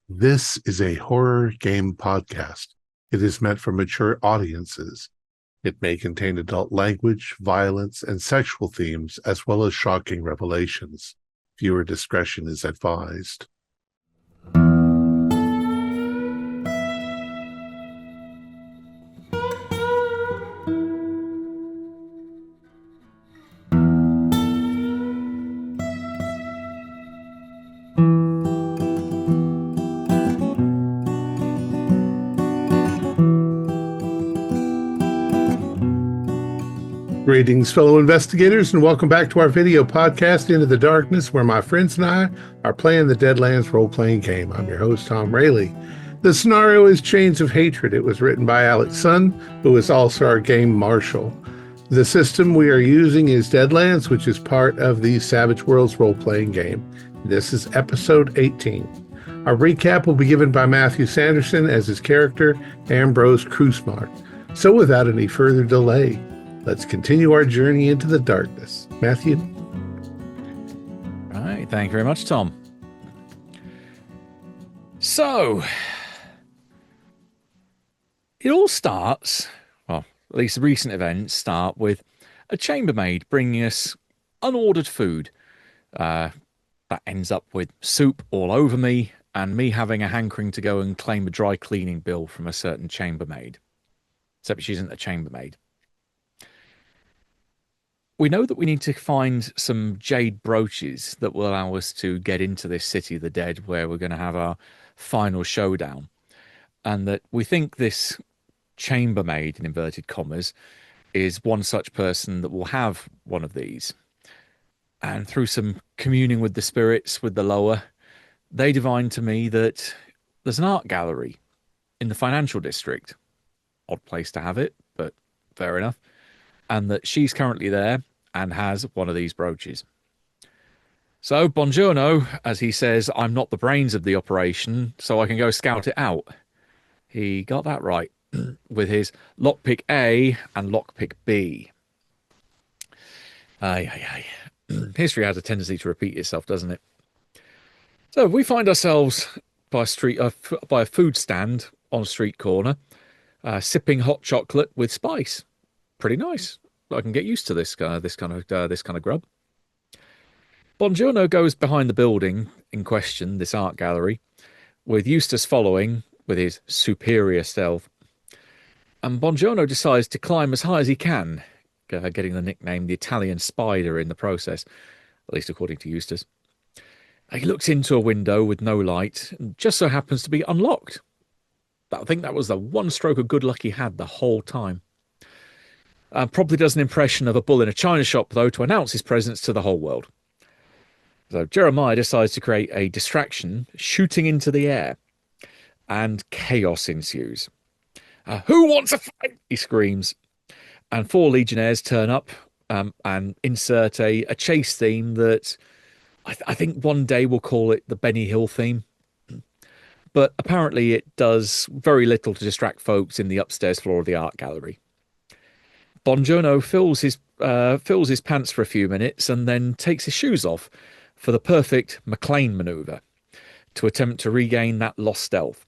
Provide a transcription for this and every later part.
This is a horror game podcast. It is meant for mature audiences. It may contain adult language, violence, and sexual themes, as well as shocking revelations. Viewer discretion is advised. Greetings, fellow investigators, and welcome back to our video podcast, Into the Darkness, where my friends and I are playing the Deadlands role-playing game. I'm your host, Thom Raley. The scenario is Chains of Hatred. It was written by Alex Sun, who is also our game marshal. The system we are using is Deadlands, which is part of the Savage Worlds role-playing game. This is episode 18. Our recap will be given by Matthew Sanderson as his character, Ambrose Krusmark. So without any further delay, let's continue our journey into the darkness. Matthew? All right, thank you very much, Thom. So, it all starts, well, at least the recent events start with a chambermaid bringing us unordered food. That ends up with soup all over me and me having a hankering to go and claim a dry cleaning bill from a certain chambermaid. Except she isn't a chambermaid. We know that we need to find some jade brooches that will allow us to get into this city of the dead where we're going to have our final showdown. And that we think this chambermaid, in inverted commas, is one such person that will have one of these. And through some communing with the spirits, with the lower, they divine to me that there's an art gallery in the financial district. Odd place to have it, but fair enough. And that she's currently there and has one of these brooches. So, buongiorno, as he says, I'm not the brains of the operation, so I can go scout it out. He got that right with his lockpick A and lockpick B. History has a tendency to repeat itself, doesn't it? So, we find ourselves by a food stand on a street corner, sipping hot chocolate with spice. Pretty nice. I can get used to this kind of grub. Buongiorno goes behind the building in question, this art gallery, with Eustace following with his superior stealth. And Buongiorno decides to climb as high as he can, getting the nickname the Italian Spider in the process, at least according to Eustace. He looks into a window with no light, and just so happens to be unlocked. I think that was the one stroke of good luck he had the whole time. Probably does an impression of a bull in a china shop, though, to announce his presence to the whole world. So Jeremiah decides to create a distraction, shooting into the air, and chaos ensues. Who wants a fight? He screams. And 4 legionnaires turn up and insert a chase theme that I think one day we'll call it the Benny Hill theme. But apparently it does very little to distract folks in the upstairs floor of the art gallery. Buongiorno fills his pants for a few minutes and then takes his shoes off for the perfect McLean maneuver to attempt to regain that lost stealth.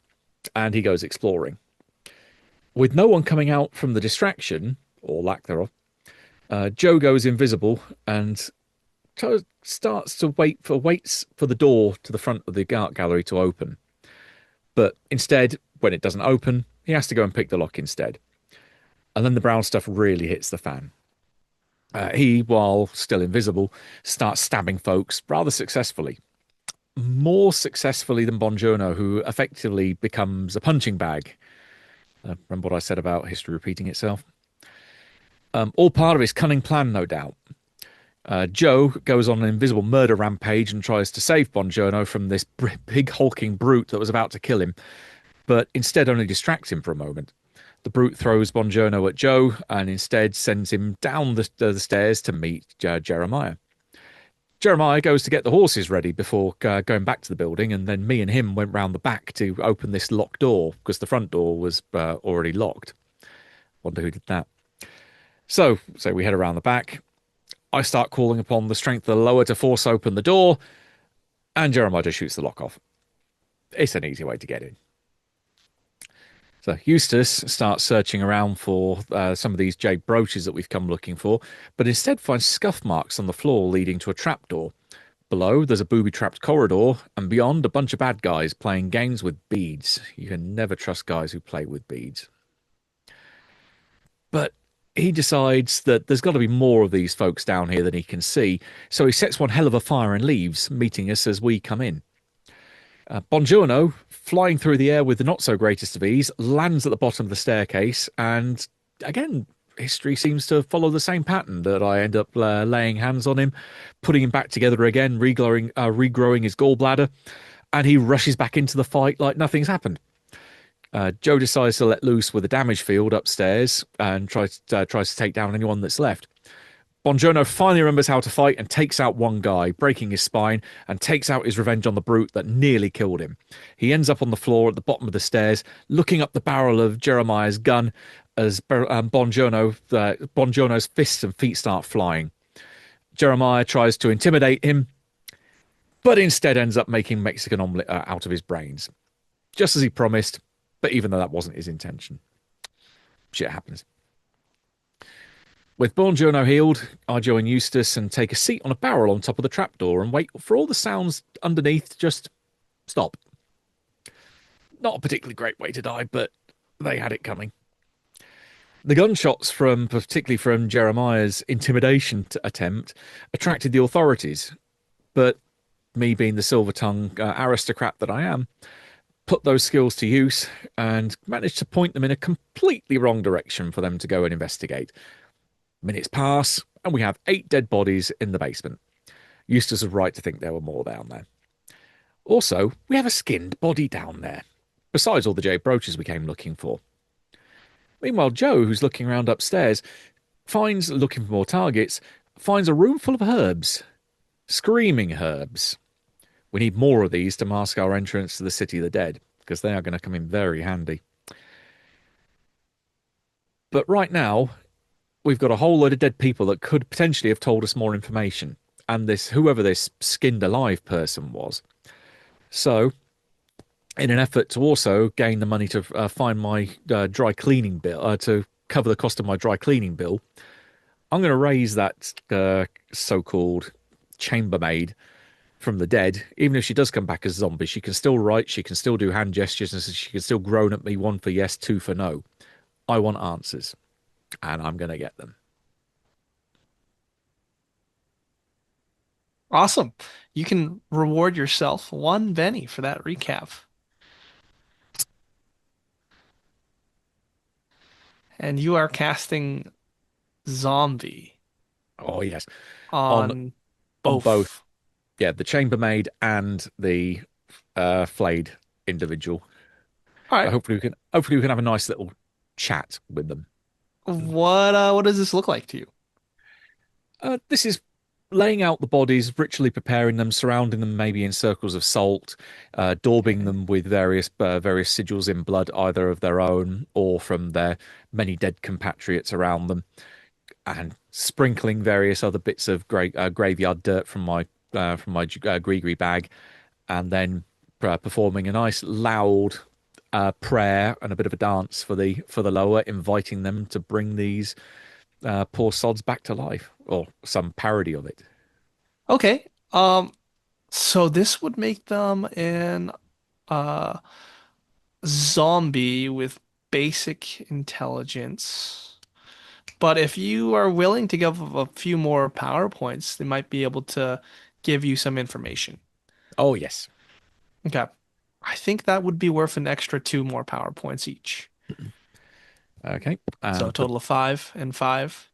And he goes exploring. With no one coming out from the distraction, or lack thereof, Joe goes invisible and starts to waits for the door to the front of the art gallery to open. But instead, when it doesn't open, he has to go and pick the lock instead. And then the brown stuff really hits the fan. He, while still invisible, starts stabbing folks rather successfully. More successfully than Buongiorno, who effectively becomes a punching bag. Remember what I said about history repeating itself? All part of his cunning plan, no doubt. Joe goes on an invisible murder rampage and tries to save Buongiorno from this big hulking brute that was about to kill him, but instead only distracts him for a moment. The brute throws Buongiorno at Joe and instead sends him down the stairs to meet Jeremiah. Jeremiah goes to get the horses ready before going back to the building, and then me and him went round the back to open this locked door because the front door was already locked. Wonder who did that. So we head around the back. I start calling upon the strength of the lower to force open the door, and Jeremiah just shoots the lock off. It's an easy way to get in. So Eustace starts searching around for some of these jade brooches that we've come looking for, but instead finds scuff marks on the floor leading to a trapdoor. Below, there's a booby-trapped corridor, and beyond, a bunch of bad guys playing games with beads. You can never trust guys who play with beads. But he decides that there's got to be more of these folks down here than he can see, so he sets one hell of a fire and leaves, meeting us as we come in. Bongiorno, flying through the air with the not so greatest of ease, lands at the bottom of the staircase, and again, history seems to follow the same pattern that I end up laying hands on him, putting him back together again, regrowing his gallbladder, and he rushes back into the fight like nothing's happened. Joe decides to let loose with a damage field upstairs and tries to take down anyone that's left. Bongiorno finally remembers how to fight and takes out one guy, breaking his spine, and takes out his revenge on the brute that nearly killed him. He ends up on the floor at the bottom of the stairs, looking up the barrel of Jeremiah's gun as Bongiorno's fists and feet start flying. Jeremiah tries to intimidate him, but instead ends up making Mexican omelette out of his brains. Just as he promised, but even though that wasn't his intention. Shit happens. With Bongiorno healed, I join Eustace and take a seat on a barrel on top of the trapdoor and wait for all the sounds underneath to just stop. Not a particularly great way to die, but they had it coming. The gunshots particularly from Jeremiah's intimidation attempt, attracted the authorities. But me being the silver-tongued aristocrat that I am, put those skills to use and managed to point them in a completely wrong direction for them to go and investigate. Minutes pass, and we have 8 dead bodies in the basement. Eustace was right to think there were more down there. Also, we have a skinned body down there, besides all the jade brooches we came looking for. Meanwhile, Joe, who's looking around upstairs, looking for more targets, finds a room full of herbs. Screaming herbs. We need more of these to mask our entrance to the City of the Dead, because they are going to come in very handy. But right now, we've got a whole load of dead people that could potentially have told us more information, and whoever this skinned alive person was. So, in an effort to also gain the money to find my dry cleaning bill, to cover the cost of my dry cleaning bill, I'm going to raise that so-called chambermaid from the dead. Even if she does come back as a zombie, she can still write, she can still do hand gestures, and she can still groan at me, 1 for yes, 2 for no. I want answers. And I'm going to get them. Awesome. You can reward yourself 1 Benny for that recap. And you are casting zombie Oh, yes. On on on both. both. Yeah, the chambermaid and the flayed individual. All So right. hopefully we can have a nice little chat with them. What does this look like to you? This is laying out the bodies, ritually preparing them, surrounding them maybe in circles of salt, daubing them with various sigils in blood, either of their own or from their many dead compatriots around them, and sprinkling various other bits of graveyard dirt from my gree bag, and then performing a nice loud prayer and a bit of a dance for the lower, inviting them to bring these poor sods back to life, or some parody of it. Okay. So this would make them an uh zombie with basic intelligence. But if you are willing to give a few more PowerPoints, they might be able to give you some information. Oh yes. Okay. I think that would be worth an extra 2 more PowerPoints each. Okay. So a But total of 5 and 5.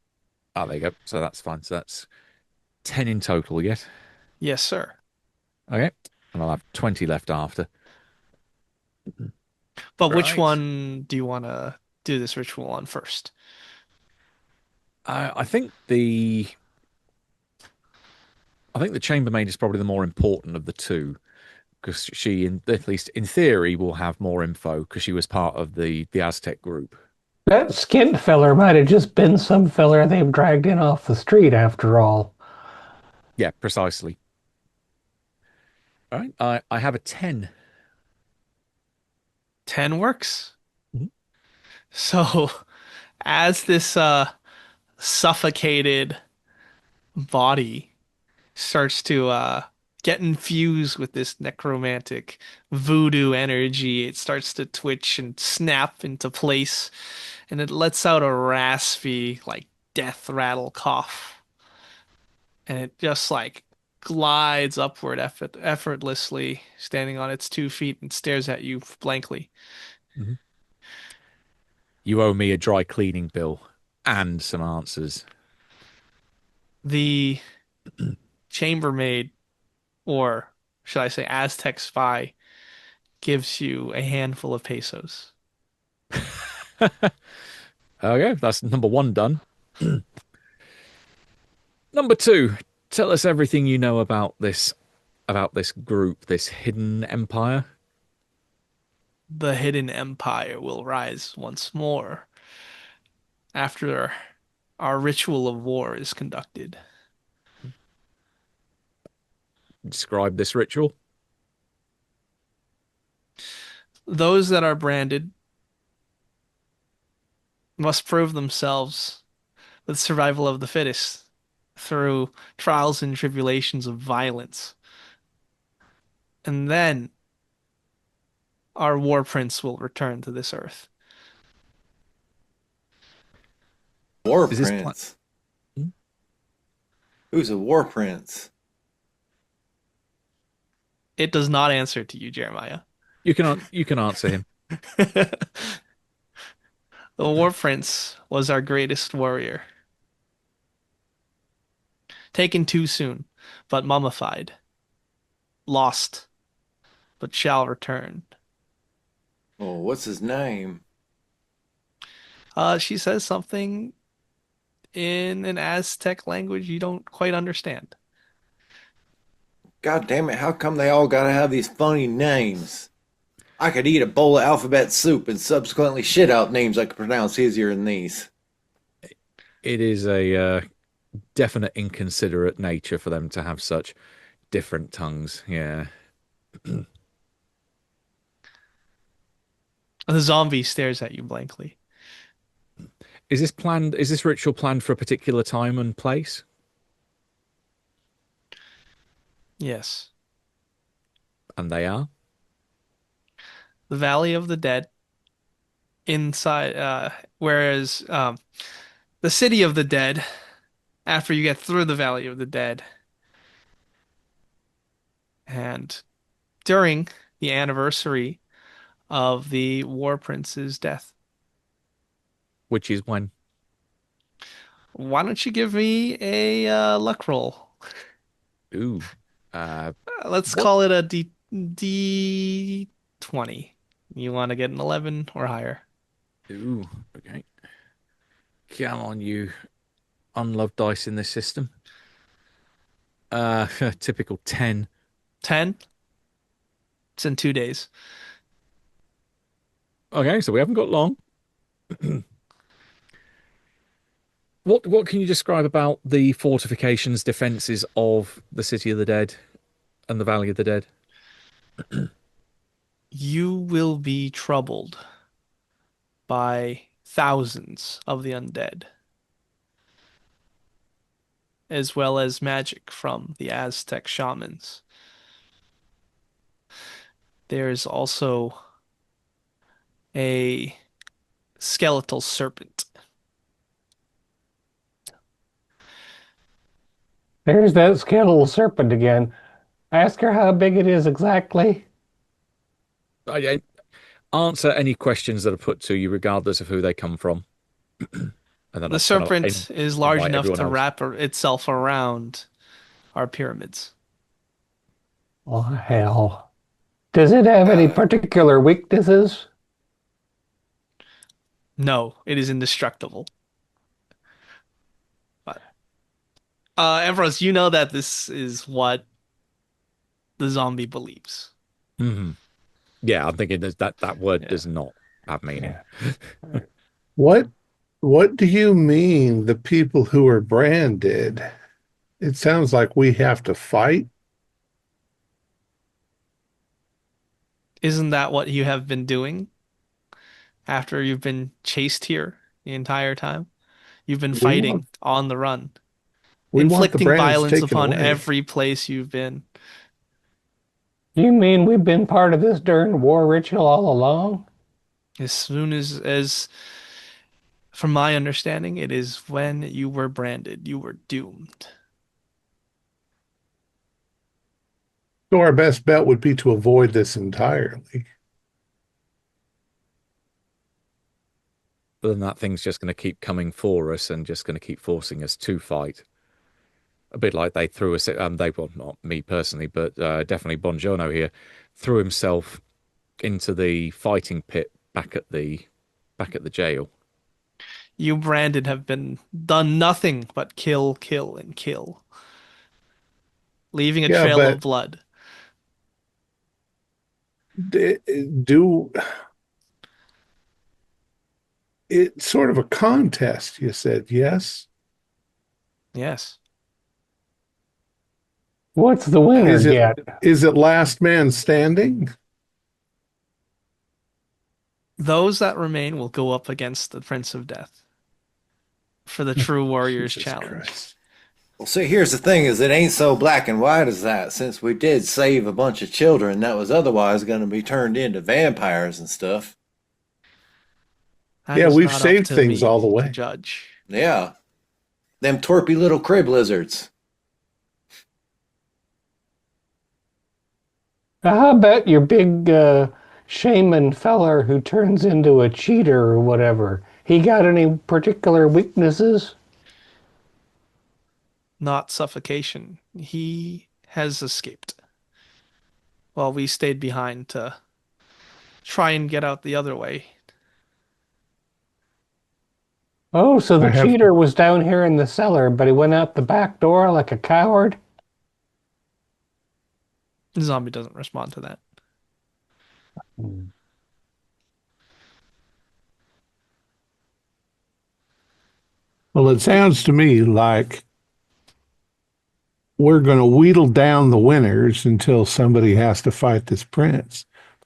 there you go. So that's fine. So that's 10 in total. Yes. Yes, sir. Okay. And I'll have 20 left after. But which Right. one do you want to do this ritual on first? I think the chambermaid is probably the more important of the two, because she, at least in theory, will have more info because she was part of the Aztec group. That skinned filler might have just been some filler they've dragged in off the street after all. Yeah, precisely. All right. I have a 10. 10 works. Mhm. So, as this suffocated body starts to get infused with this necromantic voodoo energy, it starts to twitch and snap into place, and it lets out a raspy, like death rattle cough. And it just like glides upward effortlessly, standing on its 2 feet and stares at you blankly. Mhm. You owe me a dry cleaning bill and some answers. The chambermaid, or should I say Aztec spy, gives you a handful of pesos. Okay, that's number one done. Number two, tell us everything you know about this group, this hidden empire. The hidden empire will rise once more after our ritual of war is conducted. Describe this ritual. Those that are branded must prove themselves with survival of the fittest through trials and tribulations of violence. And then our war prince will return to this earth. War Is this pla- prince. Who's a war prince? It does not answer to you, Jeremiah. You can answer him. The war prince was our greatest warrior. Taken too soon, but mummified. Lost, but shall return. Oh, what's his name? She says something in an Aztec language you don't quite understand. God damn it, how come they all gotta have these funny names? I could eat a bowl of alphabet soup and subsequently shit out names I could pronounce easier than these. It is a definite inconsiderate nature for them to have such different tongues. Yeah. The zombie stares at you blankly. Is this planned? Is this ritual planned for a particular time and place? Yes. And they are. The Valley of the Dead inside whereas the City of the Dead, after you get through the Valley of the Dead and during the anniversary of the War Prince's death. Which is when? Why don't you give me a luck roll? Ooh. Uh, Let's what? call it a D20. You want to get an 11 or higher? Ooh. Okay. Come on, you unloved dice in this system. Typical 10. 10? It's in 2 days. Okay, so we haven't got long. What can you describe about the fortifications, defenses of the City of the Dead and the Valley of the Dead? You will be troubled by thousands of the undead, as well as magic from the Aztec shamans. There's also a skeletal serpent. There's that skeletal serpent again. Ask her how big it is exactly. I answer any questions that are put to you, regardless of who they come from. And then The I'll serpent is large invite enough everyone to else. wrap itself around our pyramids. Oh, hell. Does it have any particular weaknesses? No, it is indestructible. But Evros, you know that this is what the zombie believes. Hmm. Yeah, I'm thinking that word Yeah. does not have meaning. Yeah. What do you mean the people who are branded? It sounds like we have to fight. Isn't that what you have been doing after you've been chased here the entire time. You've been We want fighting on the run, we want the inflicting brands violence taken upon away. every place you've been. You mean we've been part of this darn war ritual all along? As soon as from my understanding, it is when you were branded, you were doomed. So our best bet would be to avoid this entirely. But then that thing's just going to keep coming for us and just going to keep forcing us to fight. A bit like they threw us, well, not me personally, but definitely Bongiorno here, threw himself into the fighting pit back at the jail. You branded have been done nothing but kill, kill, and kill, leaving a Yeah, trail of but blood. do it's sort of a contest, you said, yes? Yes. What's the winner Is it get? is it last man standing? Those that remain will go up against the Prince of Death for the True Warriors Jesus Challenge. Christ. Well, see, here's the thing: is it ain't so black and white as that. Since we did save a bunch of children that was otherwise going to be turned into vampires and stuff. That Yeah, is we've not up saved to things me all the to way. judge. Yeah, them twerpy little crib lizards. How about your big shaman feller who turns into a cheater or whatever? He got any particular weaknesses? Not suffocation. He has escaped. While we stayed behind to try and get out the other way. Oh, so the I have cheater was down here in the cellar, but he went out the back door like a coward? The zombie doesn't respond to that. Well, it sounds to me like we're going to wheedle down the winners until somebody has to fight this prince.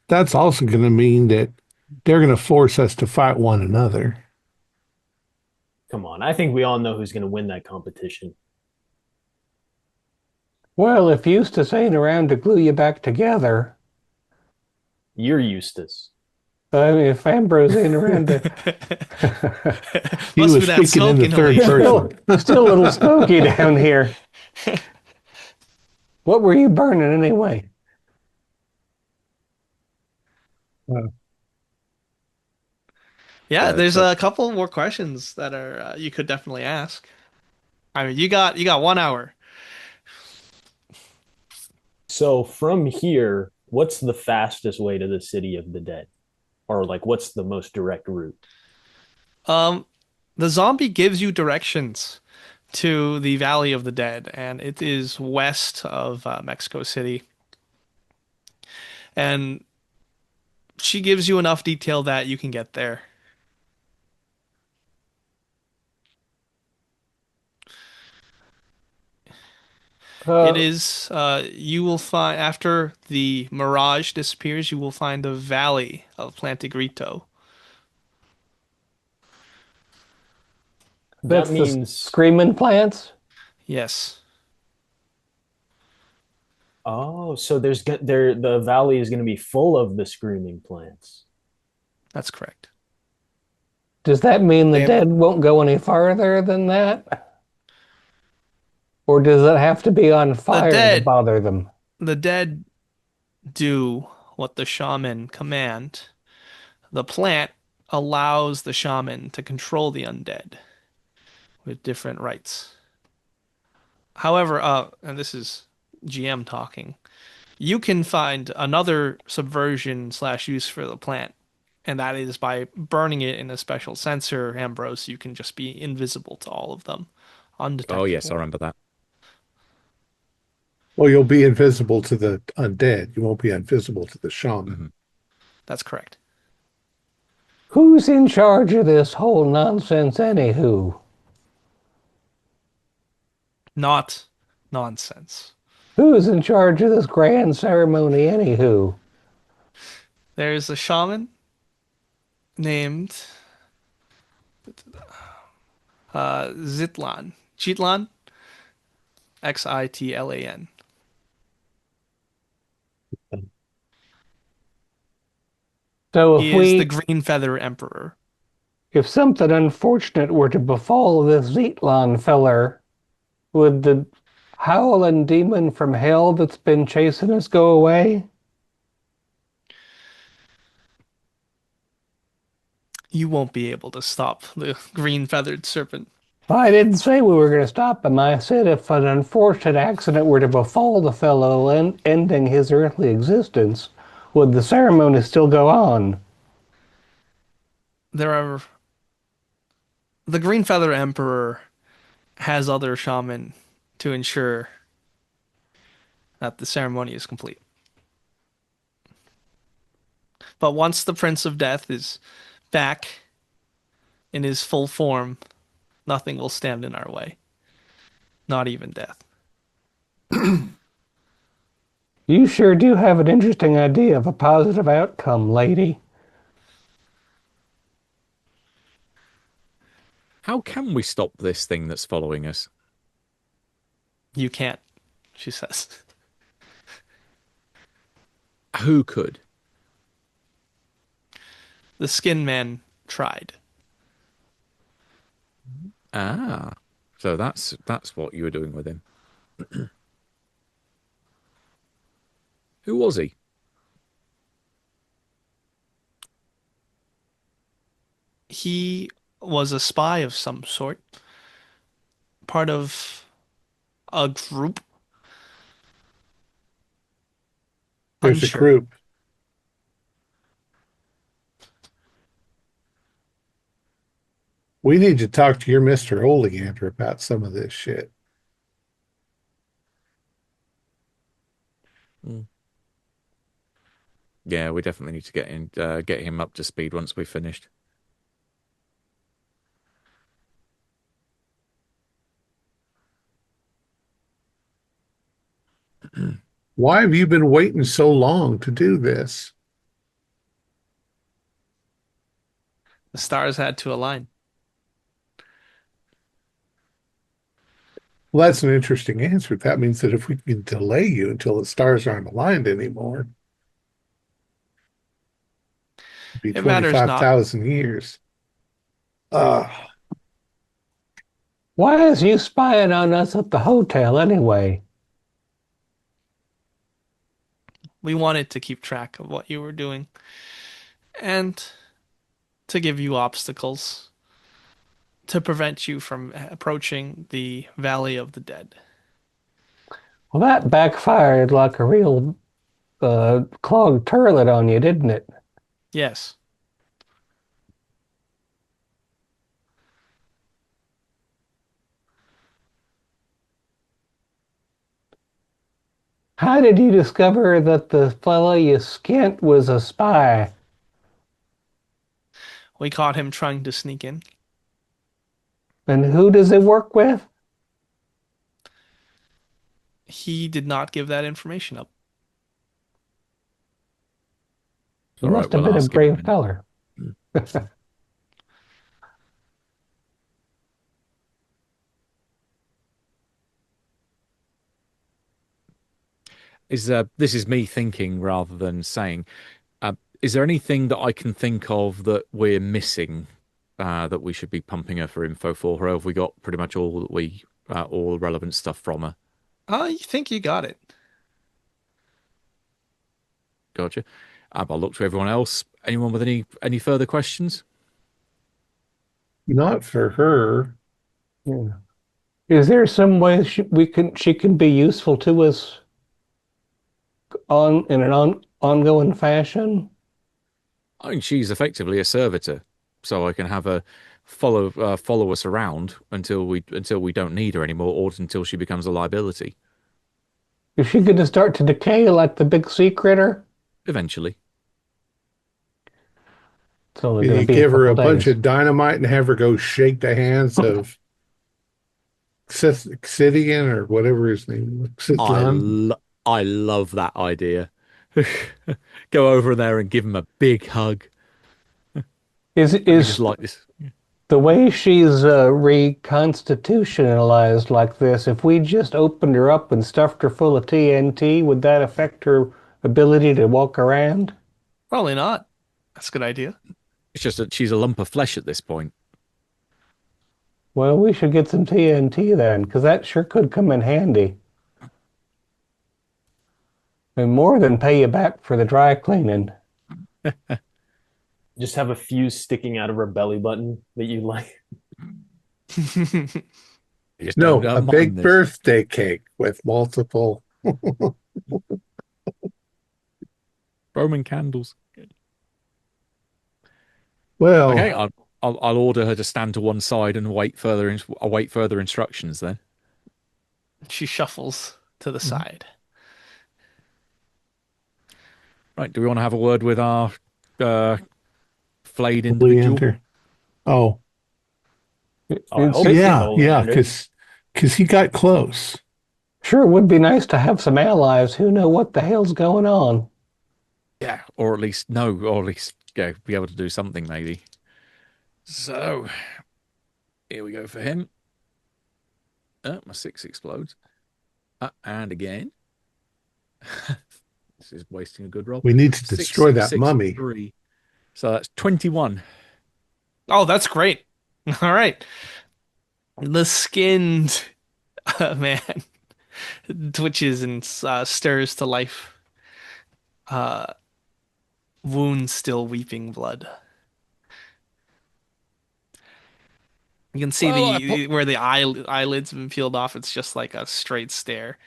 That's also going to mean that they're going to force us to fight one another. Come on, I think we all know who's going to win that competition. Well, if Eustace ain't around to glue you back together, You're Eustace. I mean, if Ambrose ain't around to... He Must was be that speaking in the smoking third noise. person. Still a little smoky down here. What were you burning anyway? Yeah, there's So a couple more questions that are you could definitely ask. I mean, you got 1 hour. So from here, what's the fastest way to the city of the dead? Or like what's the most direct route? Um, the zombie gives you directions to the Valley of the Dead, and it is west of Mexico City. And she gives you enough detail that you can get there. It Uh, is, you will find, after the mirage disappears, you will find the Valley of Plantigrito. That that's the means, screaming plants? Yes, oh, so the valley is going to be full of the screaming plants. that's correct. Does that mean the Damn. dead won't go any farther than that? Or does it have to be on The fire to dead, bother them? the dead do what the shaman command. The plant allows the shaman to control the undead with different rights. However, and this is GM talking, you can find another subversion slash use for the plant, and that is by burning it in a special sensor, Ambrose. You can just be invisible to all of them, Oh yes, I undetectable. remember that. Well, you'll be invisible to the undead. You won't be invisible to the shaman. Mhm. That's correct. Who's in charge of this whole nonsense, anywho? Not nonsense. Who's in charge of this grand ceremony, anywho? There's a shaman named Zitlan. Chitlan? Xitlan. So He is the Green Feather Emperor. if something unfortunate were to befall this Zetlon feller, would the howling demon from hell that's been chasing us go away? You won't be able to stop the green feathered serpent. I didn't say we were going to stop him. I said if an unfortunate accident were to befall the fellow, ending his earthly existence, would the ceremony still go on? The Green Feather Emperor has other shaman to ensure that the ceremony is complete. But once the Prince of Death is back in his full form, nothing will stand in our way. Not even death. You sure do have an interesting idea of a positive outcome, lady. How can we stop this thing that's following us? You can't, she says. Who could? The Skin Man tried. Ah, so that's what you were doing with him. Who was he? He was a spy of some sort, part of a group. There's a Unsure. group. We need to talk to your Mr. Oleander about some of this shit. Yeah, we definitely need to get him up to speed once we've finished. Why have you been waiting so long to do this? The stars had to align. Well, that's an interesting answer. That means that if we can delay you until the stars aren't aligned anymore, it'd be It matters not. 25,000 years. Uh, Why is you spying on us at the hotel anyway? We wanted to keep track of what you were doing and to give you obstacles to prevent you from approaching the Valley of the Dead. Well, that backfired like a real clogged toilet on you, didn't it? Yes. How did you discover that the fellow you skint was a spy? We caught him trying to sneak in. And who does he work with? He did not give that information up. He All right, must have we'll been a ask him in a brave minute. feller. This is me thinking rather than saying. Is there anything that I can think of that we're missing that we should be pumping her for info for? Or have we got pretty much all that all relevant stuff from her? I think you got it. Gotcha. I'll look to everyone else. Anyone with any further questions? not for her. Yeah. Is there some way she can be useful to us in an ongoing fashion? I mean, she's effectively a servitor, so I can have her follow us around until we don't need her anymore, or until she becomes a liability. Is she going to start to decay like the big sea critter? Eventually. It's only Can going you to be give her a couple bunch days. of dynamite and have her go shake the hands of Xidian or whatever his name was? Xitlan? I love that idea. Go over there and give him a big hug. Is Let me just is light this. the way she's reconstitutionalized like this, if we just opened her up and stuffed her full of TNT, would that affect her ability to walk around? Probably not. That's a good idea. It's just that she's a lump of flesh at this point. Well, we should get some TNT then, because that sure could come in handy. And more than pay you back for the dry cleaning. Just have a fuse sticking out of her belly button that you like. You just No, don't a mind big this. birthday cake with multiple. Roman candles. Well, Okay, I'll order her to stand to one side and await further instructions. Then She shuffles to the side. right, do we want to have a word with our uh, flayed individual? Leander. Oh, Oh, I hope yeah, so, yeah, Leander. because he got close. Sure would be nice to have some allies who know what the hell's going on. Yeah, or at least no, or at least be able to do something maybe. So here we go for him. My 6 explodes. And again. This is wasting a good roll. We need to 6, destroy that 6, mummy. 3. So that's 21. Oh, that's great. All right. The skinned man twitches and stirs to life. Wound still weeping blood. You can see Well, where the eyelids have been peeled off. It's just like a straight stare.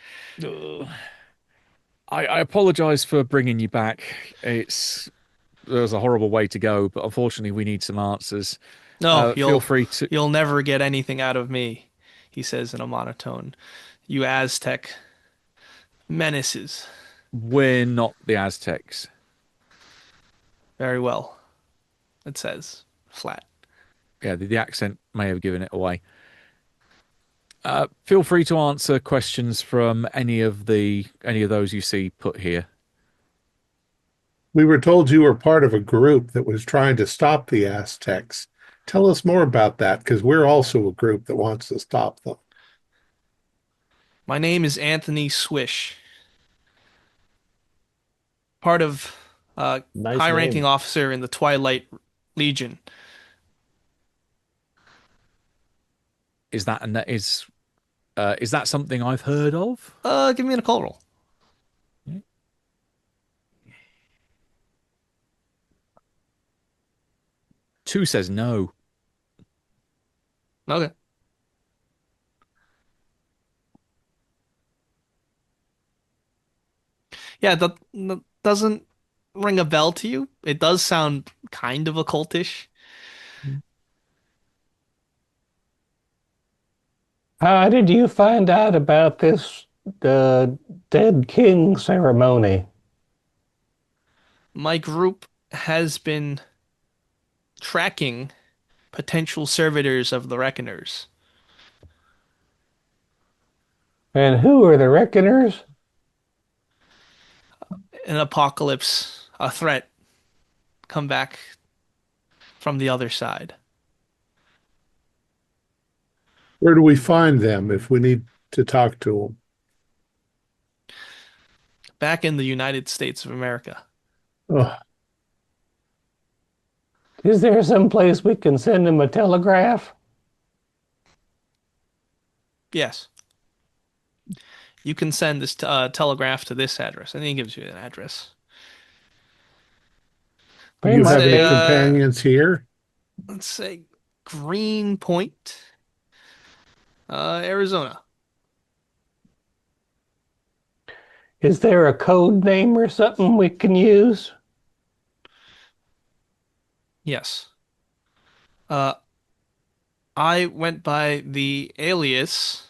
I apologize for bringing you back. There's a horrible way to go, but unfortunately we need some answers. No, Feel free to. you'll never get anything out of me, he says in a monotone. You Aztec menaces. We're not the Aztecs. Very well, it says, flat. Yeah, the accent may have given it away. Feel free to answer questions from any of those you see put here. We were told you were part of a group that was trying to stop the Aztecs. Tell us more about that, because we're also a group that wants to stop them. My name is Anthony Swish. Part of Nice high-ranking name. officer in the Twilight Legion. Is that something I've heard of? Give me an occult roll. Two says no. Okay. Yeah, that doesn't ring a bell to you. It does sound kind of occultish. How did you find out about this dead king ceremony? My group has been tracking potential servitors of the Reckoners. And who are the Reckoners? An apocalypse, a threat, come back from the other side. Where do we find them if we need to talk to them? Back in the United States of America. Oh, Is there some place we can send him a telegraph? Yes. You can send this telegraph to this address. And he gives you an address. do you have any Say, companions here? Let's say Greenpoint, Arizona. Is there a code name or something we can use? Yes. I went by the alias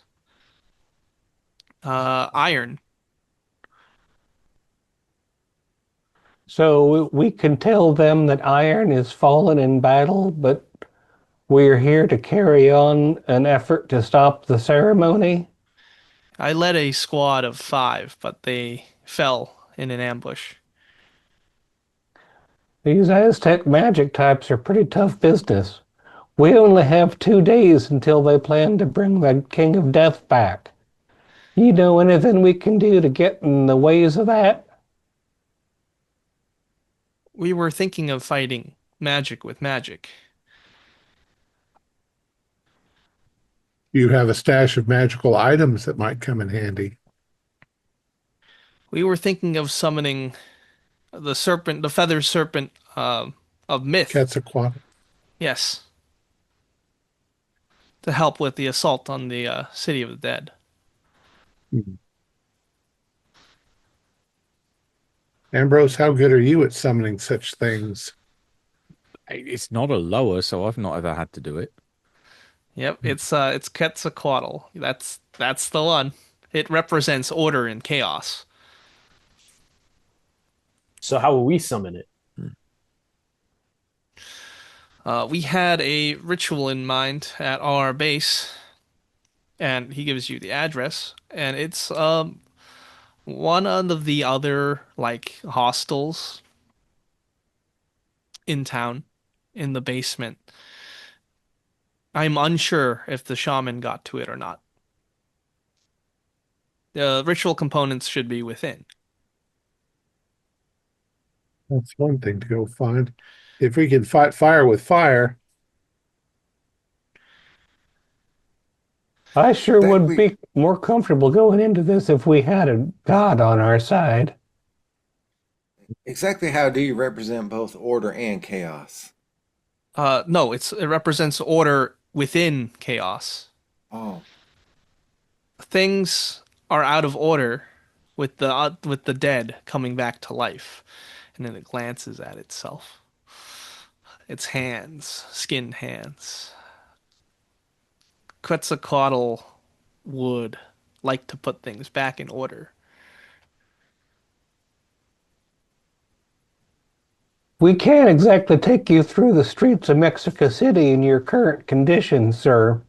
Iron. So we can tell them that iron is fallen in battle, but we're here to carry on an effort to stop the ceremony. I led a squad of 5, but they fell in an ambush. These Aztec magic types are pretty tough business. We only have 2 days until they plan to bring the King of Death back. You know anything we can do to get in the ways of that? We were thinking of fighting magic with magic. You have a stash of magical items that might come in handy. We were thinking of summoning the serpent, the feather serpent of myth. Quetzalcoatl. Yes. To help with the assault on the city of the dead. Hmm. Ambrose, how good are you at summoning such things? It's not a lower, so I've not ever had to do it. Yep, it's Quetzalcoatl. That's the one. It represents order and chaos. So how will we summon it? We had a ritual in mind at our base, and he gives you the address, and it's one of the other like hostels in town, in the basement. I'm unsure if the shaman got to it or not. The ritual components should be within. That's one thing to go find. If we can fight fire with fire, I sure That would we- be more comfortable going into this if we had a god on our side. Exactly how do you represent both order and chaos? No, it represents order within chaos. Oh, Things are out of order with the dead coming back to life, and then it glances at itself. Its hands, skinned hands. Quetzalcoatl would like to put things back in order. We can't exactly take you through the streets of Mexico City in your current condition, sir.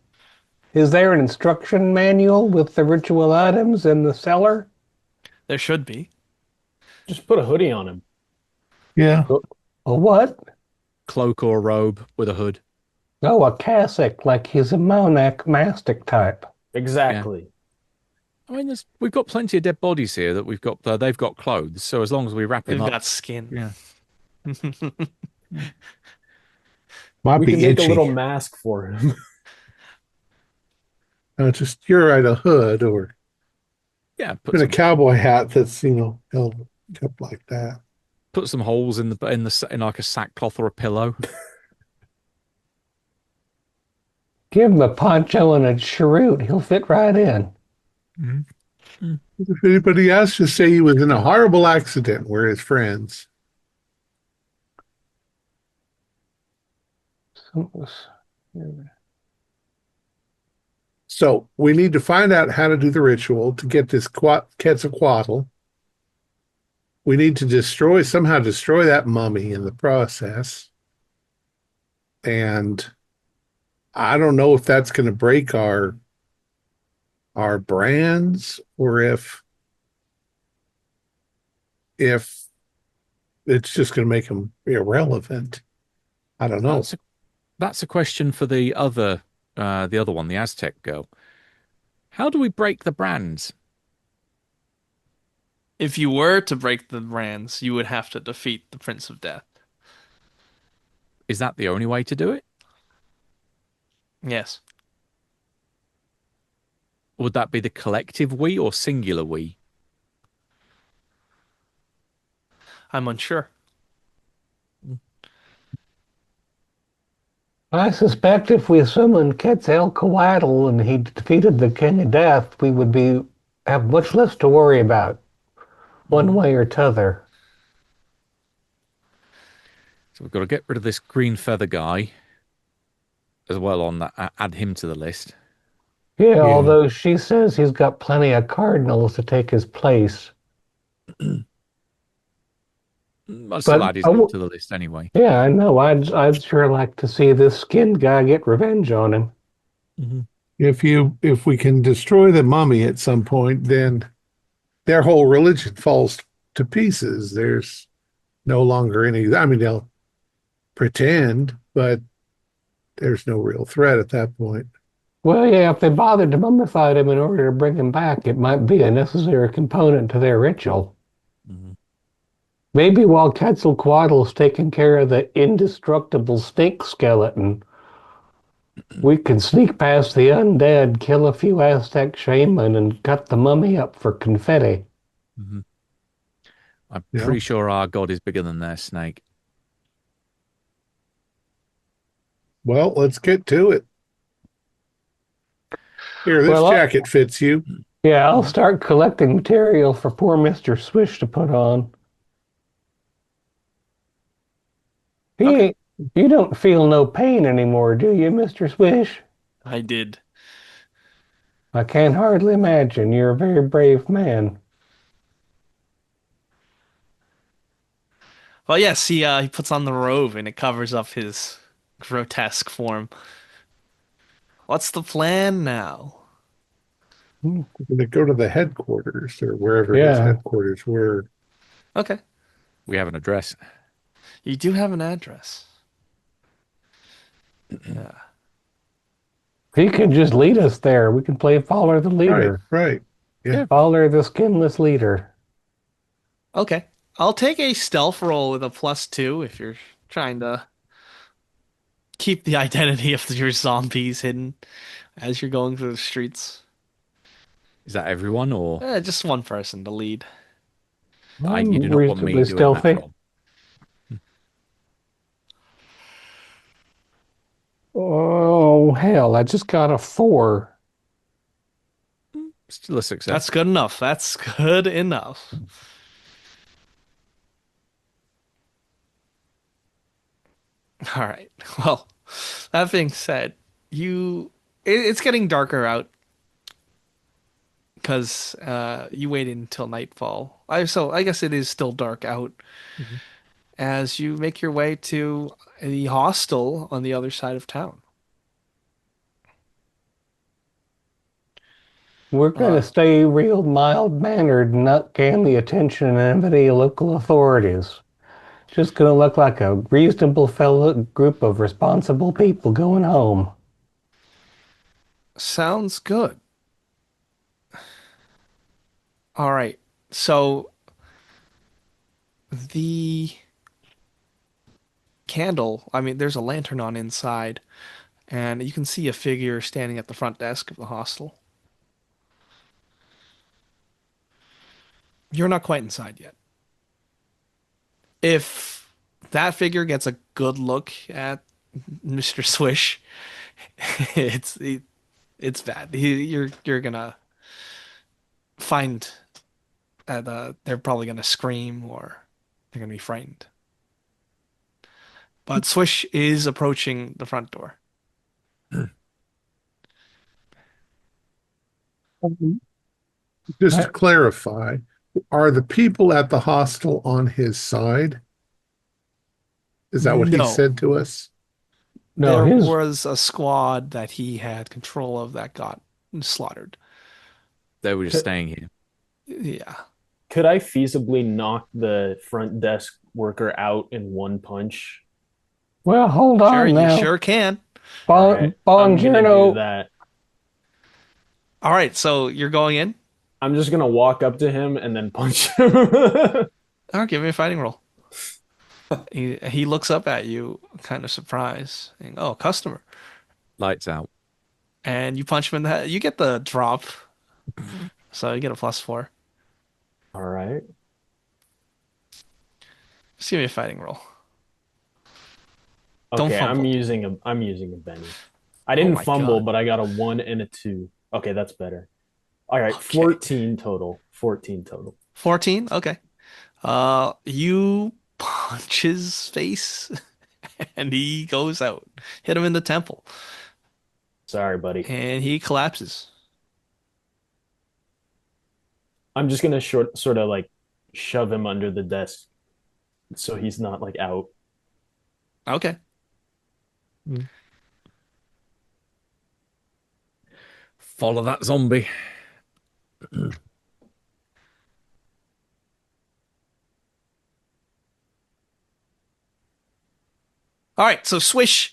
Is there an instruction manual with the ritual items in the cellar? There should be. Just put a hoodie on him. yeah. A what? Cloak or robe with a hood. Oh, a cassock, like he's a monastic type. Exactly. I mean, we've got plenty of dead bodies here that we've got. They've got clothes, so as long as we wrap They've him up, got skin. yeah. Might We be can make itchy. a little mask for him. Just you're right, a hood or Yeah, put a cowboy hat that's held up like that. put some holes in like a sackcloth or a pillow. Give him a poncho and a cheroot. He'll fit right in. If anybody asks, just say he was in a horrible accident. We're his friends. So we need to find out how to do the ritual to get this Quetzalcoatl. We need to somehow destroy that mummy in the process. And I don't know if that's going to break our brands or if it's just going to make them irrelevant. I don't know. That's a question for the other one, the Aztec girl. How do we break the brands? If you were to break the brands, you would have to defeat the Prince of Death. Is that the only way to do it? Yes. Would that be the collective we or singular we? I'm unsure. I suspect if we summoned Quetzalcoatl and he defeated the King of Death, we would have much less to worry about, one way or t'other. So we've got to get rid of this green feather guy as well on that. Add him to the list. Yeah, although she says he's got plenty of cardinals to take his place. I'll still add his name to the list anyway. Yeah, I know. I'd sure like to see this skinned guy get revenge on him. Mm-hmm. If we can destroy the mummy at some point, then their whole religion falls to pieces. no longer any. I mean, they'll pretend, but there's no real threat at that point. Well, yeah, if they bothered to mummify him in order to bring him back, it might be a necessary component to their ritual. Mhm. Maybe while Quetzalcoatl's taking care of the indestructible snake skeleton, we can sneak past the undead, kill a few Aztec shaman, and cut the mummy up for confetti. Mhm. I'm Yeah. pretty sure our god is bigger than their snake. Well, let's get to it. Here, this Well, jacket fits you. yeah, I'll start collecting material for poor Mr. Swish to put on. Okay. You don't feel no pain anymore, do you, Mr. Swish? I did. I can't hardly imagine. You're a very brave man. Well, yes, he puts on the robe and it covers up his grotesque form. What's the plan now? We're going to go to the headquarters or wherever his Yeah. headquarters were. Okay. We have an address. You do have an address. Yeah. He can just lead us there. We can play follow the leader. Right. Yeah. Follow the skinless leader. Okay. I'll take a stealth roll with a +2 if you're trying to keep the identity of your zombies hidden as you're going through the streets. Is that everyone or Just one person to lead. you do not want me reasonably doing stealthy. that job? Oh, hell, I just got a 4. Still a success. That's good enough. That's good enough. All right. Well, that being said, it's getting darker out because you waited until nightfall. So I guess it is still dark out Mhm. as you make your way to the hostel on the other side of town. We're going to stay real mild-mannered and not gain the attention of any local authorities. Just going to look like a reasonable fellow group of responsible people going home. Sounds good. All right. So the candle, I mean, there's a lantern on inside, and you can see a figure standing at the front desk of the hostel. You're not quite inside yet. If that figure gets a good look at Mr. Swish, it's it's bad. You're gonna find that they're probably gonna scream or they're gonna be frightened. But Swish is approaching the front door. Just to clarify, are the people at the hostel on his side? Is that what he No. said to us? No, There his was a squad that he had control of that got slaughtered. They were just staying here. Yeah. Could I feasibly knock the front desk worker out in one punch? well, hold Sure, on you now. sure can. All right, I'm gonna do Buongiorno. that. All right, so you're going in? I'm just gonna walk up to him and then punch him. All right, give me a fighting roll. He looks up at you, kind of surprised. And, oh, customer. Lights out. And you punch him in the head. You get the drop. So you get a +4. All right. Just give me a fighting roll. Don't Okay, fumble. I'm using a Benny. I didn't my fumble, God. but I got a 1 and a 2. Okay, that's better. All right, Okay. 14 total. 14 total. 14? Okay. You punch his face and he goes out. Hit him in the temple. Sorry, buddy. And he collapses. I'm just gonna sort of like shove him under the desk so he's not like out. Okay. Follow that zombie. All right, so Swish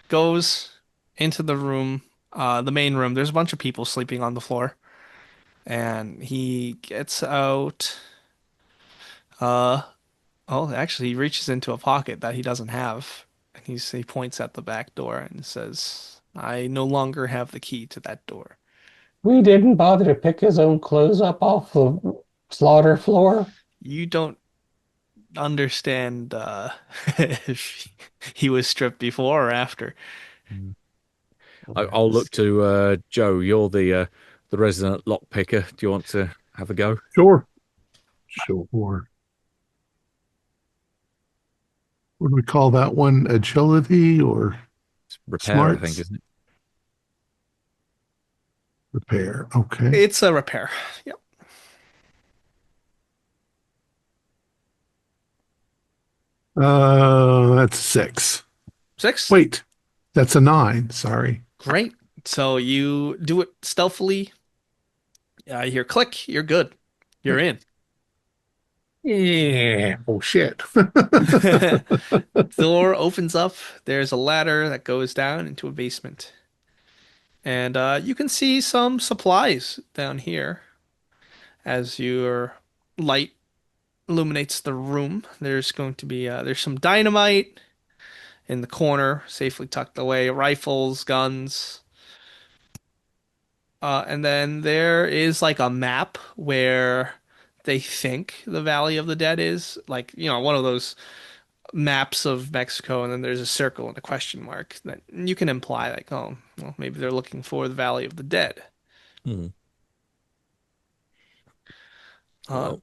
goes into the room, the main room. There's a bunch of people sleeping on the floor, and he gets out. Uh, oh, actually, he reaches into a pocket that he doesn't have, and he points at the back door and says, "I no longer have the key to that door." We didn't bother to pick his own clothes up off the slaughter floor. You don't understand if he was stripped before or after. Mm. I'll look to Joe. You're the resident lock picker. Do you want to have a go? Sure. Sure. What do we call that one? Agility or It's repair, I think, smarts? isn't it? Repair. Okay. It's a repair. Yep. That's 6. 6. Wait, that's a 9. Sorry. Great. So you do it stealthily. You hear click. You're good. You're in. Yeah. Oh shit. Door opens up. There's a ladder that goes down into a basement. And you can see some supplies down here as your light illuminates the room. There's going to be there's some dynamite in the corner, safely tucked away, rifles, guns. And then there is like a map where they think the Valley of the Dead is, like, one of those maps of Mexico, and then there's a circle and a question mark that you can imply, like, oh, well, maybe they're looking for the Valley of the Dead. Hmm. Uh, Well,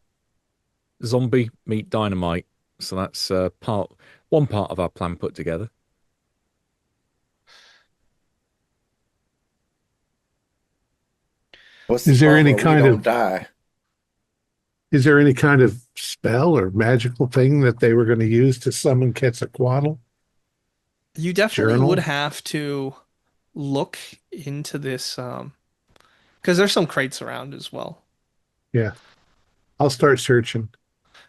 zombie meet dynamite. So that's one part of our plan put together. What's the Is there part any where we kind don't of die? is there any kind of spell or magical thing that they were going to use to summon Quetzalcoatl? you definitely would Journal? have to look into this, because there's some crates around as well. Yeah. I'll start searching.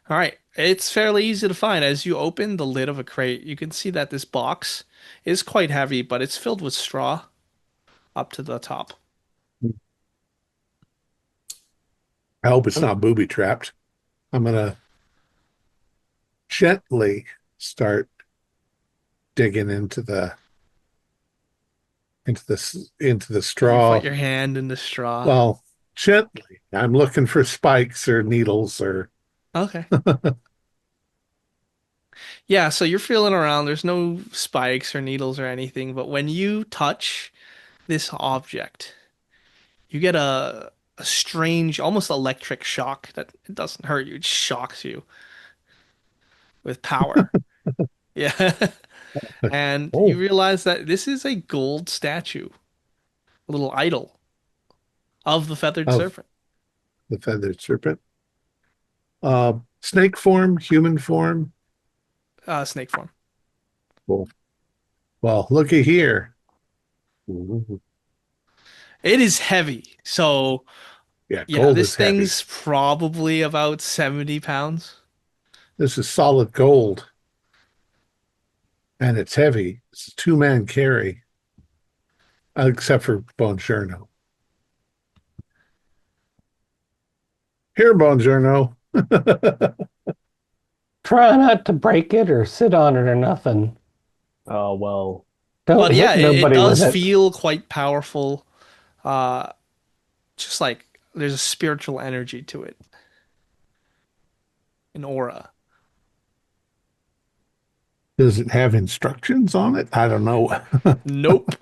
All right, it's fairly easy to find. As you open the lid of a crate, you can see that this box is quite heavy, but it's filled with straw up to the top. I hope it's not booby trapped. I'm gonna gently start digging into the You put straw. your hand in the straw. Well, gently. I'm looking for spikes or needles or Okay. Yeah, so you're feeling around. There's no spikes or needles or anything, but when you touch this object, you get a strange, almost electric shock that it doesn't hurt you, it shocks you with power. Yeah. And you oh, realize that this is a gold statue, a little idol of the feathered of serpent, the feathered serpent. Snake form, human form. snake form. Cool. Well, looky here. Ooh. It is heavy. So, Yeah, yeah, gold this is heavy. thing's probably about 70 pounds. This is solid gold, and it's heavy. It's a two-man carry, except for Bongiorno. Here, Bongiorno. Try not to break it or sit on it or nothing. Oh, well, Don't But yeah, hit it nobody with does it. feel quite powerful. Uh, just like there's a spiritual energy to it, an aura. Does it have instructions on it? I don't know. Nope.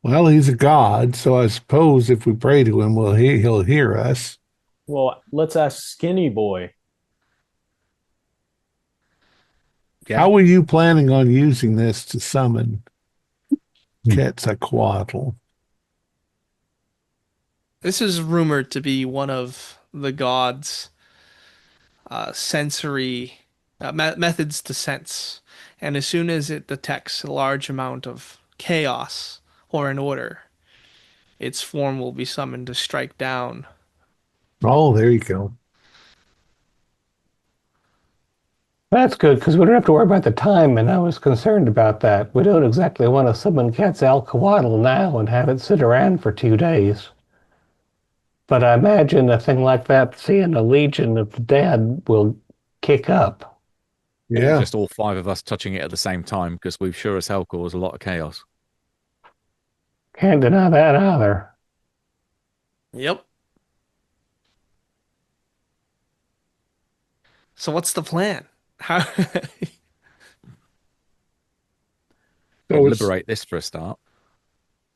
Well, he's a god, so I suppose if we pray to him, he'll hear us. well, let's ask Skinny Boy. Yeah. How are you planning on using this to summon Quetzalcoatl? This is rumored to be one of the gods' sensory methods to sense. And as soon as it detects a large amount of chaos or an order, its form will be summoned to strike down. Oh, there you go. That's good because we don't have to worry about the time, and I was concerned about that. We don't exactly want to summon Quetzalcoatl now and have it sit around for 2 days. But I imagine a thing like that, seeing a legion of the dead will kick up. Or Yeah. just all five of us touching it at the same time, because we've sure as hell caused a lot of chaos. Can't deny that either. Yep. So what's the plan? How? We'll So it's liberate this for a start.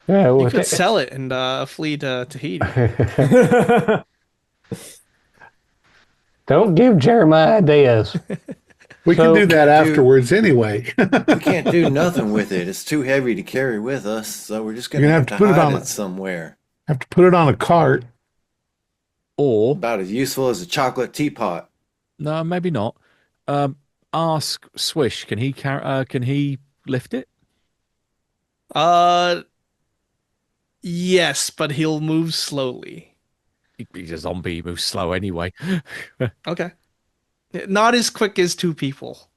Yeah, You with could it. sell it and flee to Tahiti. Don't give Jeremiah ideas. we can do that Dude. afterwards anyway. We can't do nothing with it. It's too heavy to carry with us, so we're just You're gonna gonna have have to to put it hide on it a- somewhere. Have to put it on a cart. Or, About as useful as a chocolate teapot. no, maybe not. Um, ask Swish, can he lift it? Uh, yes, but he'll move slowly. He's a zombie, he moves slow anyway. Okay. Not as quick as two people.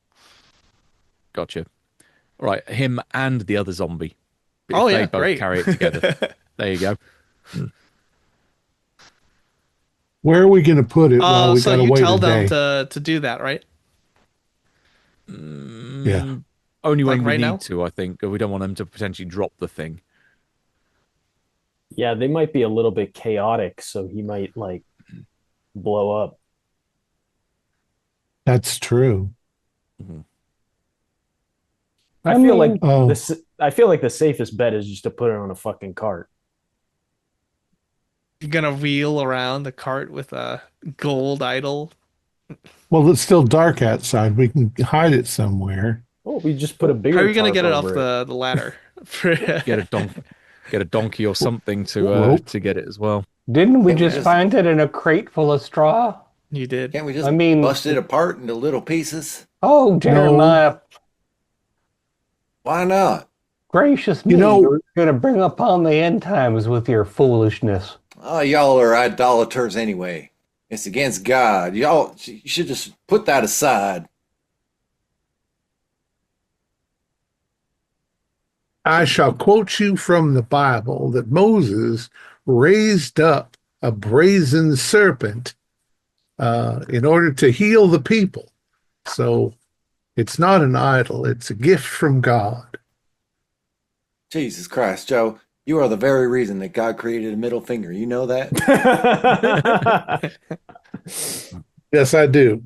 Gotcha. Right, him and the other zombie. If Oh they yeah, both great. carry it together. There you go. Where are we going to put it while we So got to you wait tell a them day? to do that, right? Yeah. Only when Like we right need now? to, I think. We don't want them to potentially drop the thing. Yeah, they might be a little bit chaotic, so he might like blow up. That's true. I feel like Oh. the safest bet is just to put it on a fucking cart. You're gonna wheel around the cart with a gold idol. Well, it's still dark outside. We can hide it somewhere. Oh, we just put a bigger. How are you gonna tarp get it off over the ladder? Get a donkey or something Rope. to get it as well. Didn't we Can't we just just- find it in a crate full of straw? You did. Can't we just I mean- bust it apart into little pieces? Oh, Jeremiah, Why not? gracious me, You know- you're going to bring upon the end times with your foolishness. Oh, y'all are idolaters anyway. It's against God. Y'all, you should just put that aside. I shall quote you from the Bible that Moses raised up a brazen serpent in order to heal the people. So it's not an idol, it's a gift from God. Jesus Christ, Joe. You are the very reason that God created a middle finger. You know that? it. Yes, I do.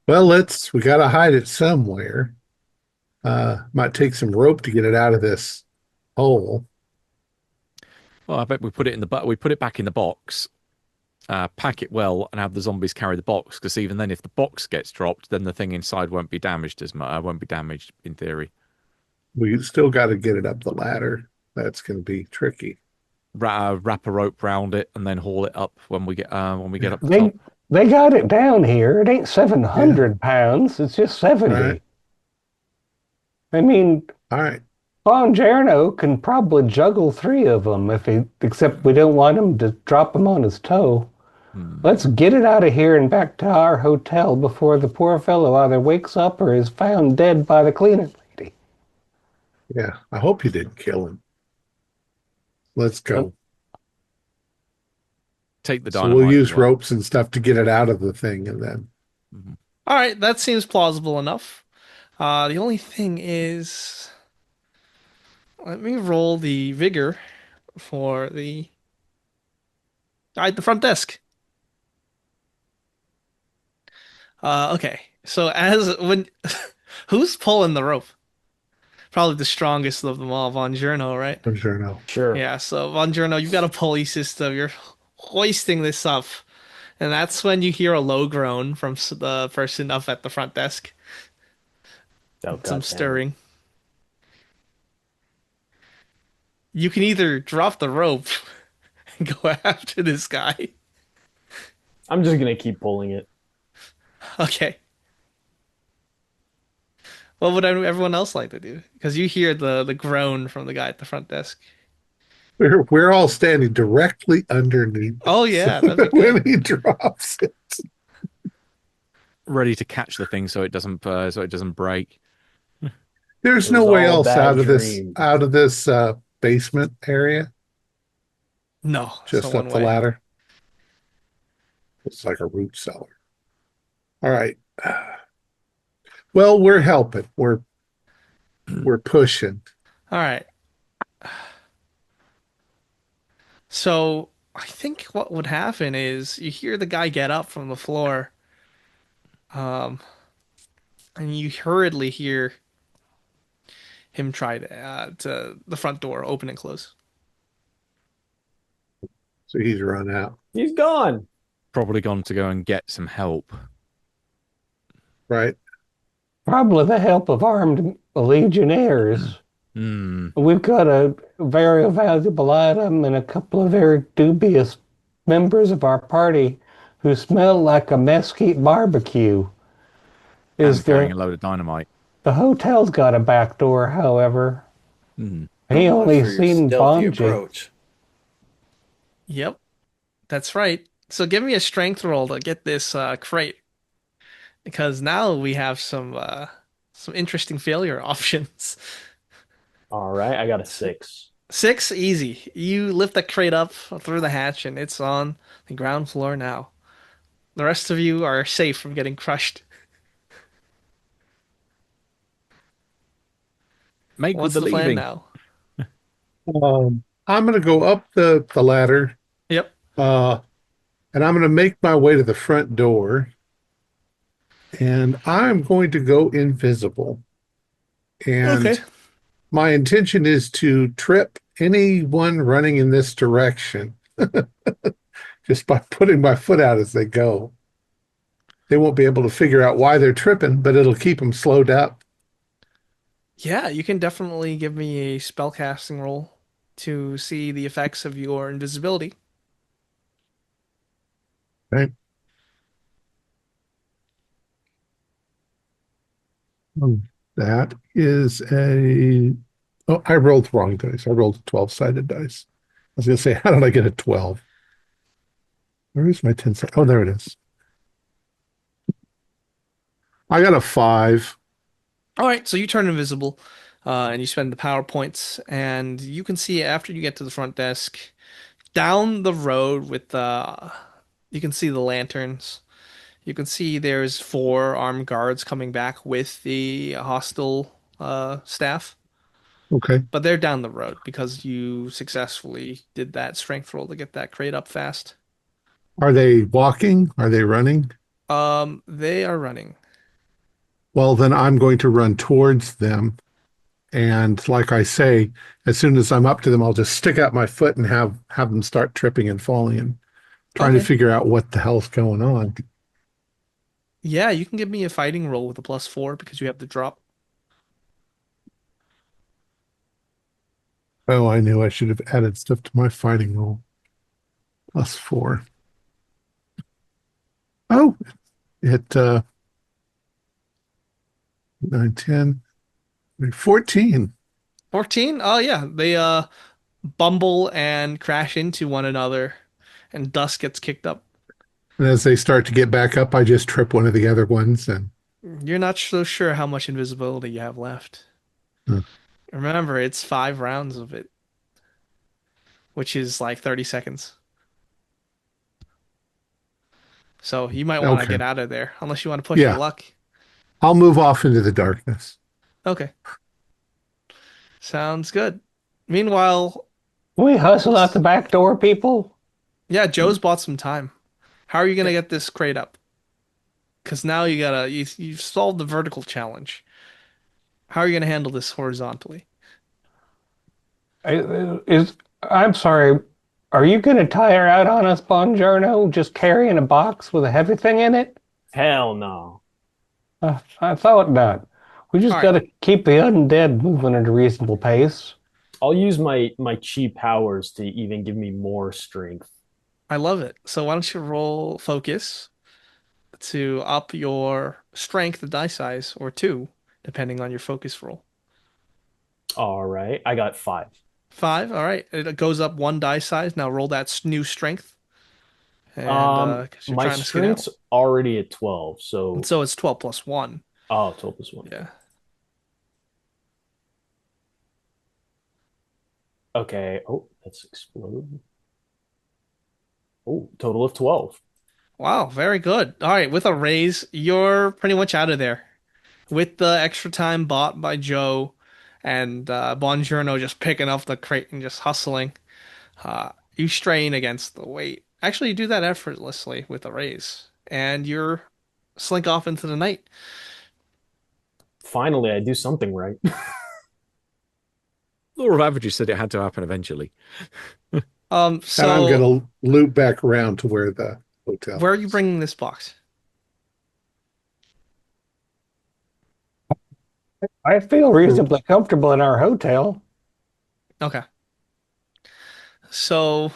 Well, we got to hide it somewhere. Might take some rope to get it out of this hole. Well, I bet we put it back in the box, pack it well, and have the zombies carry the box. Because even then, if the box gets dropped, then the thing inside won't be damaged as much. Won't be damaged in theory. We still got to get it up the ladder. That's going to be tricky. Wrap a rope round it and then haul it up when we get up the They top. they got it down here. It ain't 700 pounds. It's just 70. Right. I mean, All right. Bongiorno can probably juggle 3 of them except we don't want him to drop them on his toe. Let's get it out of here and back to our hotel before the poor fellow either wakes up or is found dead by the cleaner lady. Yeah. I hope you didn't kill him. Let's go. Take the So dynamite. we'll use as well. ropes and stuff to get it out of the thing, and then All right, that seems plausible enough. The only thing is, let me roll the vigor for the guy at the front desk. Okay, so who's pulling the rope? Probably the strongest of them all, Von Journo, right? I'm sure no. Sure. Yeah, so Von Journo, you've got a pulley system. You're hoisting this up, and that's when you hear a low groan from the person up at the front desk. Oh, Some goddamn. stirring. You can either drop the rope and go after this guy. I'm just gonna keep pulling it. Okay. What would everyone else like to do? Because you hear the groan from the guy at the front desk. We're all standing directly underneath it. Oh yeah, that'd be when good. he drops it. Ready to catch the thing so it doesn't break. There's It no was way all a else bad dream. out of this basement area. No, it's not Just up one the way. ladder. Looks like a root cellar. All right. Well, we're helping. We're pushing. All right. So I think what would happen is you hear the guy get up from the floor, um, and you hurriedly hear him try to the front door open and close. So he's run out. He's gone. Probably gone to go and get some help. Right. Probably with the help of armed legionnaires. Hmm. We've got a very valuable item and a couple of very dubious members of our party who smell like a mesquite barbecue. And carrying a load of dynamite. The hotel's got a back door, however. Hmm. He So much only for your seen stealthy Bonji. approach. Yep, that's right. So give me a strength roll to get this crate, because now we have some interesting failure options. All right, I got a 6. 6, easy. You lift the crate up through the hatch, and it's on the ground floor now. The rest of you are safe from getting crushed. Make What's with the the plan leaving. now? I'm going to go up the ladder, Yep. and I'm going to make my way to the front door, and I'm going to go invisible. And Okay. my intention is to trip anyone running in this direction just by putting my foot out as they go. They won't be able to figure out why they're tripping, but it'll keep them slowed up. Yeah, you can definitely give me a spellcasting roll to see the effects of your invisibility. Right? That is a. Oh, I rolled the wrong dice. I rolled a 12-sided dice. I was going to say, how did I get a 12? Where is my 10 sided? Oh, there it is. I got a 5. All right, so you turn invisible, and you spend the power points, and you can see after you get to the front desk, down the road with you can see the lanterns. You can see there's 4 armed guards coming back with the hostile staff, Okay. but they're down the road because you successfully did that strength roll to get that crate up fast. Are they walking? Are they running? They are running. Well, then I'm going to run towards them. And like I say, as soon as I'm up to them, I'll just stick out my foot and have them start tripping and falling and trying to Okay. figure out what the hell's going on. Yeah, you can give me a fighting roll with a +4 because you have the drop. Oh, I knew I should have added stuff to my fighting roll. +4. Oh, it 9, 10, 14. 14? Oh yeah, they bumble and crash into one another and dust gets kicked up. And as they start to get back up, I just trip one of the other ones and You're not so sure how much invisibility you have left. Hmm. Remember, it's 5 rounds of it, which is like 30 seconds. So you might want to Okay. get out of there unless you want to push your Yeah, luck. I'll move off into the darkness. Okay. Sounds good. Meanwhile, We hustle out the back door, people. yeah, Joe's bought some time. How are you gonna get this crate up? Because now you've solved the vertical challenge. How are you gonna handle this horizontally? I'm sorry. Are you going to tire out on us, Bongiorno, just carrying a box with everything in it? Hell no. I thought not. We just All got right. to keep the undead moving at a reasonable pace. I'll use my chi powers to even give me more strength. I love it. So why don't you roll focus to up your strength, the die size, or 2, depending on your focus roll. All right, I got 5. 5. All right. It goes up one die size. Now roll that new strength. And because you're My trying to skedaddle. strength's already at 12, And so so it's 12 plus 1. 12 plus 1. Yeah. Okay. Oh, that's explode. Oh, total of 12. Wow, very good. All right, with a raise, you're pretty much out of there. With the extra time bought by Joe and Bongiorno just picking up the crate and just hustling, you strain against the weight. Actually, you do that effortlessly with a raise, and you're slink off into the night. Finally, I do something right. Law of averages said it had to happen eventually. And I'm So going to loop back around to where the hotel where are you is. bringing this box? I feel reasonably comfortable in our hotel. Okay. So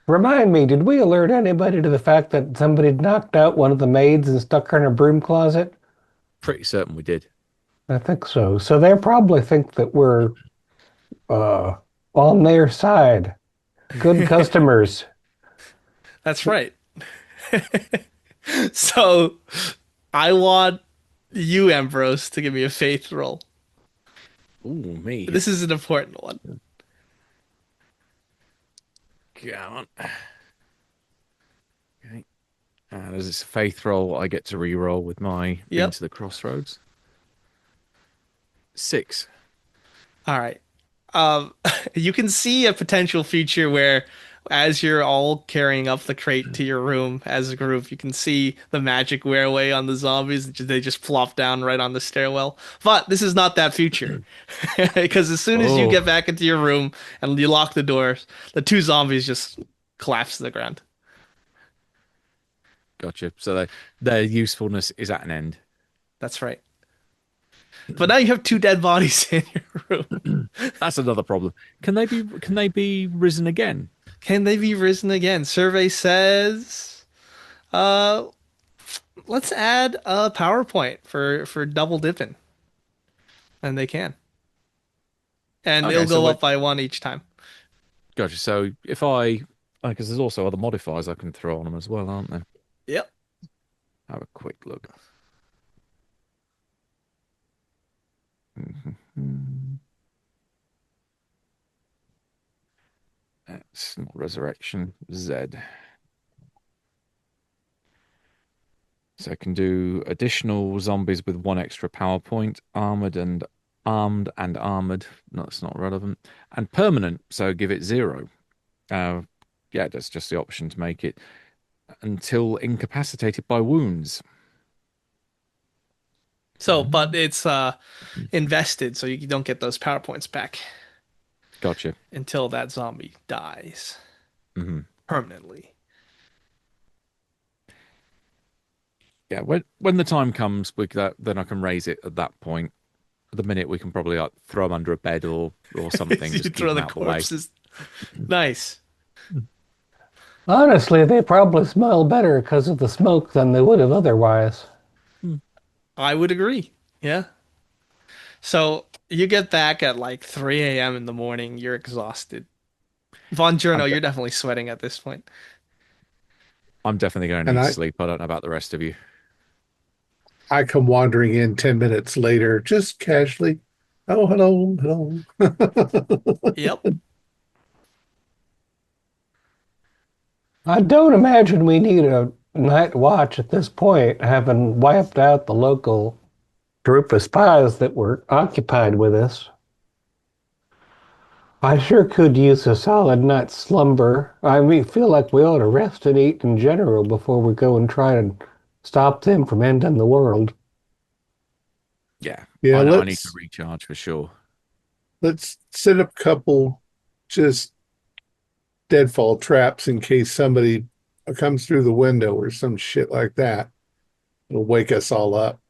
Remind me, did we alert anybody to the fact that somebody knocked out one of the maids and stuck her in a broom closet? Pretty certain we did. I think so. So they probably think that we're uh, on their side. Good customers. that's right. So I want you, Ambrose, to give me a faith roll. Ooh, me. This is an important one. Go on. Okay. And as it's a faith roll, I get to re-roll with my Yep. Into the Crossroads. 6. All right. Um, you can see a potential future where, as you're all carrying up the crate to your room as a group, you can see the magic wear away on the zombies. They just plop down right on the stairwell. But this is not that future. Because as soon as you Oh, get back into your room and you lock the doors, the two zombies just collapse to the ground. gotcha. So their usefulness is at an end. That's right. But now you have two dead bodies in your room. That's another problem. Can they be risen again? Can they be risen again? Survey says, uh, let's add a PowerPoint for double dipping, and they can, and it'll Okay, so go what? up by 1 each time. Gotcha. So if I, because there's also other modifiers I can throw on them as well, aren't there? Yep. Have a quick look. Mhm. That's not resurrection. Z. So I can do additional zombies with 1 extra power point, armored and armored. No, that's not relevant. And permanent, so give it 0. Uh, yeah, that's just the option to make it until incapacitated by wounds. So, but it's invested, so you don't get those PowerPoints back Gotcha. until that zombie dies Hmm. permanently. Yeah, when the time comes, then I can raise it at that point. At the minute, we can probably like throw them under a bed or something, You just keep throw them the out of the way. corpses. Nice. Honestly, they probably smell better because of the smoke than they would have otherwise. I would agree. Yeah. So you get back at like 3 a.m. in the morning. You're exhausted. Von I'm Journo, de- you're definitely sweating at this point. I'm definitely going to And need I, sleep. I don't know about the rest of you. I come wandering in 10 minutes later, just casually. Oh, hello, hello. Yep. I don't imagine we need a night watch at this point, having wiped out the local group of spies that were occupied with us. I sure could use a solid night's slumber. I mean, feel like we ought to rest and eat in general before we go and try and stop them from ending the world. Yeah, Yeah, I know I need to let's recharge for sure. let's set up a couple just deadfall traps in case somebody comes through the window or some shit like that. It'll wake us all up.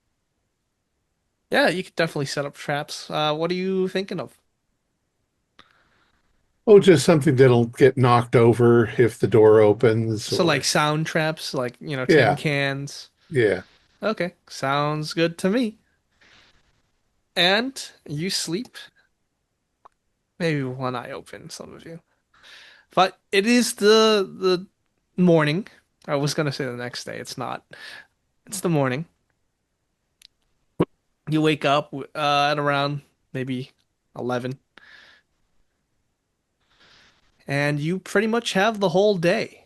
Yeah, you could definitely set up traps. What are you thinking of? Oh, just something that'll get knocked over if the door opens So like or sound traps, like, tin yeah, cans. yeah. Okay, sounds good to me. And you sleep Maybe one eye open, some of you. But it is the morning. I was gonna say the next day. It's not. It's the morning. You wake up at around maybe 11, and you pretty much have the whole day.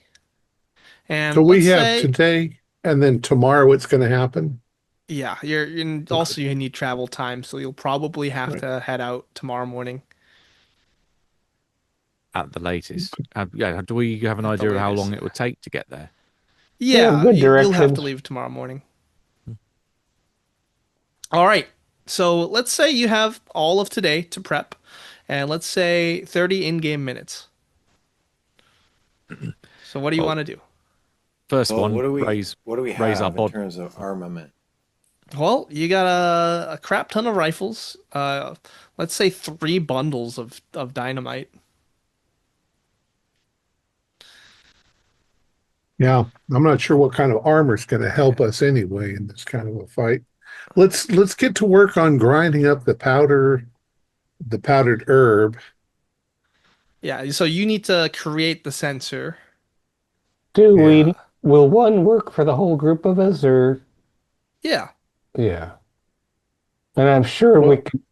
So And we let's have say, today and then tomorrow what's going to happen. yeah, Okay. also you need travel time, so you'll probably have Right. to head out tomorrow morning At the latest. Yeah, do we have an at the idea of how latest. long it would take to get there? We have Yeah, good you'll have to directions. leave tomorrow morning. All right. So let's say you have all of today to prep, and let's say 30 in-game minutes. So what do you Well, want to do? first Well, one, raise what do we raise our have in bod. terms of armament? Well, you got a crap ton of rifles. Let's say 3 bundles of dynamite. Yeah, I'm not sure what kind of armor is going to help us anyway in this kind of a fight. Let's get to work on grinding up the powdered herb. Yeah, so you need to create the sensor. Do Yeah. we, will one work for the whole group of us or, Yeah, yeah. And I'm sure we Well, could,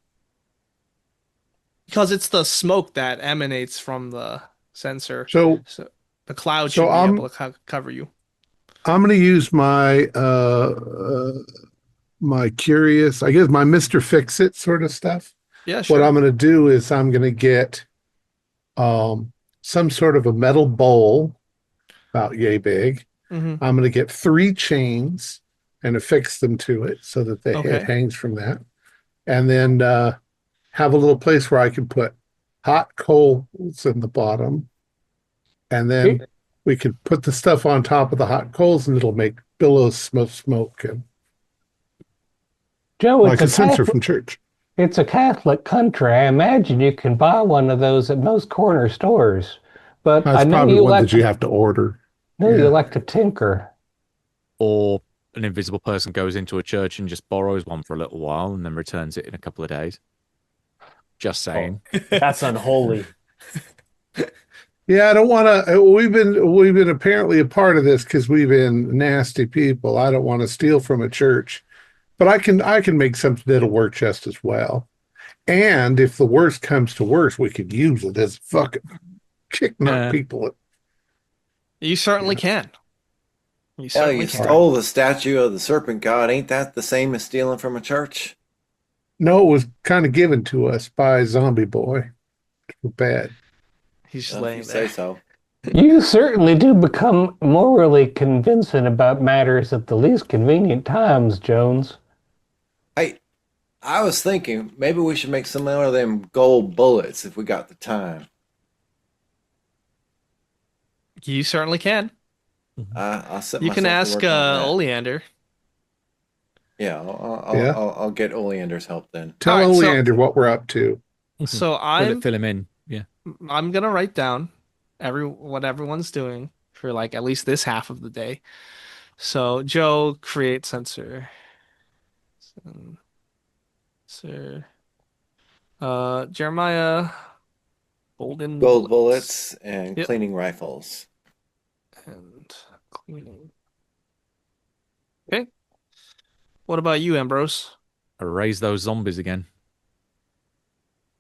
because it's the smoke that emanates from the sensor. so So the cloud so should be I'm able to cover you. I'm going to use my curious, I guess my Mr. Fix It sort of stuff. Yeah, What I'm sure. going to do is I'm going to get um some sort of a metal bowl about yay big. Hmm. I'm going to get 3 chains and affix them to it so that the head Okay. hangs from that. And then have a little place where I can put hot coals in the bottom. And then we could put the stuff on top of the hot coals and it'll make billows of smoke and Joe, like a censer from church. It's a Catholic country. I imagine you can buy one of those at most corner stores. But I That's know probably you one like that you to have to order. know you Yeah. like to tinker. Or an invisible person goes into a church and just borrows one for a little while and then returns it in a couple of days. Just saying. Oh, that's unholy. Yeah, I don't want to. We've been apparently a part of this because we've been nasty people. I don't want to steal from a church, but I can make something that'll work just as well. And if the worst comes to worst, we could use it as fucking kick knock Uh, people. You certainly Yeah. can. You Hell, certainly you can. stole the statue of the serpent god. Ain't that the same as stealing from a church? No, it was kind of given to us by Zombie Boy. Bad. He's just Well, if laying you say there. so. You certainly do become morally convincing about matters at the least convenient times, Jones. Hey, I was thinking maybe we should make some more of them gold bullets if we got the time. You certainly can. I'll set You can myself to ask work on that. Oleander. Yeah, Yeah. I'll get Oleander's help then. Tell All right, so Oleander what we're up to. so fill him in. Yeah. I'm gonna write down what everyone's doing for like at least this half of the day. So Joe create sensor. Sensor. Jeremiah golden Gold bullets. bullets and Yep. cleaning rifles. And cleaning. Okay. What about you, Ambrose? Raise those zombies again.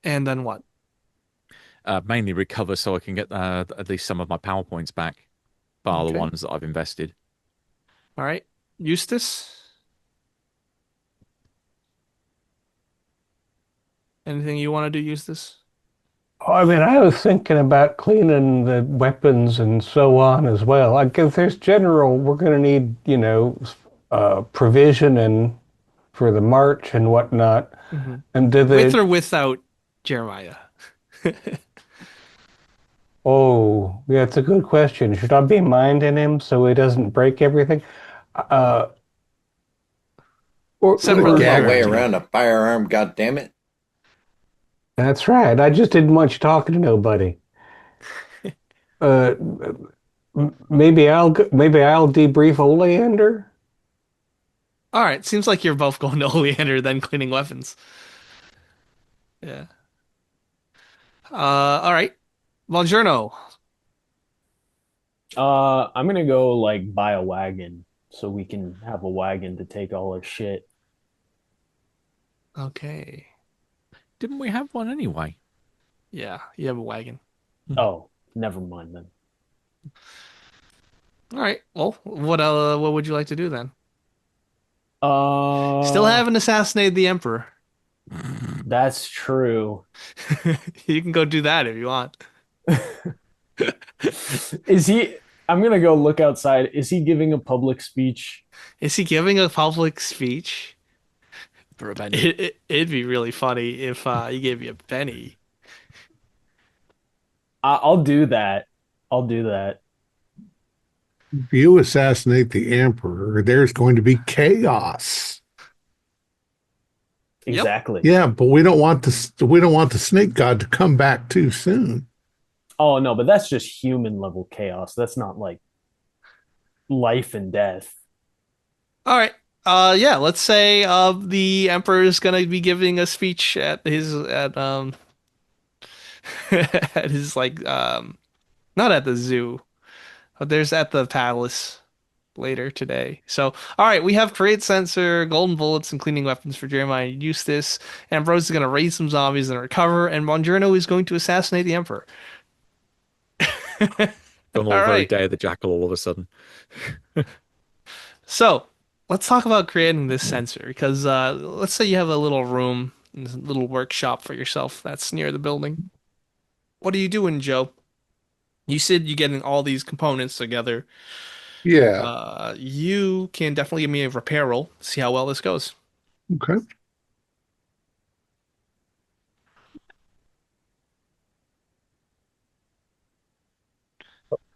And then what? Mainly recover so I can get at least some of my PowerPoints back, bar the Okay. ones that I've invested. All right. Eustace? Anything you want to do, Eustace? Oh, I mean, I was thinking about cleaning the weapons and so on as well. I guess there's general, we're going to need, provision and for the march and whatnot. Mm-hmm. And do With they, or without Jeremiah? oh, yeah, it's a good question. Should I be minding him so he doesn't break everything? Uh, or, Separate Or- My gag way or two. around a firearm, goddammit. That's right. I just didn't want you talking to nobody. Uh, maybe I'll debrief Oleander. All right. Seems like you're both going to Oleander then cleaning weapons. Yeah. All right. Buongiorno. I'm gonna go like buy a wagon so we can have a wagon to take all our shit. Okay. Didn't we have one anyway? Yeah, you have a wagon. Oh, never mind then. All right. Well, what would you like to do then? Still Uh, haven't assassinated the emperor. that's true. You can go do that if you want. Is he? I'm gonna go look outside. Is he giving a public speech? Is he giving a public speech? For a penny. It'd be really funny if he gave you a penny. I'll do that. I'll do that. If you assassinate the emperor, there's going to be chaos. Yep. Exactly. Yeah, but we don't want the snake god to come back too soon. Oh no, but that's just human level chaos. That's not like life and death. All right. Yeah, let's say the emperor is gonna be giving a speech at his like not at the zoo, but there's at the palace later today. So, all right, we have create sensor, golden bullets, and cleaning weapons for Jeremiah and Eustace. Ambrose is gonna raise some zombies and recover, and Bongiorno is going to assassinate the emperor. Gone All all very right. Day of the Jackal all of a sudden. So let's talk about creating this sensor because let's say you have a little room, a little workshop for yourself that's near the building. What are you doing, Joe? You said you're getting all these components together. Yeah. You can definitely give me a repair roll, see how well this goes. Okay.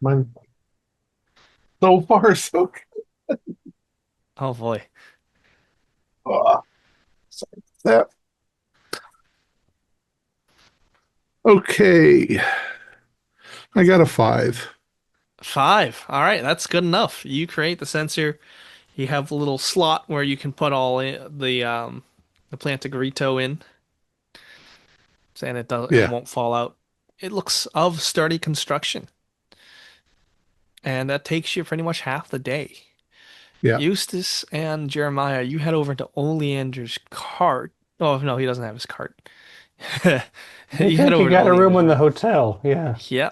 Mine so far so good. Oh boy. Oh, sorry about that. Okay. I got a 5. 5. All right, that's good enough. You create the sensor. You have a little slot where you can put all the Plantagrito in, and it Yeah. won't fall out. It looks of sturdy construction, and that takes you pretty much half the day. Yeah. Eustace and Jeremiah, you head over to Oleander's cart. Oh no, he doesn't have his cart. I You head think you over to got a room Oleander's in the room. hotel. Yeah. Yeah.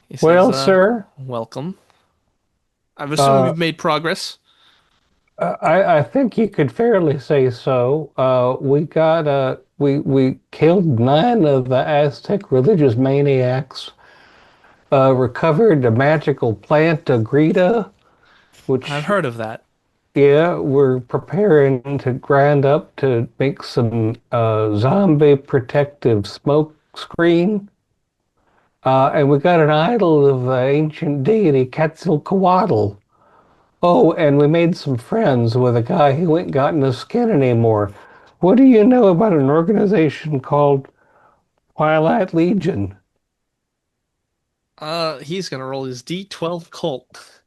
He says, Well, sir, welcome. I've assumed uh, you've made progress. I think you could fairly say so. We killed 9 of the Aztec religious maniacs. Recovered a magical plant, Agrita, I've which, heard of that. yeah, we're preparing to grind up to make some zombie protective smoke screen. And we got an idol of ancient deity Quetzalcoatl. Oh, and we made some friends with a guy who ain't got no skin anymore. What do you know about an organization called Twilight Legion? He's gonna roll his D12 cult.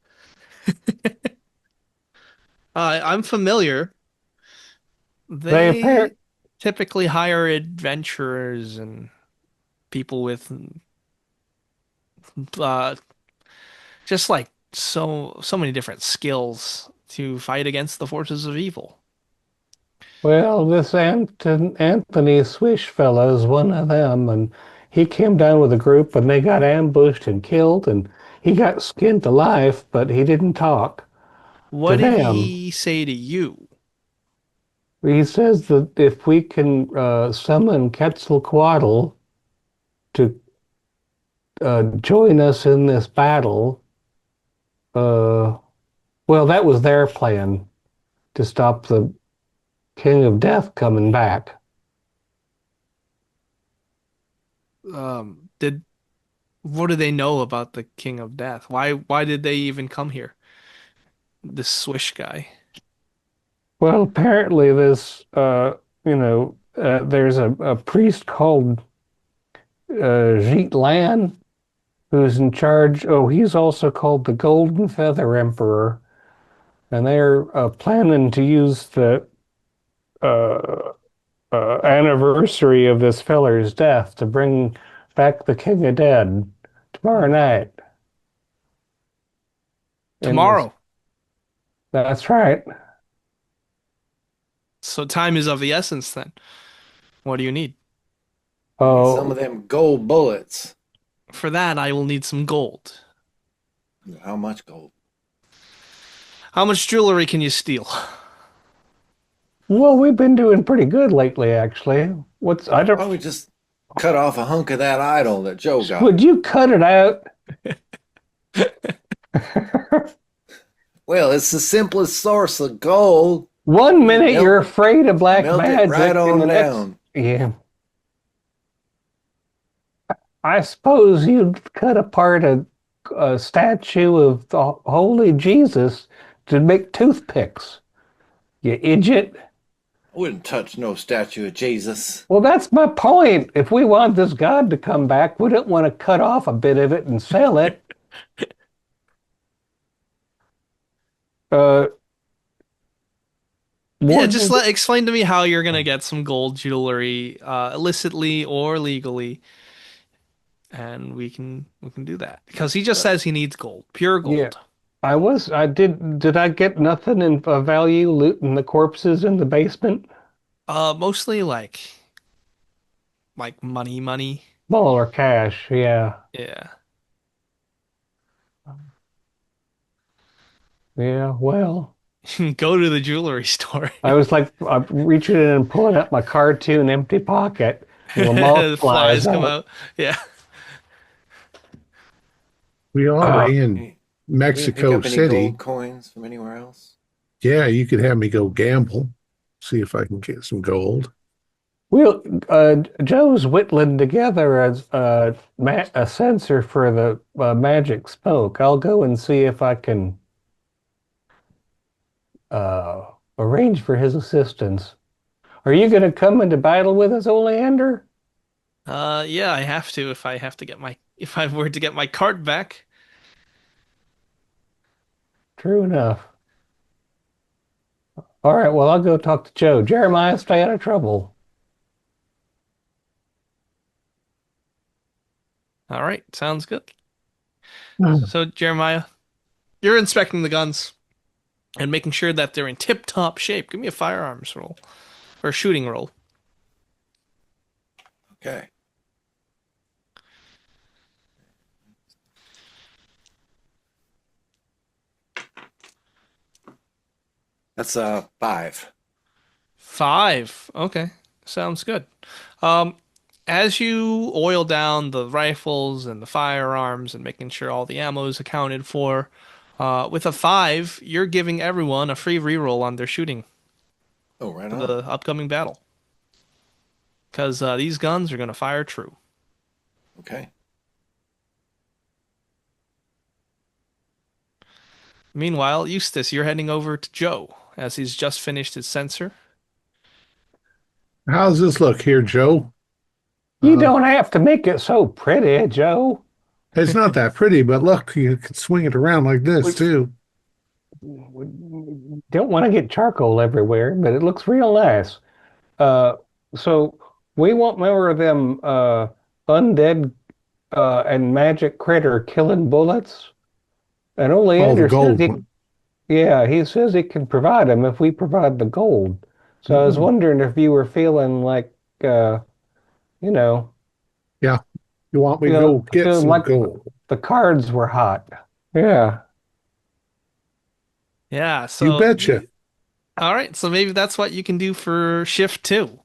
I'm familiar. They They appear typically hire adventurers and people with uh just like so many different skills to fight against the forces of evil. Well, this Anthony Swish fella is one of them, and he came down with a group, and they got ambushed and killed, and he got skinned to life, but he didn't talk to What did them. he say to you? He says that if we can summon Quetzalcoatl to join us in this battle, uh, well, that was their plan to stop the King of Death coming back. Did what do they know about the King of Death? Why did they even come here? This Swish guy. Well, apparently there's a priest called Jeet Lan who's in charge. Oh, he's also called the Golden Feather Emperor, and they're planning to use the uh, anniversary of this feller's death to bring back the King of Dead tomorrow night. In this, Tomorrow. that's right. So time is of the essence then. What do you need? I need some of Oh, them gold bullets. For that, I will need some gold. How much gold? How much jewelry can you steal? well, we've been doing pretty good lately, actually. I Why don't, don't we just cut off a hunk of that idol that Joe got? would you cut it out? Well, it's the simplest source of gold. One minute Melt- you're afraid of black Melt it magic, right and on the next, down. yeah. I suppose you'd cut apart a statue of the Holy Jesus to make toothpicks. You idiot. I wouldn't touch no statue of Jesus. Well, that's my point. If we want this God to come back, we don't want to cut off a bit of it and sell it. Uh, Yeah, what- just explain to me how you're gonna get some gold jewelry, illicitly or legally, and we can do that because he just says he needs gold, pure Yeah. gold. did I get nothing in value looting the corpses in the basement? Mostly like money. Ball or cash, yeah. Yeah. Yeah, well, Go to the jewelry store. I was like I'm reaching in and pulling out my cartoon empty pocket. And a moth The flies come out. out. Yeah. We are in Can you Mexico pick up any City. gold coins from anywhere else? Yeah, you could have me go gamble, see if I can get some gold. We'll Joe's whittling together a sensor for the magic smoke. I'll go and see if I can arrange for his assistance. Are you going to come into battle with us, Oleander? Yeah, I have to if I were to get my cart back. True enough. All right, well, I'll go talk to Joe. Jeremiah, stay out of trouble. All right, sounds good. So, Jeremiah, you're inspecting the guns and making sure that they're in tip-top shape. Give me a firearms roll or a shooting roll. Okay. That's 5. 5. Okay, sounds good. As you oil down the rifles and the firearms and making sure all the ammo is accounted for, with a 5, you're giving everyone a free reroll on their shooting Oh, right for on. the upcoming battle. Because these guns are going to fire true. Okay. Meanwhile, Eustace, you're heading over to Joe as he's just finished his sensor. How's this look here, Joe? You don't have to make it so pretty, Joe. It's not that pretty, but look, you can swing it around like this too. Don't want to get charcoal everywhere, but it looks real nice. So we want more of them undead and magic critter killing bullets. And only Oh, the Andrew says gold one. he says he can provide them if we provide the gold. So I was wondering if you were feeling like, you know, Yeah. You want me to go get feeling some like gold? the cards were hot. Yeah. Yeah, You so betcha. all right, so maybe that's what you can do for shift 2.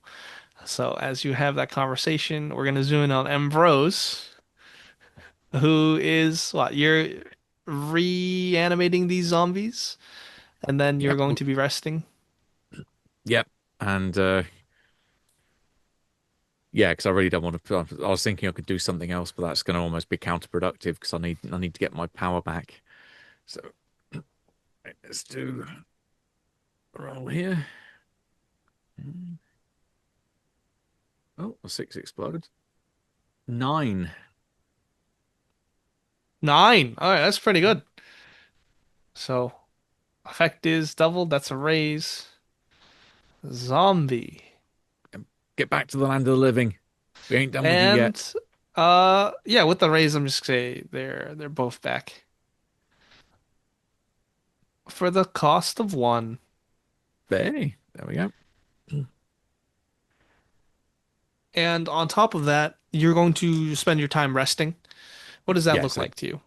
So as you have that conversation, we're gonna zoom in on Ambrose, who is what? You're reanimating these zombies, and then you're going to be resting. Yep. And yeah, because I really don't want to. I was thinking I could do something else, but that's going to almost be counterproductive because I need to get my power back. So let's do a roll here. Oh, a 6 exploded. 9. 9. All right, that's pretty good. So effect is doubled. That's a raise. Zombie. Get back to the land of the living. We ain't done with you And yet. yeah, with the raise, I'm just say they're both back for the cost of one. Hey, there we go. And on top of that, you're going to spend your time resting. What does that Yeah, look so like to you?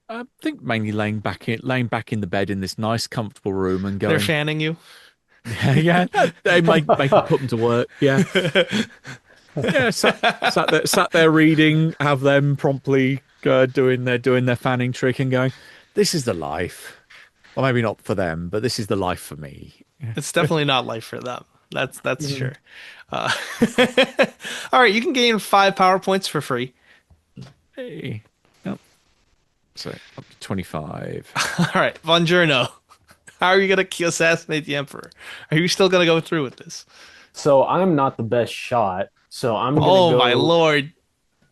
I think mainly laying back in the bed in this nice, comfortable room and They're going, fanning you. yeah, they make them put them to work. Yeah, yeah. Sat there reading, have them promptly doing their fanning trick and going, this is the life. Well, maybe not for them, but this is the life for me. It's definitely not life for them. That's Mm. sure. Uh, all right, you can gain 5 power points for free. Hey, yep. So up to 25. All right, Buongiorno. How are you gonna assassinate the Emperor? Are you still gonna go through with this? So I'm not the best shot. So Oh my lord.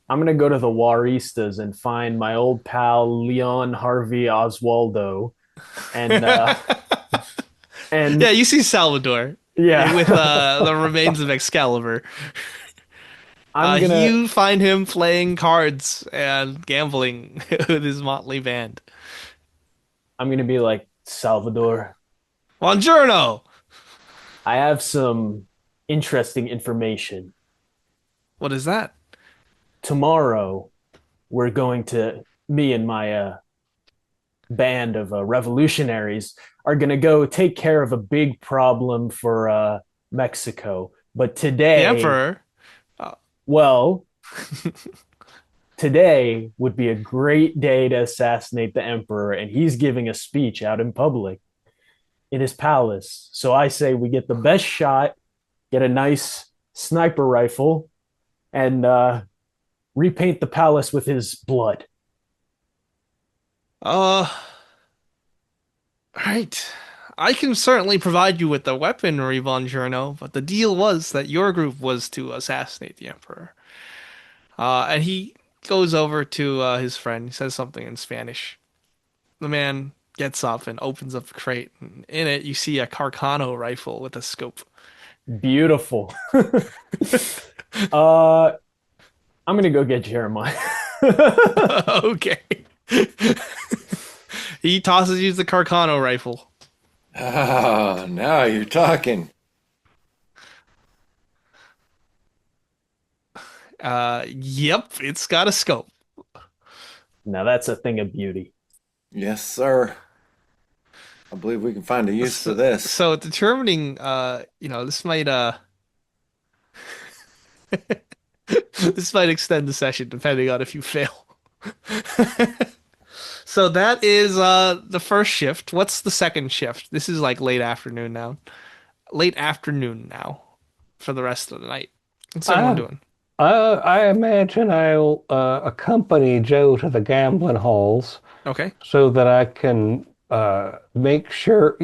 I'm gonna go to the Waristas and find my old pal Leon Harvey Oswaldo, and Yeah, and you see Salvador yeah, with the remains of Excalibur. I'm gonna You find him playing cards and gambling with his motley band. I'm gonna be like, Salvador, Buongiorno. I have some interesting information. What is that? Tomorrow, we're going to me and my band of revolutionaries are going to go take care of a big problem for Mexico. But The today, Emperor. well, today would be a great day to assassinate the emperor, and he's giving a speech out in public in his palace. So I say we get the best shot, get a nice sniper rifle, and repaint the palace with his blood. Uh, right. I can certainly provide you with the weaponry, Buongiorno, but the deal was that your group was to assassinate the Emperor. And he goes over to his friend. He says something in Spanish. The man gets up and opens up the crate. And in it, you see a Carcano rifle with a scope. Beautiful. uh, I'm gonna go get Jeremiah. Okay. He tosses you the Carcano rifle. Ah, now you're talking. Yep, it's got a scope. Now that's a thing of beauty. Yes, sir. I believe we can find a use for this. So determining, this might this might extend the session depending on if you fail. So that is the first shift. What's the second shift? This is like late afternoon now. Late afternoon now for the rest of the night. What's everyone doing? I imagine I'll accompany Joe to the gambling halls Okay. so that I can make sure,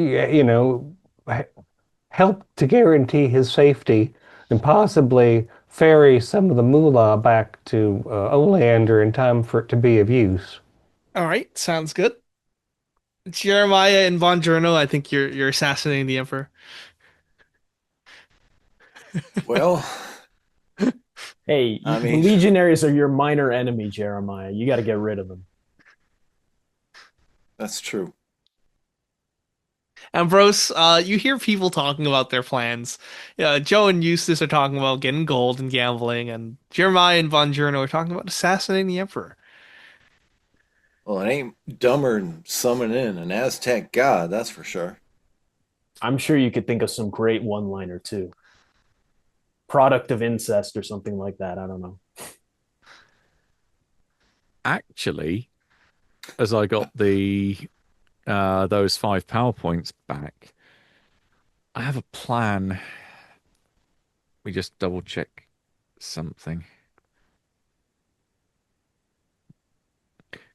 help to guarantee his safety and possibly ferry some of the moolah back to Oleander in time for it to be of use. All right, sounds good. Jeremiah and Buongiorno, I think you're assassinating the Emperor. Well, Hey, I the mean- legionaries are your minor enemy, Jeremiah. You got to get rid of them. that's true. Ambrose, you hear people talking about their plans. Joe and Eustace are talking about getting gold and gambling, and Jeremiah and Buongiorno are talking about assassinating the Emperor. Well, it ain't dumber than summoning in an Aztec god, that's for sure. I'm sure you could think of some great one-liner too. Product of incest or something like that. I don't know. Actually, as I got those 5 PowerPoints back, I have a plan. We just double check something.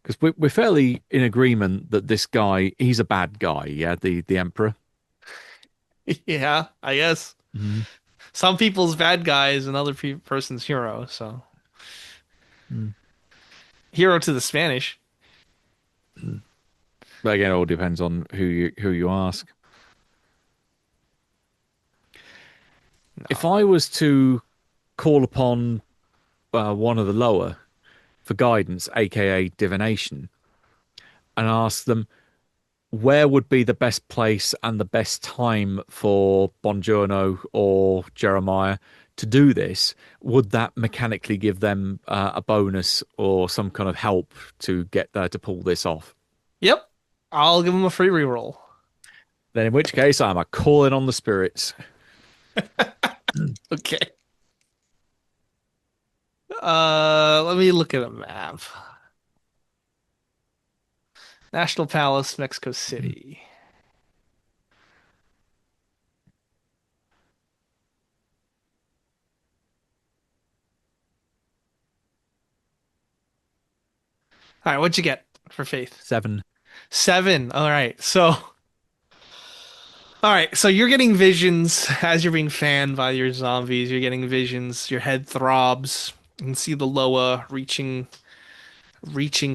Because we're fairly in agreement that this guy, he's a bad guy, yeah, the Emperor. Yeah, I guess. Mm-hmm. Some people's bad guys and other person's hero, so. Hero to the Spanish. But again, it all depends on who you ask. If I was to call upon one of the lower for guidance, aka divination, and ask them where would be the best place and the best time for Bongiorno or Jeremiah to do this, would that mechanically give them a bonus or some kind of help to get there to pull this off? Yep. I'll give him a free reroll. Then in which case I'm a calling on the spirits. Okay. Let me look at a map. National Palace, Mexico City. All right, what'd you get for faith? 7. 7. All right. So you're getting visions as you're being fanned by your zombies. You're getting visions. Your head throbs. You can see the Loa reaching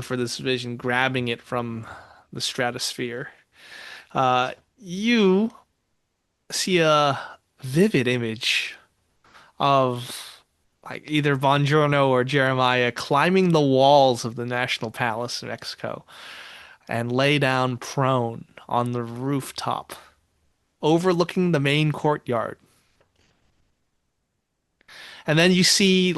for this vision, grabbing it from the stratosphere. You see a vivid image of like either Bongiorno or Jeremiah climbing the walls of the National Palace in Mexico and lay down prone on the rooftop, overlooking the main courtyard. And then you see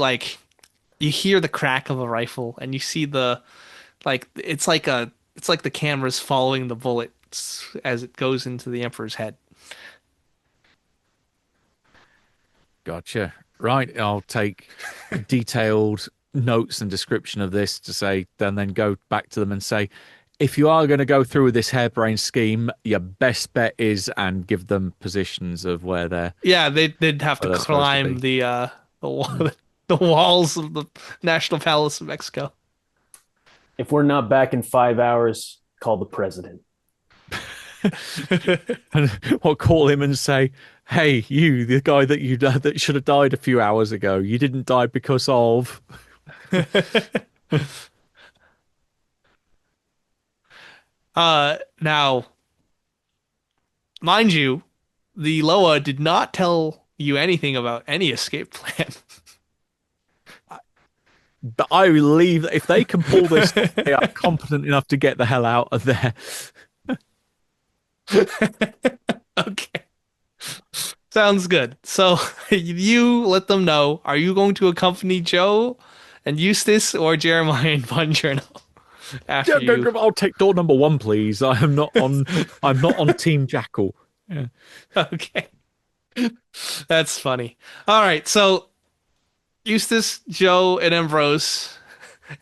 you hear the crack of a rifle and you see it's like the camera's following the bullets as it goes into the Emperor's head. Gotcha. Right. I'll take detailed notes and description of this to say, then go back to them and say, if you are going to go through with this harebrained scheme, your best bet is, and give them positions of where they're. Yeah, they'd have to climb the walls of the National Palace of Mexico. If we're not back in 5 hours, call the president. And I'll call him and say, hey, you, the guy that should have died a few hours ago, you didn't die because of. Now, mind you, the Loa did not tell you anything about any escape plan. But I believe that if they can pull this, they are competent enough to get the hell out of there. Okay. Sounds good. So you let them know. Are you going to accompany Joe and Eustace or Jeremiah and Bongiorno? I'll take door number 1, please. I'm not on Team Jackal. Yeah. Okay. That's funny. All right, so Eustace, Joe, and Ambrose.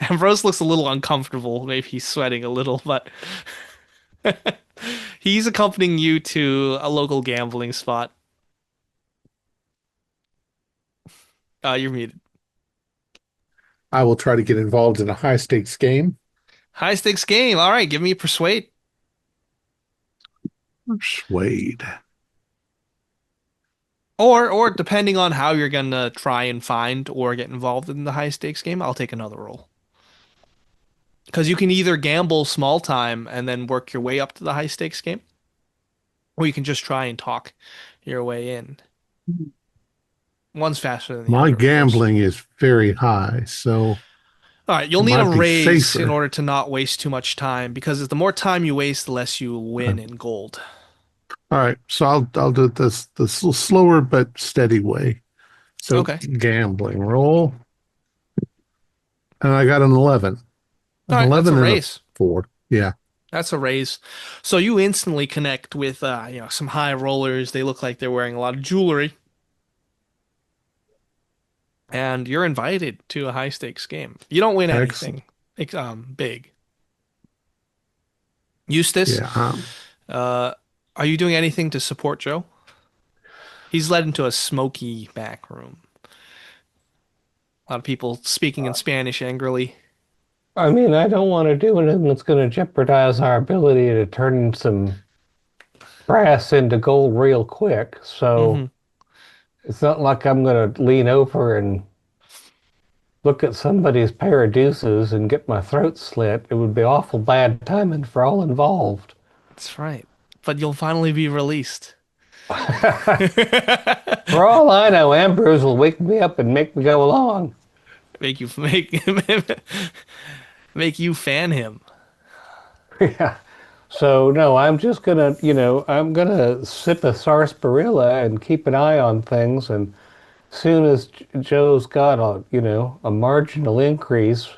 Ambrose looks a little uncomfortable. Maybe he's sweating a little, but he's accompanying you to a local gambling spot. You're muted. I will try to get involved in a high stakes game. High stakes game. All right, give me a persuade. Persuade. Or depending on how you're gonna try and find or get involved in the high stakes game, I'll take another roll. Because you can either gamble small time and then work your way up to the high stakes game, or you can just try and talk your way in. One's faster than the other. My of course. gambling is very high, so All right, you'll it need a might be raise safer. in order to not waste too much time, because the more time you waste, the less you win in gold. all right. So I'll do this the slower but steady way. So Okay. gambling roll, and I got an 11. All right, that's a and raise. 4. Yeah. That's a raise. So you instantly connect with some high rollers. They look like they're wearing a lot of jewelry. And you're invited to a high stakes game. You don't win anything big. Eustace, Yeah. are you doing anything to support Joe? He's led into a smoky back room. A lot of people speaking in Spanish angrily. I mean, I don't want to do anything that's going to jeopardize our ability to turn some brass into gold real quick. So it's not like I'm going to lean over and look at somebody's pair of deuces and get my throat slit. It would be awful bad timing for all involved. That's right. But you'll finally be released. For all I know, Ambrose will wake me up and make me go along. Make you make you fan him. Yeah. So no, I'm just gonna, I'm gonna sip a sarsaparilla and keep an eye on things. And soon as Joe's got a marginal increase,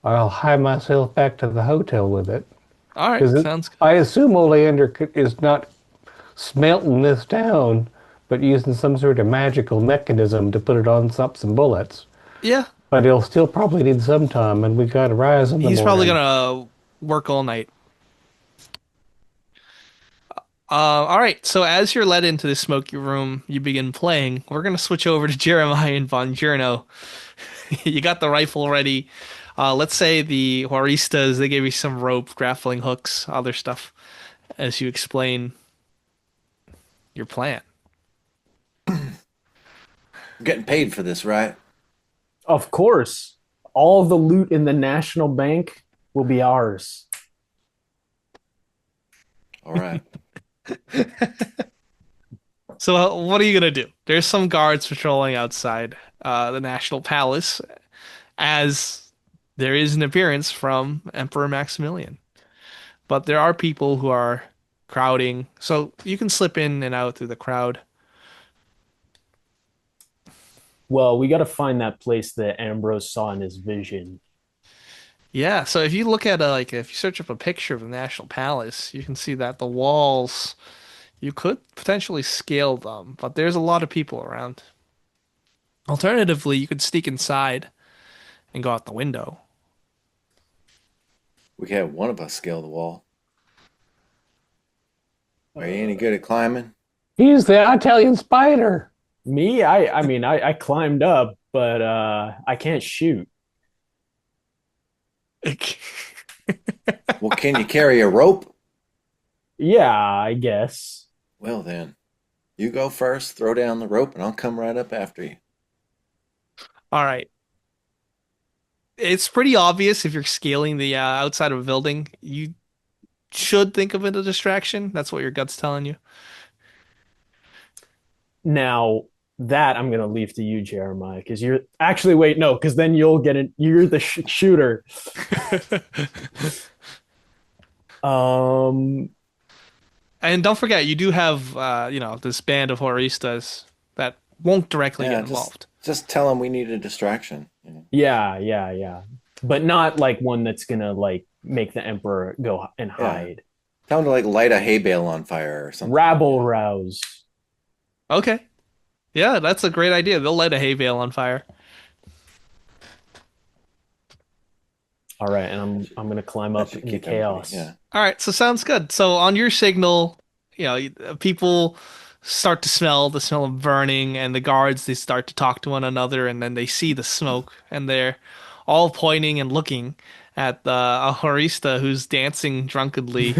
I'll hie myself back to the hotel with it. All right, Because sounds good. I assume Oleander is not smelting this down, but using some sort of magical mechanism to put it on some bullets. Yeah, But he'll still probably need some time, and we got to rise in the he's probably morning. gonna work all night. All right. So as you're led into the smoky room, you begin playing. We're gonna switch over to Jeremiah and Bongiorno. You got the rifle ready. Let's say the Juaristas, they gave you some rope, grappling hooks, other stuff, as you explain your plan. I'm getting paid for this, right? Of course, all the loot in the National Bank will be ours. All right. So what are you gonna do? There's some guards patrolling outside the National Palace as there is an appearance from Emperor Maximilian. But there are people who are crowding, so you can slip in and out through the crowd. Well, we got to find that place that Ambrose saw in his vision. Yeah, so if you look at if you search up a picture of the National Palace, you can see that the walls, you could potentially scale them, but there's a lot of people around. Alternatively, you could sneak inside and go out the window. We can have one of us scale the wall. Are you any good at climbing? He's the Italian spider. Me, I mean, I climbed up, but I can't shoot. Well, can you carry a rope? Yeah, I guess. Well, then, you go first, throw down the rope, and I'll come right up after you. All right. It's pretty obvious if you're scaling the outside of a building, you should think of it a distraction. That's what your gut's telling you. Now, that I'm gonna leave to you, Jeremiah, because you're actually wait, no, because then you'll get it. You're the shooter. Um, And don't forget, you do have, this band of Horistas that won't directly Yeah, get involved. just tell them we need a distraction. yeah, but not like one that's gonna like make the Emperor go and hide. Tell them to like light a hay bale on fire or something. Rabble rouse. Okay. Yeah, that's a great idea. They'll light a hay bale on fire. All right, and I'm gonna climb That up should in the keep everybody- chaos. Yeah. All right, so sounds good. So on your signal, people start to smell the smell of burning, and the guards, they start to talk to one another, and then they see the smoke, and they're all pointing and looking at a Horista who's dancing drunkenly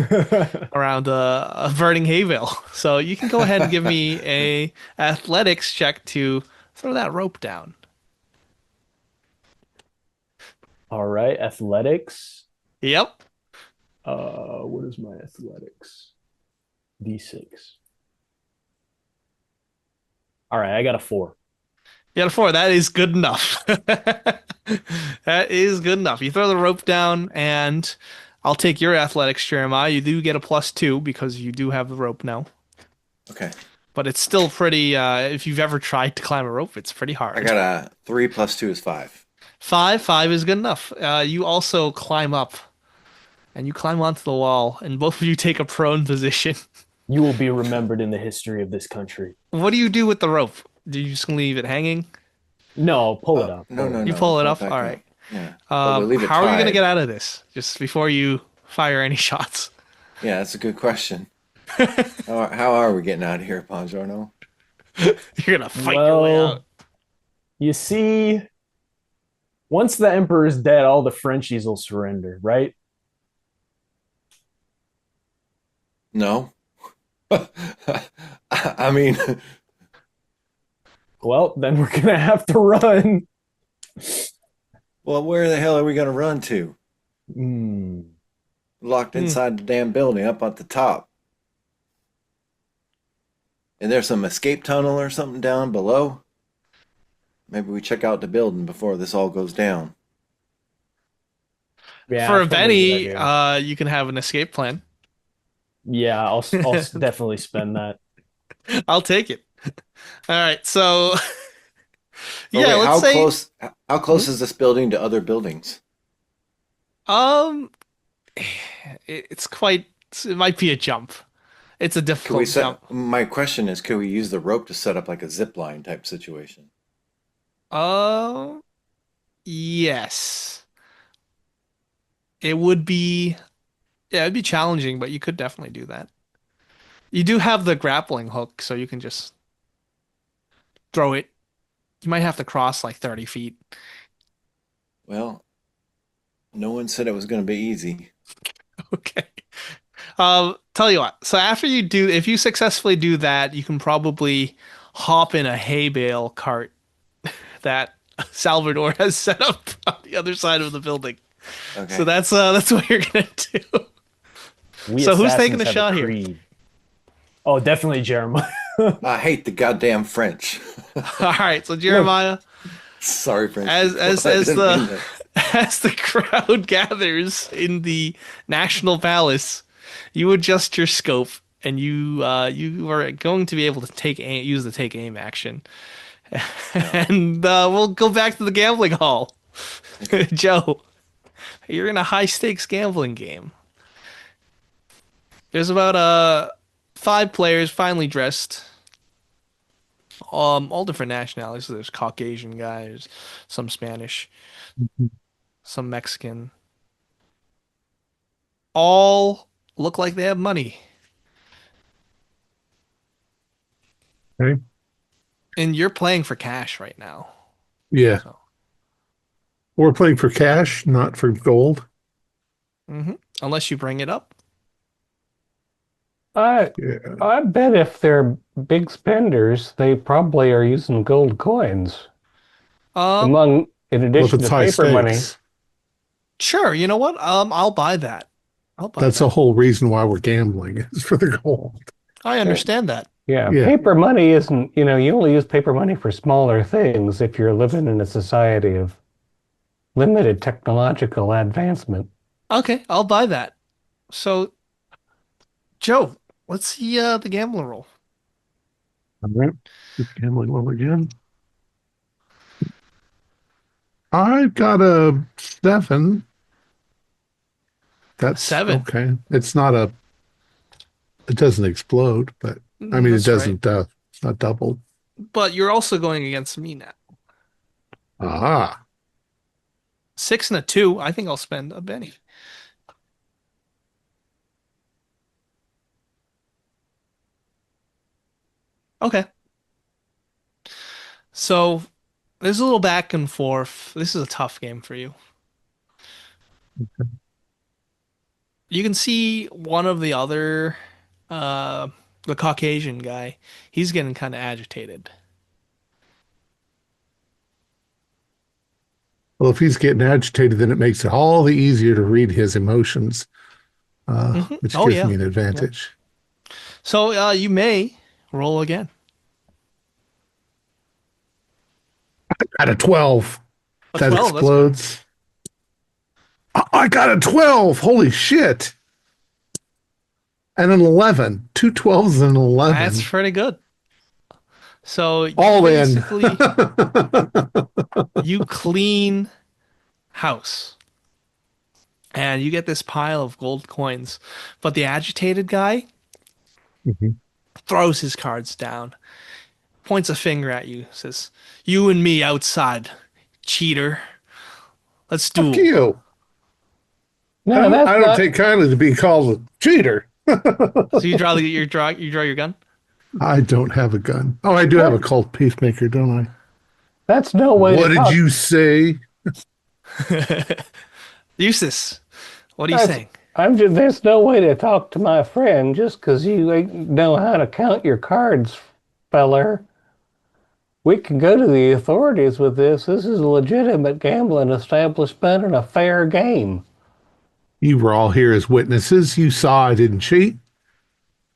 around a burning hay bale. So you can go ahead and give me a athletics check to throw that rope down. All right, athletics. Yep. What is my athletics? D6. All right, I got a 4. You got a 4. That is good enough. That is good enough. You throw the rope down, and I'll take your athletics, Jeremiah. You do get a +2 because you do have the rope now. Okay. But it's still pretty, if you've ever tried to climb a rope, it's pretty hard. I got a 3 + 2 is 5. 5 is good enough. You also climb up, and you climb onto the wall, and both of you take a prone position. You will be remembered in the history of this country. What do you do with the rope? Do you just leave it hanging? No, pull it up. No. You pull it up? back All right. Yeah. But we'll leave it How are you going to tied. get out of this? Just before you fire any shots. Yeah, that's a good question. How are we getting out of here, Buongiorno? You're going to fight your way out. You see, once the Emperor is dead, all the Frenchies will surrender, right? No. I mean, Well, then we're gonna have to run. well, where the hell are we going to run to? Hmm. Locked inside the damn building up at the top. And there's some escape tunnel or something down below. Maybe we check out the building before this all goes down. Yeah, For a that's probably a Benny, good idea. you can have an escape plan. Yeah, I'll definitely spend that. I'll take it. All right, so Or yeah, wait, let's say how close is this building to other buildings? um, it's quite. It might be a jump. It's a Can we difficult set jump. my question is, could we use the rope to set up like a zip line type situation? Uh, yes, it would be. Yeah, it'd be challenging, but you could definitely do that. You do have the grappling hook, so you can just throw it. You might have to cross like 30 feet. Well, no one said it was going to be easy. Okay. Tell you what. So after you do, if you successfully do that, you can probably hop in a hay bale cart that Salvador has set up on the other side of the building. Okay. So that's what you're gonna do. We So who's assassins taking the have a shot here? creed. Oh, definitely Jeremiah. I hate the goddamn French. All right. So Jeremiah, Sorry, French. as people. as I as didn't mean the that. as the crowd gathers in the National Palace, you adjust your scope and you are going to be able to use the take aim action. And we'll go back to the gambling hall. Joe, you're in a high stakes gambling game. There's about 5 players finely dressed. All different nationalities. So there's Caucasian guys, some Spanish, some Mexican. All look like they have money. Okay. And you're playing for cash right now. Yeah. So, We're playing for cash, not for gold. unless you bring it up. I Yeah. I bet if they're big spenders, they probably are using gold coins Um, in Well, if addition it's to high paper money. stakes, sure. You know what? I'll buy that. I'll buy that's that. the whole reason why we're gambling is for the gold. I understand that. Yeah, Yeah. paper money isn't, you only use paper money for smaller things if you're living in a society of limited technological advancement. Okay, I'll buy that. So, Joe, let's see the gambler roll. All right. Just gambling roll again. I've got a 7. That's 7. okay. It's not a. It doesn't explode, but I mean, That's it doesn't. It's not doubled. But you're also going against me now. Ah, 6 and a 2. I think I'll spend a Benny. Okay. So there's a little back and forth. This is a tough game for you. You can see one of the other, the Caucasian guy. He's getting kind of agitated. well, if he's getting agitated, then it makes it all the easier to read his emotions, which Oh, gives yeah. me an advantage. So you may roll again. Got a 12. A That 12, that's good. explodes. I got a 12. Holy shit. And an 11. 2 12s and an 11. That's pretty good. So all in. basically, you clean house and you get this pile of gold coins, but the agitated guy Mhm. throws his cards down, points a finger at you, says, "You and me outside, cheater. Let's Fuck duel." you. No, that's I don't not. take kindly to being called a cheater. So you draw your gun. I don't have a gun. Oh, I do have a cult peacemaker, don't I? That's no way What to did talk. you say? Eustace, what are you That's- saying? There's no way to talk to my friend just because you ain't know how to count your cards, feller. We can go to the authorities with this. This is a legitimate gambling establishment and a fair game. You were all here as witnesses. You saw I didn't cheat.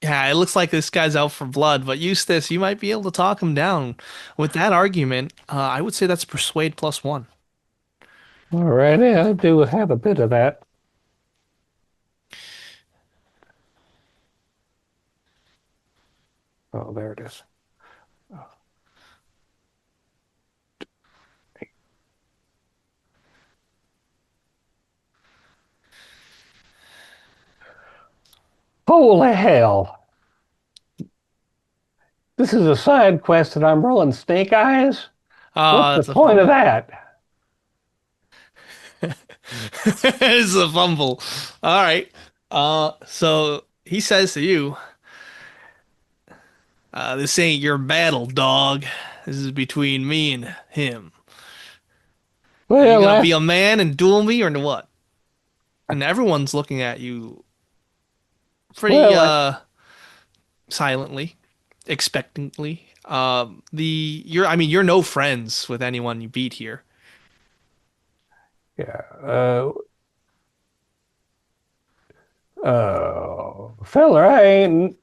Yeah, it looks like this guy's out for blood, but Eustace, you might be able to talk him down. With that argument, I would say that's persuade +1. All right, yeah, I do have a bit of that. Oh, there it is. Holy hell! This is a side quest and I'm rolling snake eyes? What's the It's a point of fumble. that? It's a fumble. All right. So he says to you, this ain't your battle, dog. This is between me and him. Are you Well, gonna be last a man and duel me or what? And everyone's looking at you pretty well, silently, expectantly. You're no friends with anyone you beat here. yeah. Feller, I ain't.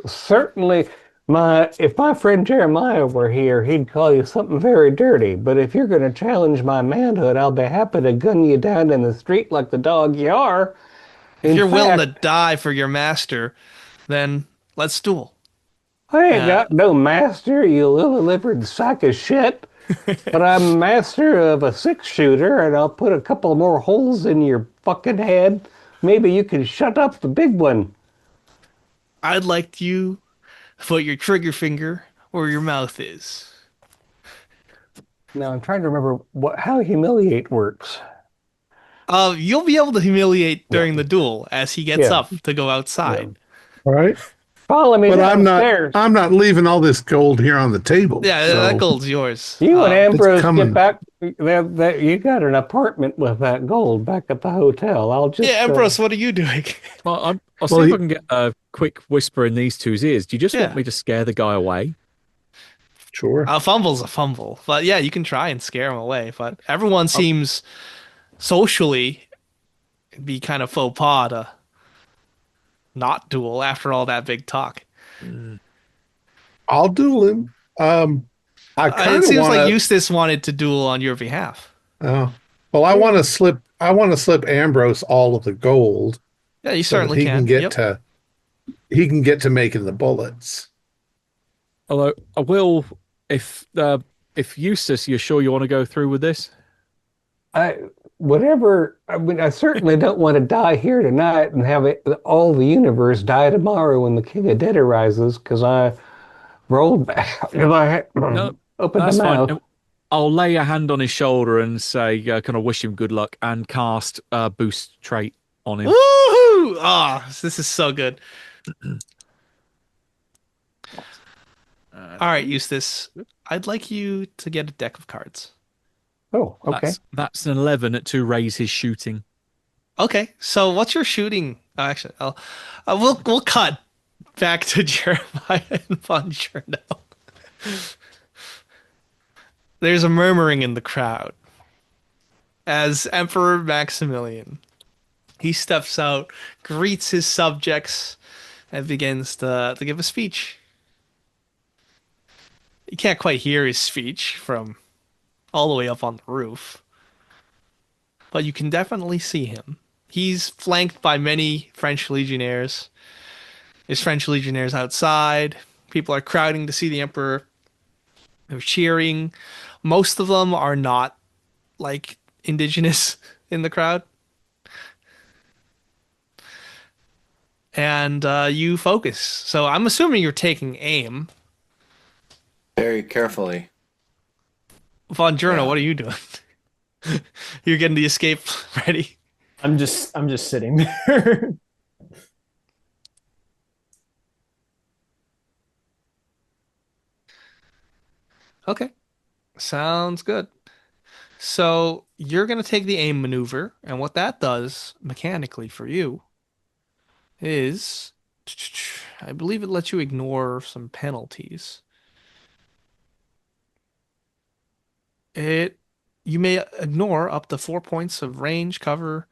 Certainly, my if my friend Jeremiah were here, he'd call you something very dirty. But if you're going to challenge my manhood, I'll be happy to gun you down in the street like the dog you are. If In you're willing to fact, die for your master, then let's duel. I ain't Uh, got no master, you ill-delivered sack of shit. But I'm master of a six-shooter, and I'll put a couple more holes in your fucking head. Maybe you can shut up the big one. I'd like you to put your trigger finger where your mouth is. Now I'm trying to remember how humiliate works. You'll be able to humiliate Yeah, during the duel as he gets yeah, up to go yeah. outside. All right. Follow me But downstairs. I'm not leaving all this gold here on the table. Yeah, that So gold's yours. You and it's Ambrose get coming. back. You got an apartment with that gold back at the hotel. I'll Yeah, just. Empress, what are you doing? Well, I'll see Well, if I can get a quick whisper in these two's ears. Do you just want Yeah, me to scare the guy away? Sure. a fumble's a fumble, but yeah, you can try and scare him away. But everyone Oh, seems socially be kind of faux pas to not duel after all that big talk. I'll duel him. I It kind of seems want like to. Eustace wanted to duel on your behalf. Well, I want to slip. I want to slip Ambrose all of the gold Yeah, you so that certainly he can can. get Yep. to he can get to making the bullets. although I will, if Eustace, you're sure you want to go through with this? I whatever. I mean, I certainly don't want to die here tonight and have all the universe die tomorrow when the King of Dead arises because I rolled back because I No, opened the that's fine. mouth. I'll lay a hand on his shoulder and say, kind of wish him good luck and cast boost trait on him. Woohoo! Ah, this is so good. All right, Eustace. I'd like you to get a deck of cards. Oh, okay. That's an 11 to raise his shooting. Okay, so what's your shooting? Oh, actually, we'll cut back to Jeremiah and Bongiorno. There's a murmuring in the crowd as Emperor Maximilian he steps out, greets his subjects, and begins to give a speech. You can't quite hear his speech from all the way up on the roof, but you can definitely see him. He's flanked by many French legionnaires. There's French legionnaires outside. People are crowding to see the emperor. They're cheering. Most of them are not like indigenous in the crowd. And you focus. So I'm assuming you're taking aim. Very carefully. Von Journo, Yeah. what are you doing? You're getting the escape ready. I'm just sitting there. Okay. Sounds good. So you're going to take the aim maneuver, and what that does mechanically for you is, I believe it lets you ignore some penalties. You may ignore up to 4 points of range, cover,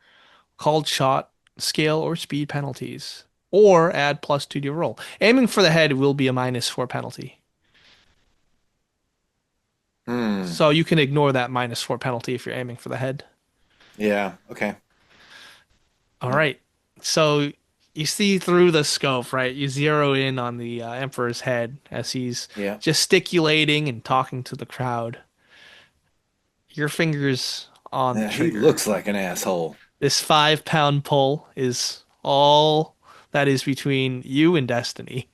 called shot, scale, or speed penalties or add +2 to your roll. Aiming for the head will be a -4 penalty. So you can ignore that -4 penalty if you're aiming for the head. Yeah. Okay. All right. So you see through the scope, right? You zero in on the Emperor's head as he's Yeah. gesticulating and talking to the crowd. Your fingers on the Yeah, he trigger. looks like an asshole. This 5-pound pull is all that is between you and destiny.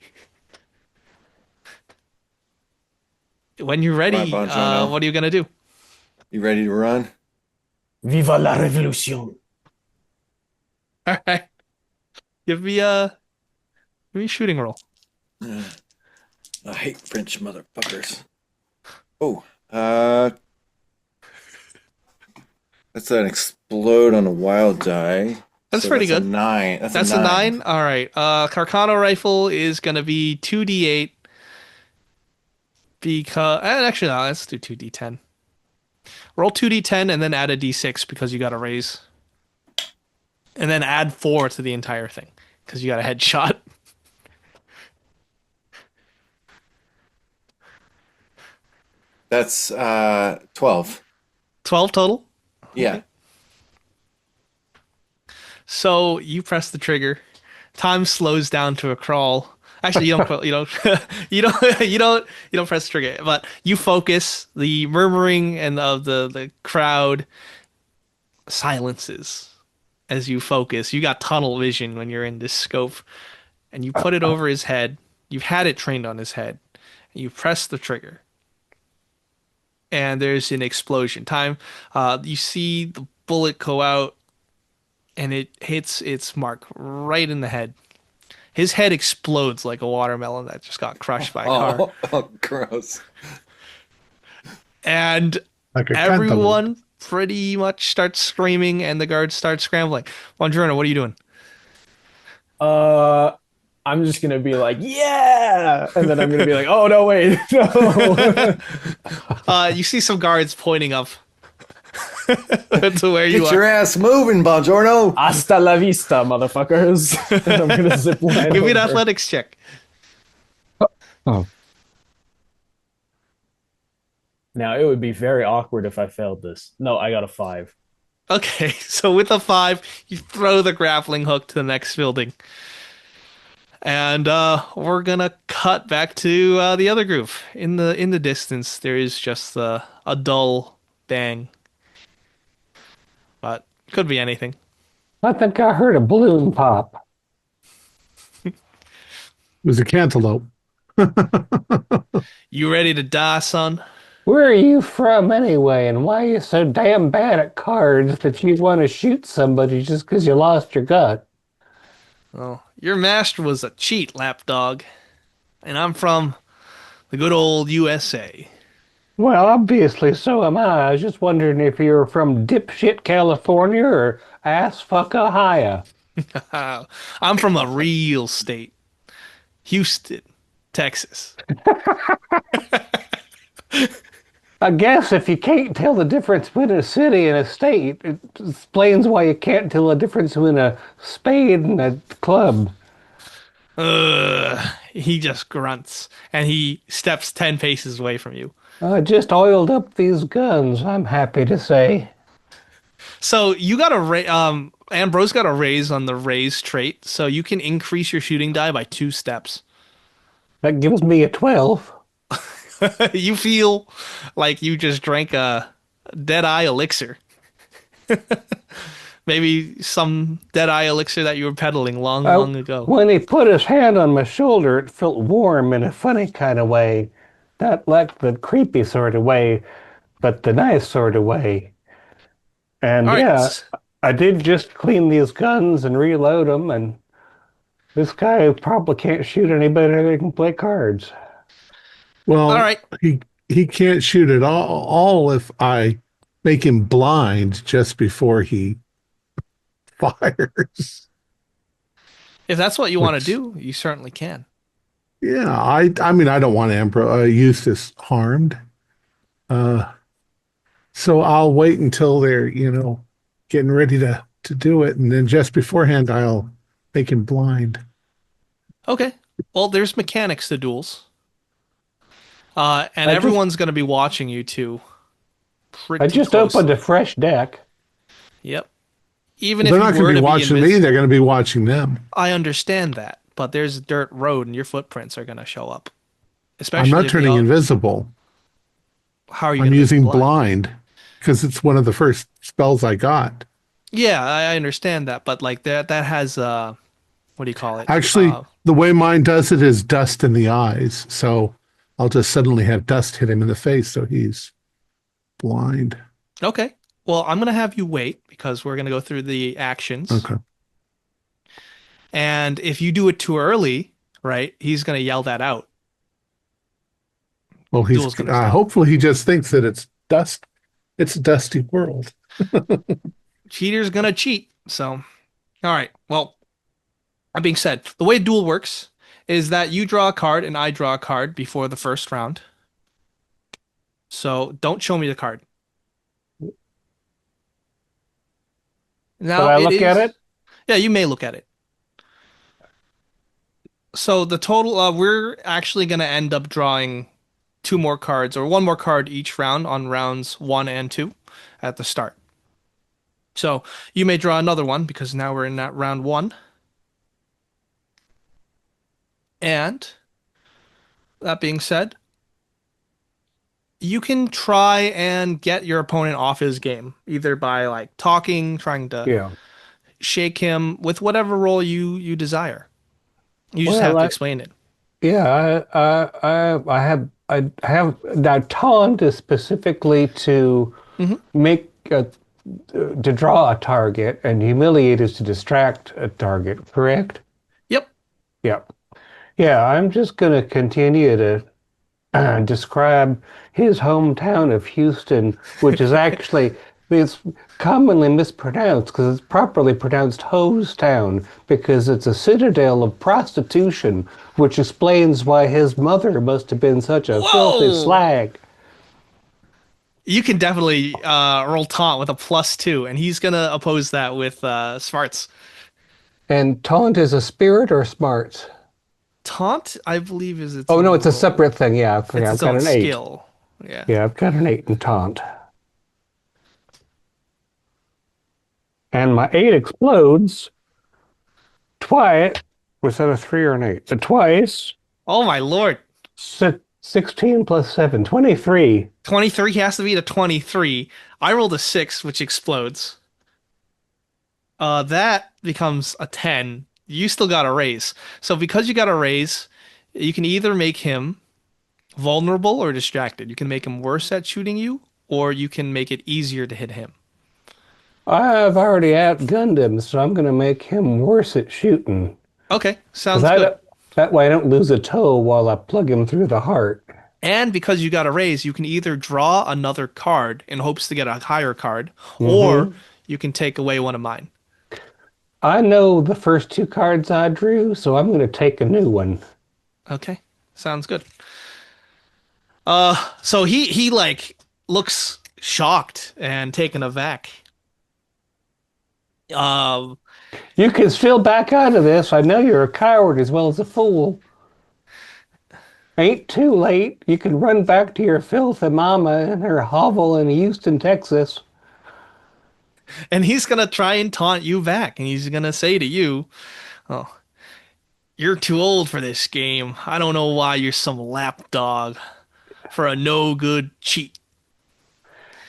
When you're ready, Right, Bonjourno. what are you gonna do? You ready to run? Viva la revolution! All right. Give me a shooting roll. I hate French motherfuckers. Oh, that's an explode on a wild die. That's pretty good. A 9. That's a 9. All right. Carcano rifle is gonna be 2d8 because actually no, let's do 2d10. Roll 2d10 and then add a d6 because you got a raise, and then add 4 to the entire thing because you got a headshot. That's 12. 12 total. Yeah. So you press the trigger. Time slows down to a crawl. Actually, you don't. You don't. You don't press the trigger. But you focus. The murmuring and of the crowd silences as you focus. You got tunnel vision when you're in this scope, and you put it over his head. You've had it trained on his head. And you press the trigger, and there's an explosion. Time. You see the bullet go out, and it hits its mark right in the head. His head explodes like a watermelon that just got crushed by a car. Oh, gross. And Like a everyone pretty much starts screaming and the guards start scrambling. Buongiorno, what are you doing? I'm just gonna be like, yeah, and then I'm gonna be like, oh no, wait, no. You see some guards pointing up to where you Get are. your ass moving, Bongiorno. Hasta la vista, motherfuckers. And I'm gonna zip line Give me an over. athletics check. Oh, Now it would be very awkward if I failed this. No, I got a 5. Okay, so with a 5, you throw the grappling hook to the next building. And we're gonna cut back to the other group. In the distance, there is just a dull bang. But could be anything. I think I heard a balloon pop. It was a cantaloupe. You ready to die, son? Where are you from anyway, and why are you so damn bad at cards that you want to shoot somebody just because you lost your gut? Oh, your master was a cheat, lapdog. And I'm from the good old USA. Well, obviously, so am I. I was just wondering if you were from dipshit California or assfuck Ohio. I'm from a real state. Houston, Texas. I guess if you can't tell the difference between a city and a state, it explains why you can't tell the difference between a spade and a club. He just grunts and he steps 10 paces away from you. I just oiled up these guns, I'm happy to say. So you got Ambrose got a raise on the raise trait, so you can increase your shooting die by 2 steps. That gives me a 12. You feel like you just drank a Deadeye elixir. Maybe some Deadeye elixir that you were peddling long ago. When he put his hand on my shoulder, it felt warm in a funny kind of way. Not like the creepy sort of way, but the nice sort of way. And All yeah, right. I did just clean these guns and reload them, and this guy probably can't shoot any better than he can play cards. Well, All right. he can't shoot at all if I make him blind just before he fires. If that's what you want to do, you certainly can. Yeah, I mean I don't want Eustace harmed. So I'll wait until they're, getting ready to do it, and then just beforehand I'll make him blind. Okay. Well, there's mechanics to duels. And I just everyone's going to be watching you too. I Pretty just opened a closely. fresh deck. Yep. Even Well, if they're you not going to were be to be watching me. invisible, They're going to be watching them. I understand that. But there's a dirt road and your footprints are going to show up. I'm Especially not if they turning all. invisible. How are you I'm going to make them using blind? blind because it's one of the first spells I got. Yeah, I understand that. But like that has, what do you call it? Actually, the way mine does it is dust in the eyes. So I'll just suddenly have dust hit him in the face. So he's blind. Okay. Well, I'm going to have you wait because we're going to go through the actions. Okay. And if you do it too early, right, he's going to yell that out. Well, Duel's going to stop. hopefully he just thinks that it's dust. It's a dusty world. Cheater's going to cheat. So, all right. Well, that being said, the way duel works is that you draw a card and I draw a card before the first round. So don't show me the card. But Now I it look at is. it. Yeah, you may look at it. So the total, we're actually going to end up drawing two more cards or one more card each round on rounds 1 and 2 at the start. So you may draw another one because now we're in that round 1. And that being said, you can try and get your opponent off his game, either by like talking, trying to Yeah. shake him with whatever role you desire. You just Well, have to explain it. yeah, I have now taunt is specifically to Hmm. make to draw a target, and humiliate is to distract a target. Correct? Yep. Yep. Yeah, I'm just going to continue to describe his hometown of Houston, which is actually it's commonly mispronounced because it's properly pronounced Hostown because it's a citadel of prostitution, which explains why his mother must have been such a filthy Whoa! slag. You can definitely roll taunt with a +2, and he's gonna oppose that with smarts. And taunt is a spirit or smarts? Taunt, I believe, is its Oh no, own it's a roll. separate thing. Yeah, It's I've its got own an 8. skill. Yeah. Yeah, I've got an 8 in taunt. And my 8 explodes twice. Was that a 3 or an 8? Twice. Oh my lord. 16 plus 7, 23. 23 has to be the 23. I rolled a 6, which explodes. That becomes a 10. You still got a raise. So because you got a raise, you can either make him vulnerable or distracted. You can make him worse at shooting you, or you can make it easier to hit him. I've already outgunned him, so I'm going to make him worse at shooting. Okay, 'Cause sounds good. that way I don't lose a toe while I plug him through the heart. And because you got a raise, you can either draw another card in hopes to get a higher card, or Hmm. you can take away one of mine. I know the first 2 cards I drew, so I'm going to take a new one. Okay, sounds good. So he like looks shocked and taken aback. Um, You can still back out of this. I know you're a coward as well as a fool. Ain't too late. You can run back to your filthy mama and her hovel in Houston, Texas. and he's gonna try and taunt you back, and he's gonna say to you, "Oh, you're too old for this game. I don't know why you're some lapdog for a no good cheat."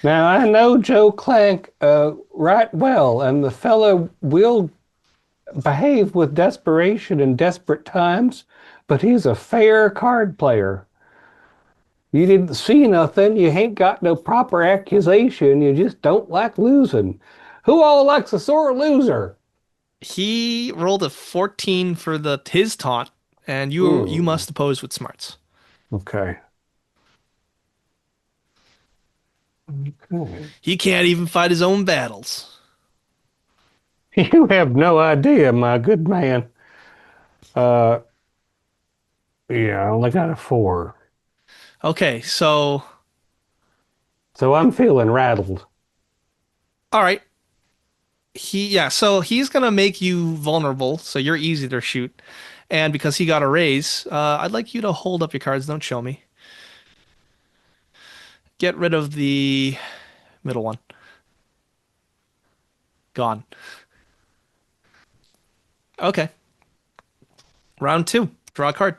Now, I know Joe Clank right well, and the fellow will behave with desperation in desperate times, but he's a fair card player. You didn't see nothing, you ain't got no proper accusation, you just don't like losing. Who all likes a sore loser? He rolled a 14 for the his taunt, and you must oppose with smarts. Okay. Okay. He can't even fight his own battles. You have no idea, my good man. Uh, yeah, I only got a 4. Okay, so So I'm feeling rattled. all right. So he's gonna make you vulnerable, so you're easy to shoot. And because he got a raise, I'd like you to hold up your cards. Don't show me. Get rid of the middle one. Gone. Okay. Round 2. Draw a card.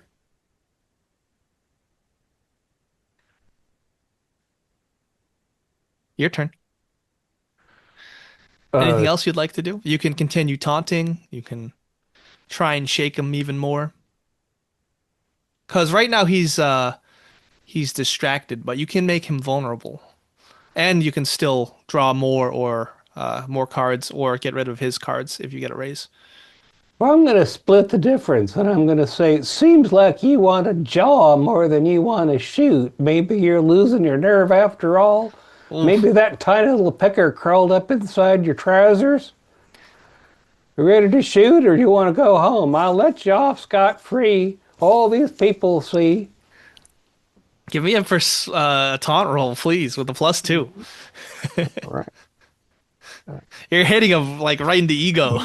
Your turn. Anything else you'd like to do? You can continue taunting. You can try and shake him even more. Because right now he's distracted, but you can make him vulnerable. And you can still draw more cards or get rid of his cards if you get a raise. Well, I'm going to split the difference, and I'm going to say, it seems like you want to jaw more than you want to shoot. Maybe you're losing your nerve after all. Oof. Maybe that tiny little pecker crawled up inside your trousers. You ready to shoot, or do you want to go home? I'll let you off scot-free. All these people see. Give me a taunt roll, please, with a +2. All right. You're hitting him like right in the ego.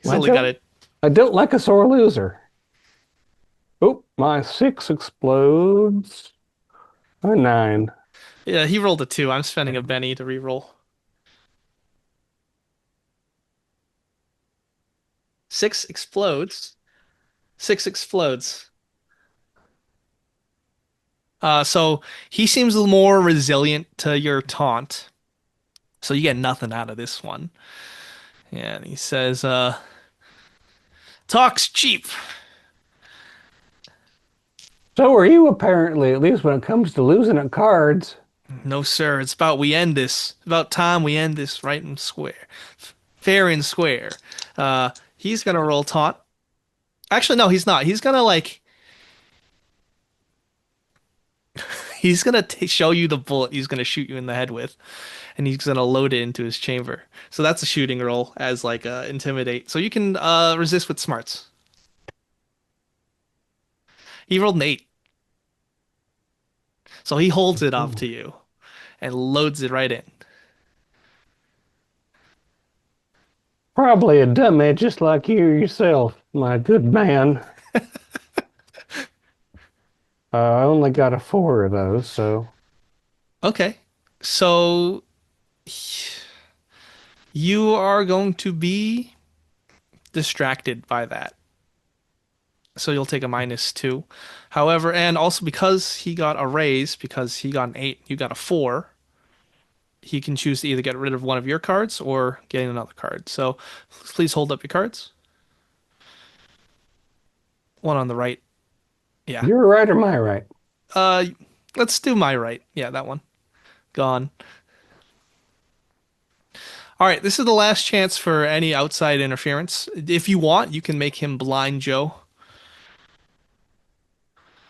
Only got it. I don't like a sore loser. Oh, my 6 explodes. A 9. Yeah, he rolled a 2. I'm spending a Benny to reroll. 6 explodes. 6 explodes. So he seems a little more resilient to your taunt. So you get nothing out of this one. Yeah, and he says, talk's cheap. So are you, apparently, at least when it comes to losing at cards. No, sir. It's about we end this. About time we end this right and square. Fair and square. He's going to roll taunt. Actually, no, he's not. He's going to, he's going to show you the bullet he's going to shoot you in the head with. And he's going to load it into his chamber. So that's a shooting roll as, intimidate. So you can resist with smarts. He rolled an 8. So he holds it up to you and loads it right in. Probably a dummy, just like you yourself, my good man. I only got a 4 of those, so. Okay. So you are going to be distracted by that. So you'll take a -2. However, and also because he got a raise, because he got an 8, you got a 4, he can choose to either get rid of one of your cards or get another card. So please hold up your cards. One on the right. Yeah. You're right or my right? Let's do my right. Yeah, that one. Gone. All right, this is the last chance for any outside interference. If you want, you can make him blind Joe.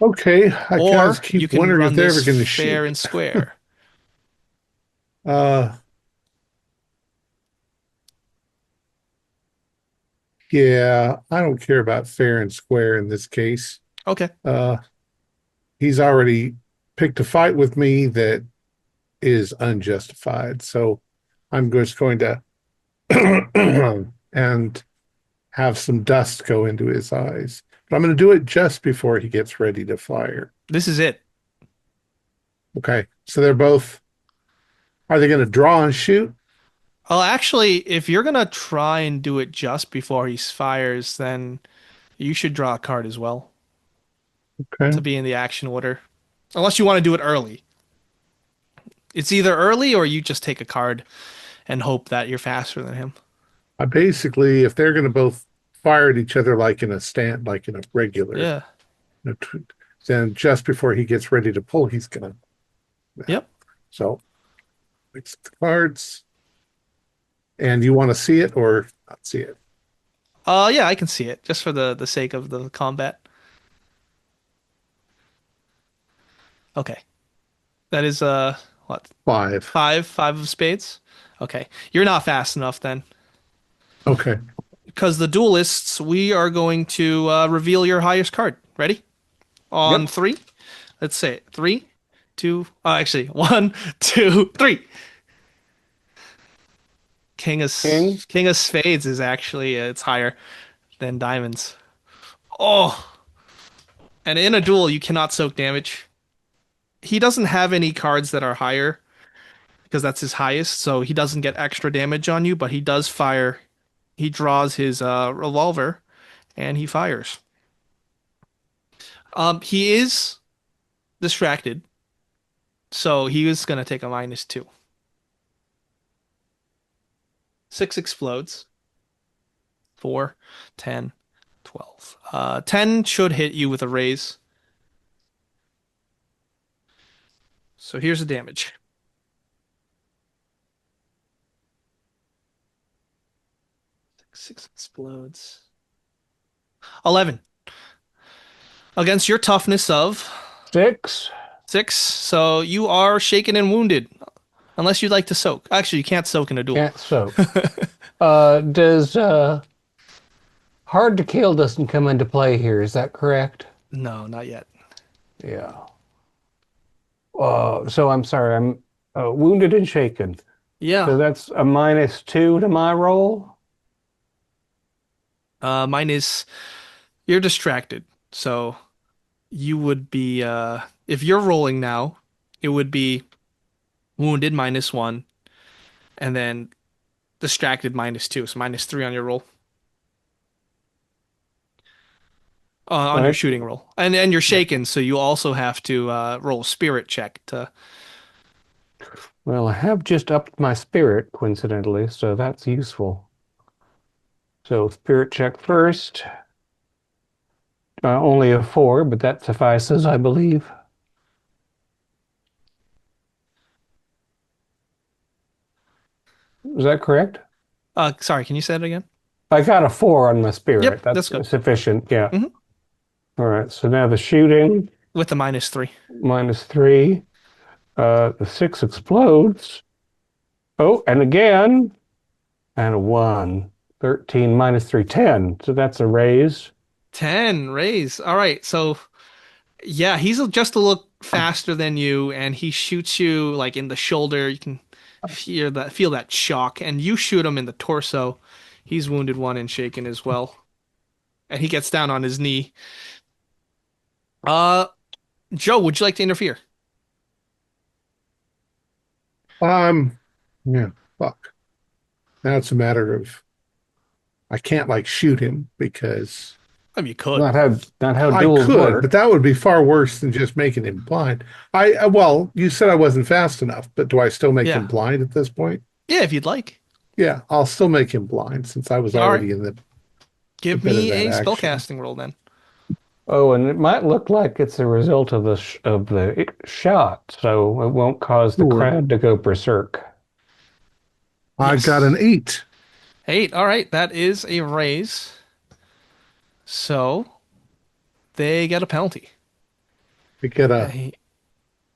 Okay, I Or just keep you can wondering if run they're this ever going to fair shoot. and square. Yeah, I don't care about fair and square in this case. Okay. He's already picked a fight with me that is unjustified, so I'm just going to and have some dust go into his eyes. But I'm going to do it just before he gets ready to fire. This is it. Okay, so they're both. Are they going to draw and shoot? Well, actually, if you're going to try and do it just before he fires, then you should draw a card as well Okay. to be in the action order. Unless you want to do it early. It's either early or you just take a card and hope that you're faster than him. I basically, if they're going to both fire at each other like in a regular, Yeah. then just before he gets ready to pull, he's going to. Yep. So, mix the cards. And you want to see it or not see it? Yeah, I can see it just for the sake of the combat. Okay. That is what? 5. Five of spades. Okay. You're not fast enough then. Okay. Because the duelists, we are going to reveal your highest card. Ready? On 3. Let's say it. 3, 2. Actually, 1, 2, 3. King? King of Spades is actually it's higher than diamonds. Oh, and in a duel you cannot soak damage. He doesn't have any cards that are higher because that's his highest, so he doesn't get extra damage on you, but he does fire. He draws his revolver and he fires. He is distracted, so he is gonna take a -2. 6 explodes. 4, 10, 12. 10 should hit you with a raise. So here's the damage. Six explodes. 11. Against your toughness of 6. 6. So you are shaken and wounded. Unless you'd like to soak. Actually, you can't soak in a duel. Can't soak. Does hard to kill doesn't come into play here, is that correct? No, not yet. Yeah. So I'm sorry, I'm wounded and shaken. Yeah. So that's a -2 to my roll? Mine is you're distracted. So you would be if you're rolling now, it would be wounded -1 and then distracted -2. So -3 on your roll. On your Right. shooting roll. And you're shaken, so you also have to roll a spirit check to Well, I have just upped my spirit, coincidentally, so that's useful. So spirit check first. Only a 4, but that suffices, I believe. Is that correct? sorry, can you say it again? I got a 4 on my spirit. Yep, That's that's good. sufficient. Yeah. Mhm. All right. So now the shooting, With the -3. -3. The 6 explodes. Oh, and again, and a 1. 13 -3, 10. So that's a raise. 10 raise. All right. So yeah, he's just a little faster than you and he shoots you like in the shoulder. You can feel that shock and you shoot him in the torso. He's wounded 1 and shaken as well. And he gets down on his knee. Joe, would you like to interfere? Yeah, fuck. Now it's a matter of I can't like shoot him because I mean, you could. Not how I duels could, work. but that would be far worse than just making him blind. Well, you said I wasn't fast enough, but do I still make Yeah. him blind at this point? Yeah, if you'd like. Yeah, I'll still make him blind since I was All already right. in the Give bit of me that a action. spellcasting roll then. Oh, and it might look like it's a result of the shot, so it won't cause the Sure. crowd to go berserk. I Yes. got an 8. 8. All right, that is a raise. So they get a penalty. We get a They-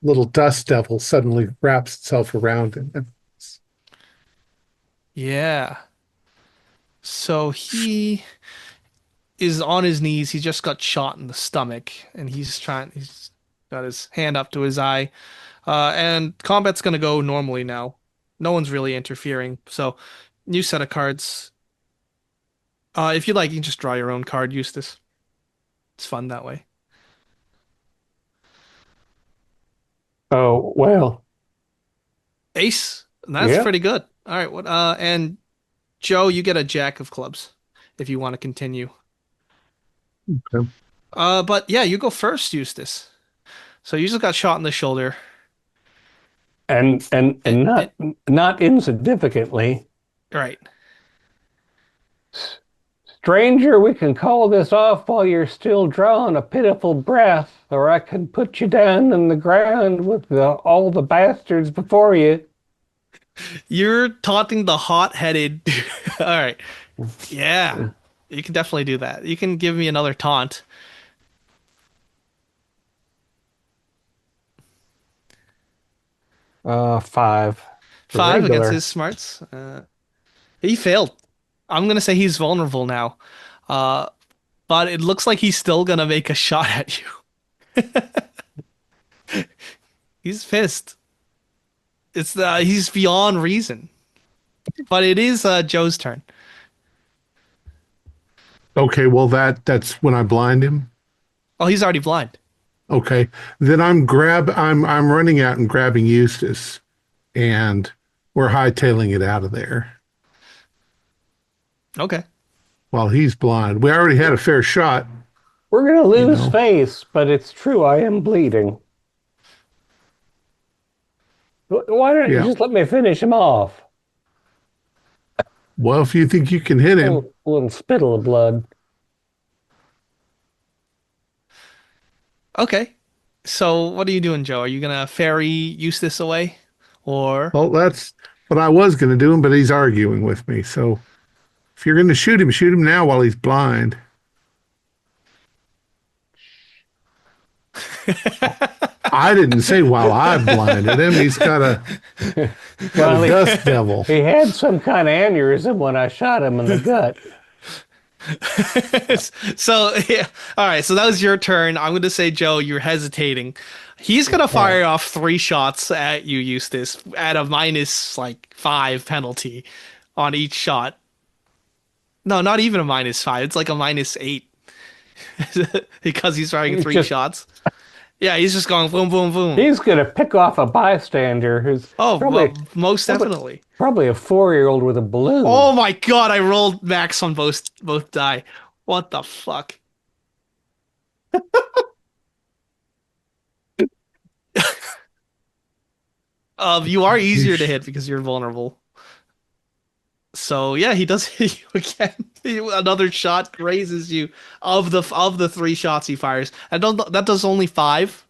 little dust devil suddenly wraps itself around him. Yeah. So he is on his knees. He just got shot in the stomach, and he's got his hand up to his eye. And combat's gonna go normally now. No one's really interfering. So, new set of cards. If you like, you can just draw your own card, Eustace. It's fun that way. Oh, well, Ace. That's Yeah. pretty good. All right. What? And Joe, you get a Jack of Clubs if you want to continue. Okay. But yeah, you go first, Eustace. So you just got shot in the shoulder. and not insignificantly, Right. stranger, we can call this off while you're still drawing a pitiful breath, or I can put you down in the ground with all the bastards before you. You're taunting the hot-headed. All right. Yeah. You can definitely do that. You can give me another taunt. 5. 5 against Regular. his smarts. He failed. I'm going to say he's vulnerable now. But it looks like he's still going to make a shot at you. He's pissed. He's beyond reason. But it is Joe's turn. Okay, well that's when I blind him. Oh, he's already blind. Okay, then I'm running out and grabbing Eustace, and we're hightailing it out of there Okay. while he's blind. We already had a fair shot. We're going to lose know. face, but it's true. I am bleeding. Why don't you Yeah. just let me finish him off? Well, if you think you can hit him, A little spittle of blood. Okay. So what are you doing, Joe? Are you gonna ferry Eustace away, or well, that's what I was going to do, but he's arguing with me. So if you're going to shoot him now while he's blind. I didn't say while I blinded him. He's got a dust devil. He had some kind of aneurysm when I shot him in the gut. so? Yeah. All right. So that was your turn. I'm gonna say, Joe, you're hesitating. He's gonna fire off 3 shots at you, Eustace, at a minus like 5 penalty on each shot. No, not even a minus 5. It's like a minus 8 because he's firing 3 shots. Yeah, he's just going boom, boom, boom. He's going to pick off a bystander who's probably, most definitely. Probably a 4-year-old with a balloon. Oh my god, I rolled max on both die. What the fuck? You are easier to hit because you're vulnerable. So yeah, he does hit you again. Another shot grazes you of the 3 shots he fires. That does only 5.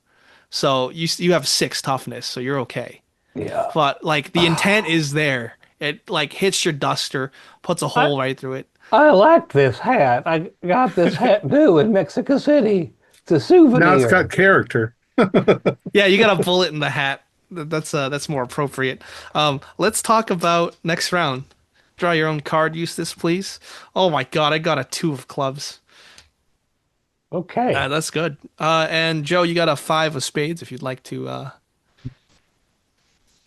So you have 6 toughness, so you're okay. Yeah. But like the intent is there. It like hits your duster, puts a hole right through it. I like this hat. I got this hat new in Mexico City. It's a souvenir. Now it's got character. Yeah, you got a bullet in the hat. That's more appropriate. Let's talk about next round. Draw your own card, Eustace, please. Oh my god, I got a 2 of clubs. Okay. That's good. And Joe, you got a 5 of spades if you'd like to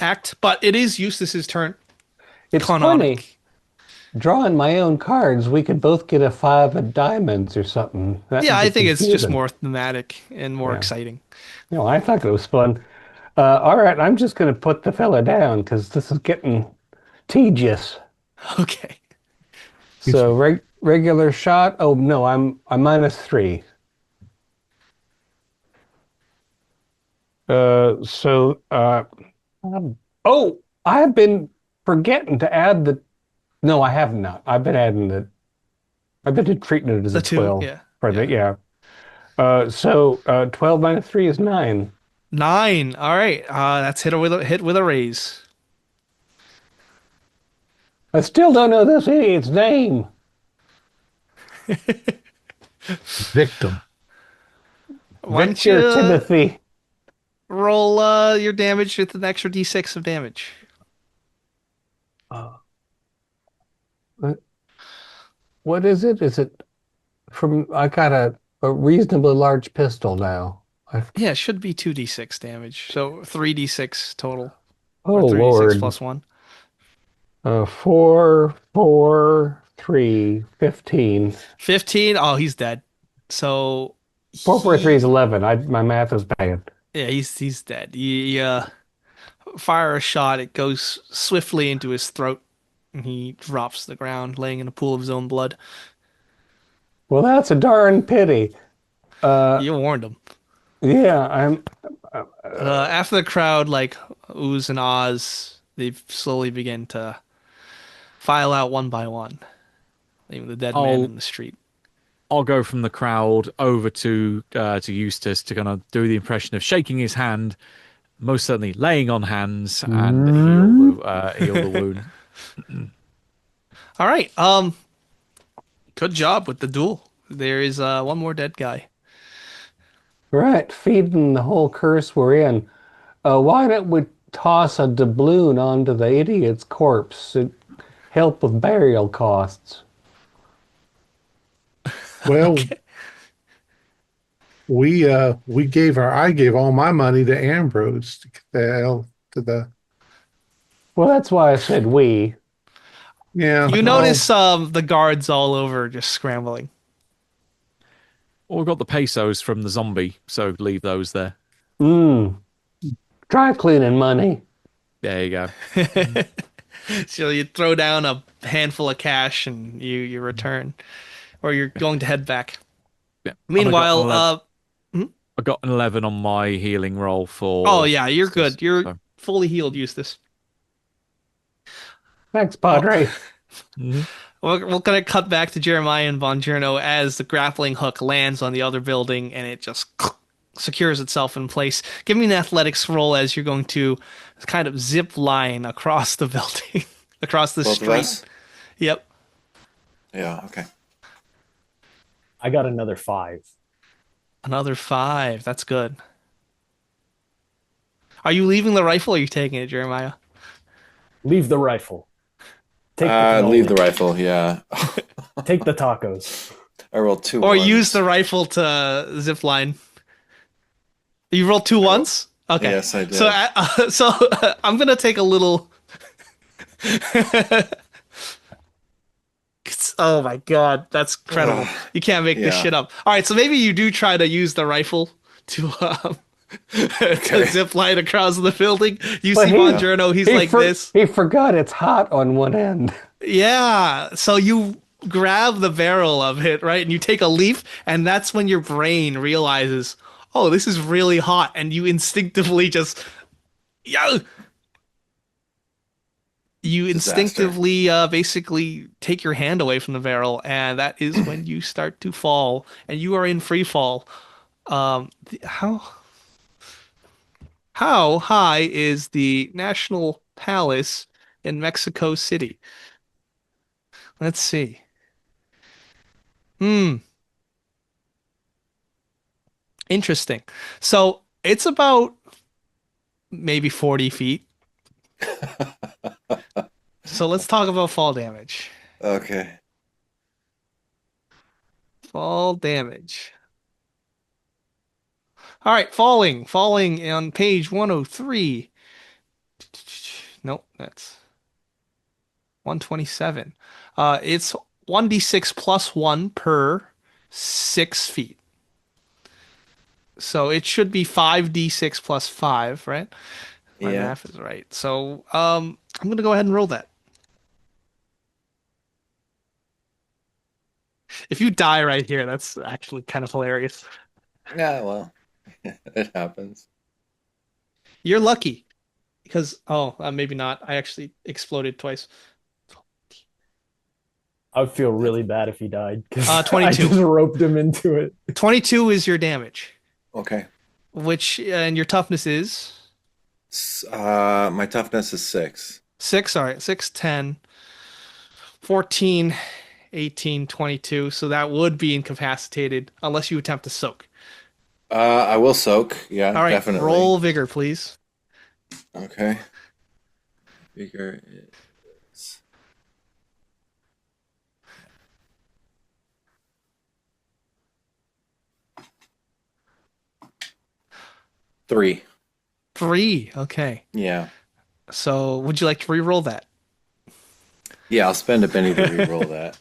act. But it is Eustace's turn. It's Canonic. funny. Drawing my own cards, we could both get a 5 of diamonds or something. Yeah, I think it's just more thematic and more exciting. No, I thought it was fun. All right, I'm just going to put the fella down because this is getting tedious. Okay. So regular shot. Oh no, I'm minus 3. I've been forgetting to add the. No, I have not. I've been treating it as a 12. Yeah. For the, yeah. So 12 minus 3 is 9. 9. All right. That's hit with a raise. I still don't know this idiot's name. Victim. Victor Timothy. Roll your damage with an extra d6 of damage. What is it? Is it from? I got a reasonably large pistol now. Yeah, it should be 2d6 damage. So 3d6 total. Oh, or 3d6 Lord. plus 1. 4, 4, 3, 15. 15. Oh, he's dead. So 4, 4, 3 is 11. My math is bad. Yeah, he's dead. You fire a shot. It goes swiftly into his throat, and he drops to the ground, laying in a pool of his own blood. Well, that's a darn pity. You warned him. Yeah, I'm. After the crowd like oohs and ahs, they slowly begin to file out one by one, leaving the dead man in the street. I'll go from the crowd over to Eustace to kind of do the impression of shaking his hand, most certainly laying on hands, and heal the wound. All right. Good job with the duel. There is one more dead guy. Right, feeding the whole curse we're in. Why don't we toss a doubloon onto the idiot's corpse to help with burial costs? Well, I gave all my money to Ambrose to get the hell to the. Well, that's why I said we. Yeah. You well, notice the guards all over just scrambling. Well, we've got the pesos from the zombie, so leave those there. Mmm. Dry cleaning money. There you go. So you throw down a handful of cash and you return, or you're going to head back. Yeah. And Meanwhile, I got an 11 on my healing roll oh for. yeah, you're good. You're So, fully healed, Eustace. Thanks, Oh, Padre. mhm. we're gonna cut back to Jeremiah and Bongiorno as the grappling hook lands on the other building and it just secures itself in place. Give me an athletics roll as you're going to kind of zip line across the building, across the Both street. of us? Yep. Yeah, okay. I got another 5. Another 5. That's good. Are you leaving the rifle or are you taking it, Jeremiah? Leave the rifle. Take the Leave cannoli. the rifle, yeah. Take the tacos. I rolled 2 Or ones. use the rifle to zip line. You rolled 2 ones? Okay. Yes, I did. So I'm gonna take a little. Oh my god, that's incredible! You can't make this yeah. shit up. All right, so maybe you do try to use the rifle to to zip line across the building. You But see he- Bongiorno, he's like this. He forgot it's hot on one end. Yeah, so you grab the barrel of it, right, and you take a leaf, and that's when your brain realizes, oh, this is really hot, and you instinctively just, yeah. You Disaster. instinctively basically take your hand away from the barrel, and that is when you start to fall, and you are in free fall. How high is the National Palace in Mexico City? Let's see. Interesting. So it's about maybe 40 feet. So let's talk about fall damage. Okay. Fall damage. All right, falling on page 103. Nope, that's 127. It's 1d6 plus 1 per 6 feet. So it should be 5d6 plus 5, right? My Yeah. math is right. So I'm going to go ahead and roll that. If you die right here, that's actually kind of hilarious. Yeah, well, it happens. You're lucky because, maybe not. I actually exploded twice. I would feel really bad if he died because 22. I just roped him into it. 22 is your damage, Okay. and your toughness is My toughness is 6. 6. All right, 6, 10, 14, 18, 22. So that would be incapacitated unless you attempt to soak. I will soak. Yeah, All right, definitely. roll vigor, please. Okay. Vigor is 3. 3. Okay. Yeah. So would you like to re-roll that? Yeah, I'll spend a penny to re-roll that.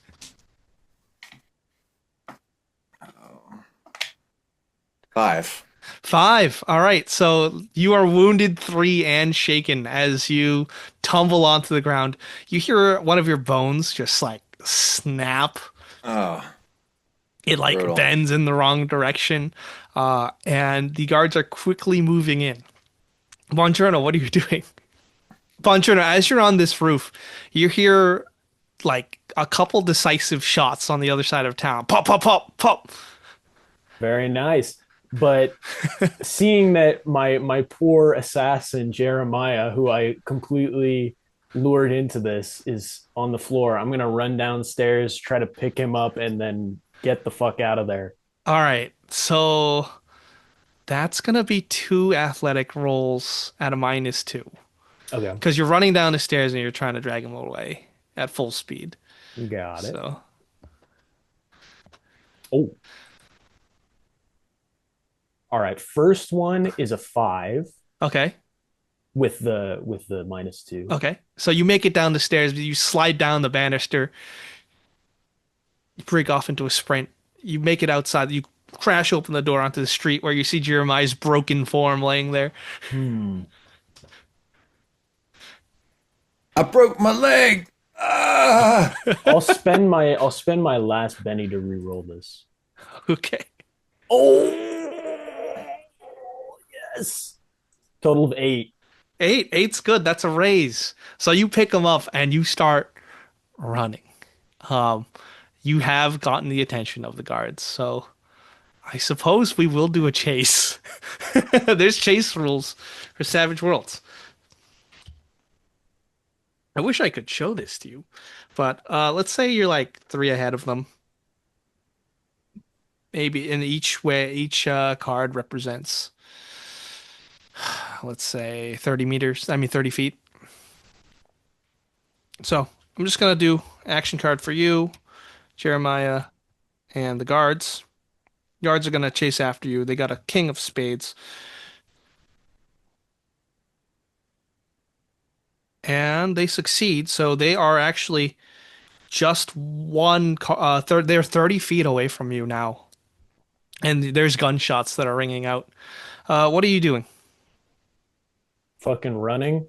5. 5. All right. So you are wounded 3 and shaken as you tumble onto the ground. You hear one of your bones just like snap. Oh, It like brutal. bends in the wrong direction. And the guards are quickly moving in. Bongiorno, what are you doing? Bongiorno, as you're on this roof, you hear like a couple decisive shots on the other side of town. Pop, pop, pop, pop. Very nice. But seeing that my poor assassin Jeremiah, who I completely lured into this, is on the floor, I'm gonna run downstairs, try to pick him up, and then get the fuck out of there. All right. So that's going to be 2 athletic rolls at a -2 Okay, because you're running down the stairs and you're trying to drag him away at full speed. got it. So, Oh, all right. First one is a 5. okay. with the -2. Okay. So you make it down the stairs, you slide down the banister, you break off into a sprint. You make it outside, you crash open the door onto the street where you see Jeremiah's broken form laying there. Hmm. I broke my leg. Ah! I'll spend my last Benny to re-roll this. Okay. Oh yes. Total of 8. Eight's good. That's a raise. So you pick him up and you start running. Um, you have gotten the attention of the guards, so I suppose we will do a chase. There's chase rules for Savage Worlds. I wish I could show this to you, but let's say you're like 3 ahead of them. Maybe in each way, each card represents, let's say 30 meters. I mean 30 feet. So I'm just gonna do action card for you, Jeremiah, and the guards. Guards are gonna chase after you. They got a king of spades. And they succeed, so they are actually just they're 30 feet away from you now. And there's gunshots that are ringing out. What are you doing? Fucking running.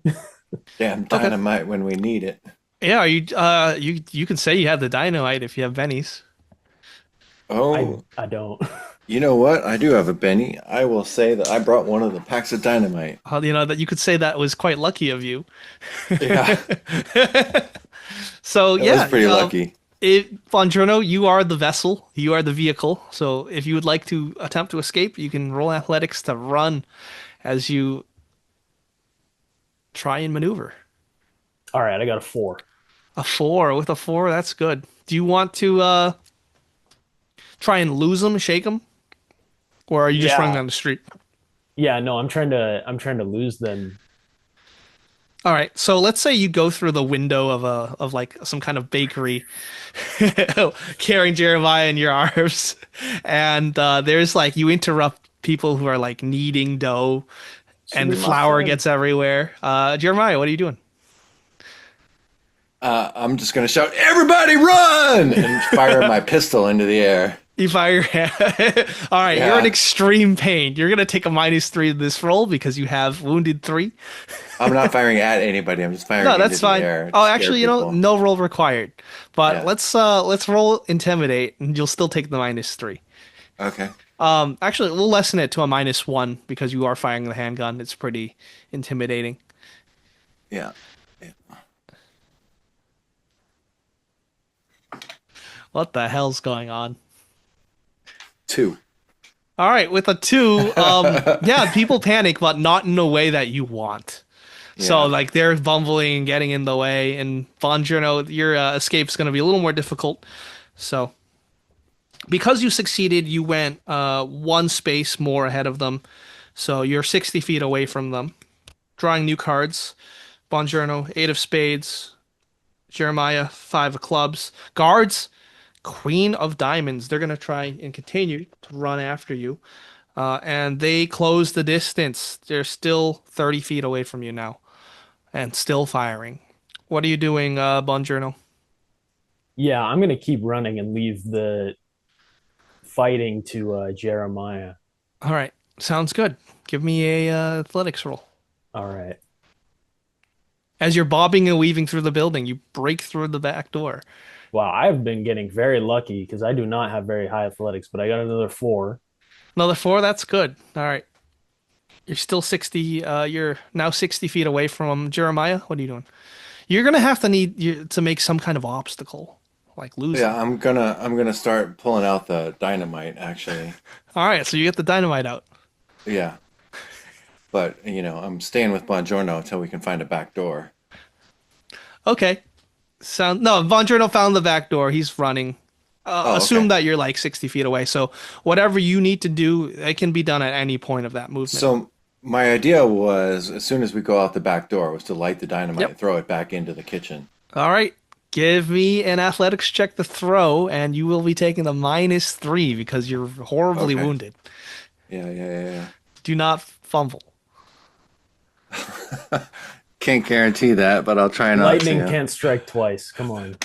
Damn dynamite when we need it. Yeah, you can say you have the dynamite if you have bennies. Oh, I don't. you know what? I do have a Benny. I will say that I brought one of the packs of dynamite. You know that you could say that was quite lucky of you. Yeah, So that yeah, was pretty lucky. Bongiorno, you are the vessel. You are the vehicle. So if you would like to attempt to escape, you can roll athletics to run as you try and maneuver. All right, I got a 4. A 4. With a 4, that's good. Do you want to try and lose them, shake them? Or are you just Yeah. running down the street? Yeah, no, I'm trying to lose them. All right, so let's say you go through the window of like some kind of bakery, carrying Jeremiah in your arms, and there's like you interrupt people who are like kneading dough, and the Sweet flour muffin. gets everywhere. Jeremiah, what are you doing? I'm just gonna shout, "Everybody run!" and fire my pistol into the air. You fire your hand. All right, you're Yeah. in extreme pain. You're gonna take a -3 in this roll because you have wounded 3. I'm not firing at anybody. I'm just firing No, into that's the fine. air to Oh, scare actually, people. no roll required. But Yeah. let's roll intimidate, and you'll still take the -3. Okay. Actually, we'll lessen it to a -1 because you are firing the handgun. It's pretty intimidating. Yeah. What the hell's going on? 2. All right, with a 2, yeah, people panic, but not in a way that you want. So, Yeah. like, they're bumbling and getting in the way, and Bongiorno, your escape's going to be a little more difficult. So, because you succeeded, you went 1 space more ahead of them. So, you're 60 feet away from them. Drawing new cards. Bongiorno, 8 of spades. Jeremiah, 5 of clubs. Guards, Queen of diamonds. They're going to try and continue to run after you. And they close the distance. They're still 30 feet away from you now. And still firing. What are you doing, Bongiorno? Yeah, I'm gonna keep running and leave the fighting to Jeremiah. All right. Sounds good. Give me a athletics roll. All right. As you're bobbing and weaving through the building, you break through the back door. Wow, I've been getting very lucky because I do not have very high athletics, but I got another 4. Another 4, that's good. All right. You're still 60, you're now 60 feet away from Jeremiah. What are you doing? You're going to have to need to make some kind of obstacle, like losing. Yeah, I'm gonna start pulling out the dynamite. Actually, All right, so you get the dynamite out. yeah. But I'm staying with Bongiorno until we can find a back door. Okay. No, Bongiorno found the back door. He's running. Assume okay. that you're like 60 feet away. So whatever you need to do, it can be done at any point of that movement. So my idea was, as soon as we go out the back door, was to light the dynamite and throw it back into the kitchen. All right. Give me an athletics check to throw, and you will be taking the -3 because you're horribly Okay. wounded. Yeah. Do not fumble. Can't guarantee that, but I'll try not Lightning to. can't strike twice. Come on.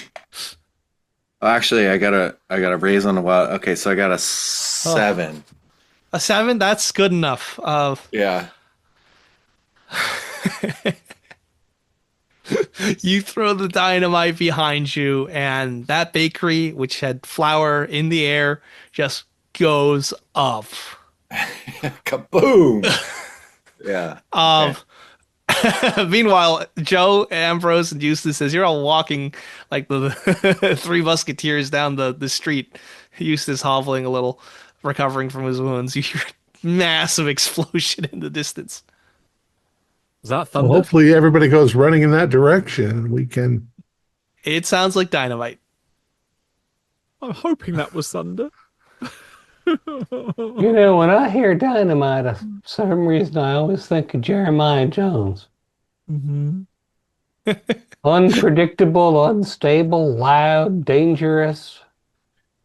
Oh, actually, I got a raise on the wild. Okay, so I got a 7. A 7? That's good enough. Yeah. You throw the dynamite behind you, and that bakery, which had flour in the air, just goes up. Kaboom! Yeah. Okay. Meanwhile, Joe, Ambrose, and Eustace, as you're all walking like the three musketeers down the street, Eustace hobbling a little, recovering from his wounds, you hear a massive explosion in the distance. Is that Well, thunder? hopefully everybody goes running in that direction and we can. It sounds like dynamite. I'm hoping that was thunder. You know, when I hear dynamite, for some reason I always think of Jeremiah Jones. Mm-hmm. Unpredictable, unstable, loud, dangerous.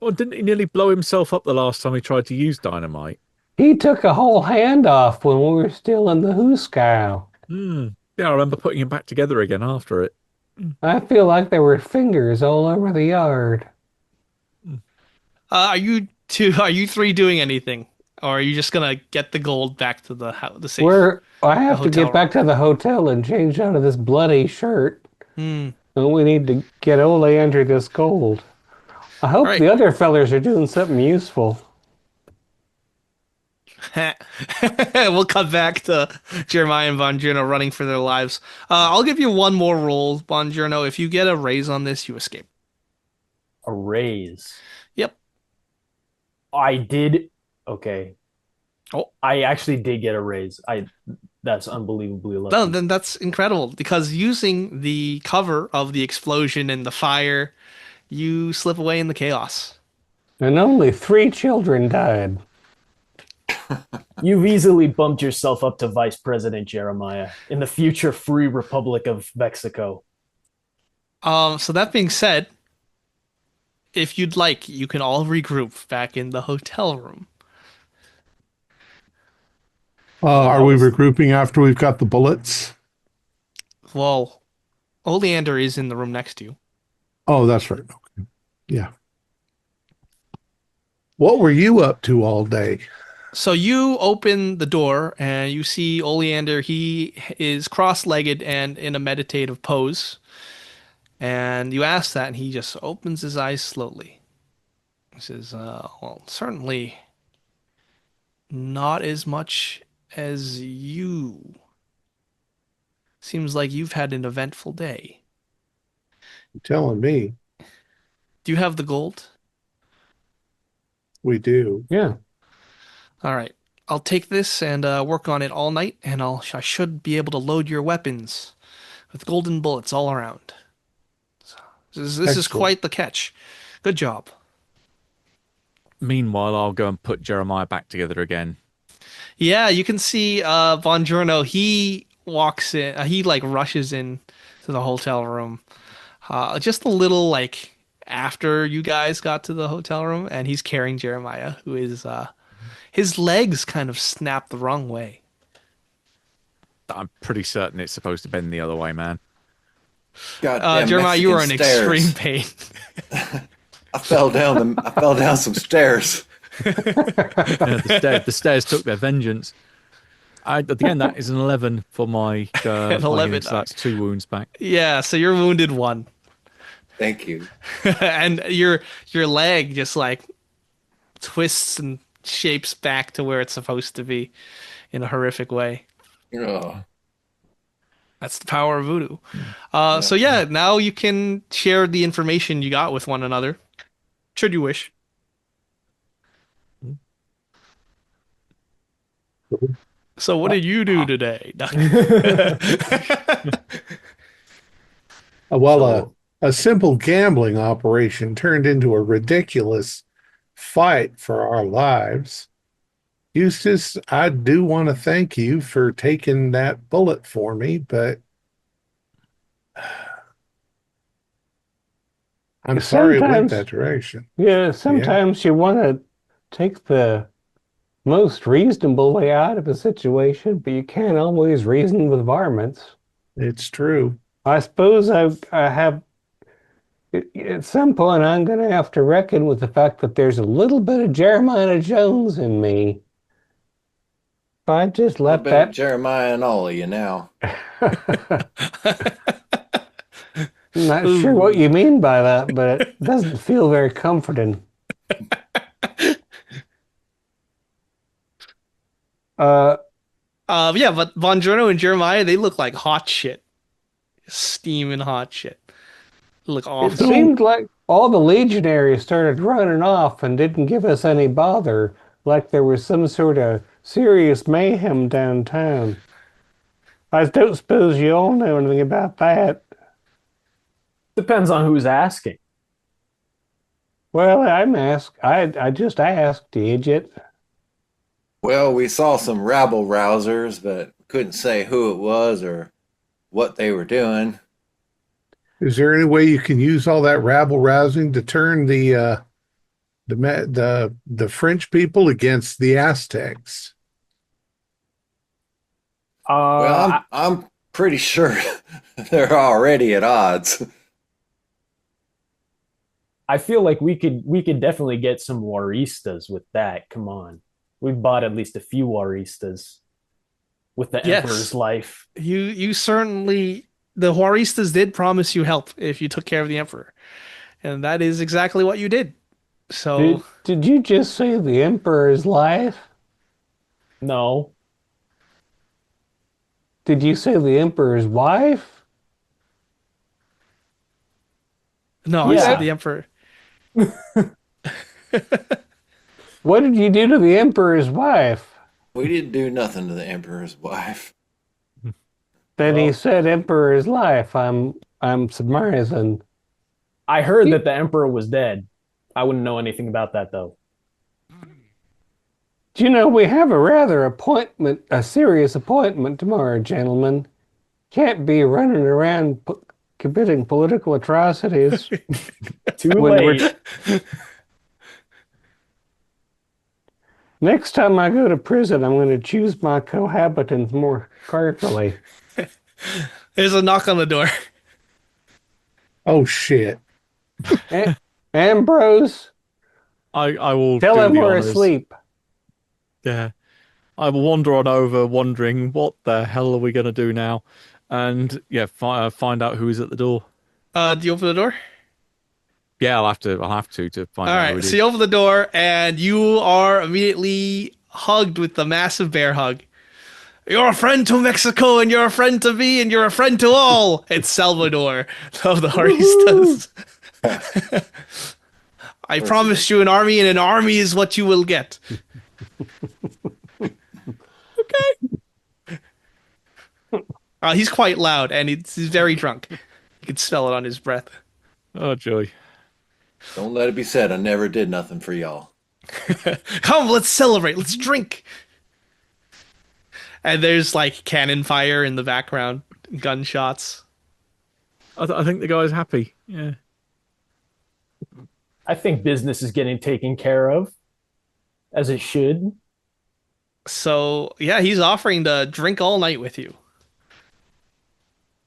Well, didn't he nearly blow himself up the last time he tried to use dynamite? He took a whole hand off when we were still in the Hooskow. Yeah, I remember putting him back together again after it. I feel like there were fingers all over the yard. Are you three doing anything, or are you just gonna get the gold back to the safe? I have to hotel get back to the hotel and change out of this bloody shirt. Hmm. And we need to get Oleander this gold. I hope Right. the other fellers are doing something useful. We'll cut back to Jeremiah and Bongiorno running for their lives. I'll give you one more roll, Bongiorno. If you get a raise on this, you escape. A raise. Yep. I did. Okay. Oh. I actually did get a raise. That's unbelievably lucky. No, then that's incredible because using the cover of the explosion and the fire, you slip away in the chaos. And only 3 children died. You've easily bumped yourself up to Vice President Jeremiah in the future Free Republic of Mexico. So that being said, if you'd like, you can all regroup back in the hotel room. Are we regrouping after we've got the bullets? Well, Oleander is in the room next to you. Oh, that's right. Okay. Yeah. What were you up to all day? So you open the door and you see Oleander. He is cross-legged and in a meditative pose. And you ask that, and he just opens his eyes slowly. He says, well, certainly not as much as you. Seems like you've had an eventful day. You're telling me. Do you have the gold? We do. Yeah. All right. I'll take this and work on it all night, and I should be able to load your weapons with golden bullets all around. So, this is Excellent. quite the catch. Good job. Meanwhile, I'll go and put Jeremiah back together again. Yeah, you can see Bongiorno. He walks in. He like rushes in to the hotel room. Just a little like after you guys got to the hotel room, and he's carrying Jeremiah, who is his legs kind of snapped the wrong way. I'm pretty certain it's supposed to bend the other way, man. Goddamn Jeremiah, you are in Mexican extreme pain. I fell down some stairs. Yeah, the stairs took their vengeance. Again, that is an 11 for my. An 11. So that's 2 wounds back. Yeah, so you're wounded 1. Thank you. And your leg just like twists and shapes back to where it's supposed to be in a horrific way. Oh. That's the power of voodoo. So yeah, now you can share the information you got with one another, should you wish. So what did you do today? Well, a simple gambling operation turned into a ridiculous fight for our lives. Eustace, I do want to thank you for taking that bullet for me, but I'm sorry it went Sometimes- that direction. Yeah, sometimes you want to take the most reasonable way out of a situation, but you can't always reason with varmints. It's true. I suppose I have, at some point, I'm going to have to reckon with the fact that there's a little bit of Jeremiah Jones in me. If I just A let bit of that. Jeremiah and all of you now. I'm not sure what you mean by that, but it doesn't feel very comforting. Yeah, but Bongiorno and Jeremiah, they look like hot shit. Steaming hot shit. Look It awful. seemed like all the legionaries started running off and didn't give us any bother, like there was some sort of serious mayhem downtown. I don't suppose you all know anything about that. Depends on who's asking. Well, I just asked, idiot. Well, we saw some rabble rousers, but couldn't say who it was or what they were doing. Is there any way you can use all that rabble rousing to turn the French people against the Aztecs? Well, I'm pretty sure they're already at odds. I feel like we could definitely get some Waristas with that. Come on. We've bought at least a few Waristas with the Yes. Emperor's life. You certainly, the Juaristas did promise you help if you took care of the Emperor. And that is exactly what you did. So, Did you just say the Emperor's life? No. Did you say the Emperor's wife? no, I Yeah. said the Emperor. What did you do to the Emperor's wife? We didn't do nothing to the Emperor's wife. Then he Well- said Emperor's life. I'm surmising. I heard that the Emperor was dead. I wouldn't know anything about that, though. Do you know we have a serious appointment tomorrow, gentlemen? Can't be running around committing political atrocities. Too When we're- late. Next time I go to prison, I'm going to choose my cohabitants more carefully. There's a knock on the door. Oh shit! Ambrose, I will tell do him the we're honours. asleep. Yeah. I will wander on over, wondering what the hell are we going to do now, and yeah, find out who's at the door. Do you open the door? Yeah, I'll have to find All out who right, it so is. you open the door and you are immediately hugged with the massive bear hug. You're a friend to Mexico and you're a friend to me and you're a friend to all. It's Salvador of the Haristas. I promised you an army and an army is what you will get. He's quite loud and he's very drunk. You can smell it on his breath. Oh joy! Don't let it be said I never did nothing for y'all. Come, let's celebrate. Let's drink. And there's like cannon fire in the background, gunshots. I think the guy's happy. Yeah. I think business is getting taken care of, as it should. So yeah, he's offering to drink all night with you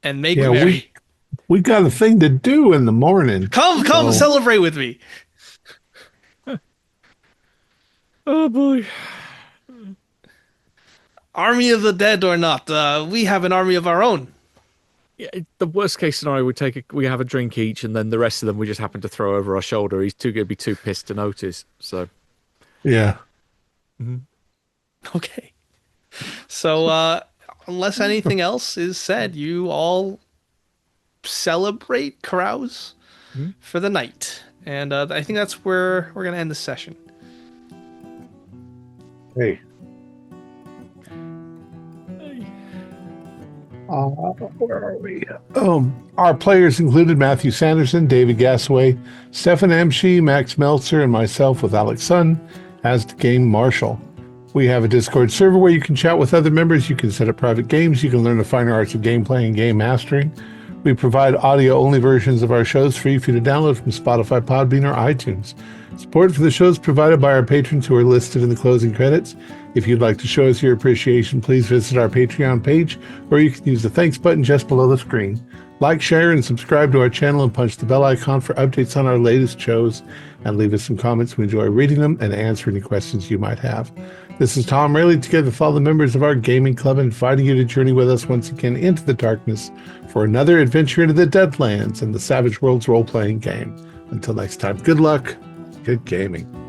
and make Yeah, merry. we got a thing to do in the morning. Come, Oh. celebrate with me. Oh boy. Army of the dead or not, we have an army of our own. Yeah, the worst case scenario, we have a drink each, and then the rest of them we just happen to throw over our shoulder. He's going to be too pissed to notice. So Yeah. Okay. So unless anything else is said, you all celebrate, carouse for the night. And I think that's where we're going to end the session. Hey. Where are we? Our players included Matthew Sanderson, David Gasaway, Stefan Emschi, Max Meltzer, and myself with Alex Sun as the game marshal. We have a Discord server where you can chat with other members. You can set up private games. You can learn the finer arts of gameplay and game mastering. We provide audio-only versions of our shows free for you to download from Spotify, Podbean, or iTunes. Support for the show is provided by our patrons who are listed in the closing credits. If you'd like to show us your appreciation, please visit our Patreon page, or you can use the thanks button just below the screen. Like, share, and subscribe to our channel and punch the bell icon for updates on our latest shows, and leave us some comments. We enjoy reading them and answer any questions you might have. This is Thom Raley, together with all the members of our gaming club, inviting you to journey with us once again into the darkness for another adventure into the Deadlands and the Savage Worlds role-playing game. Until next time, good luck, good gaming.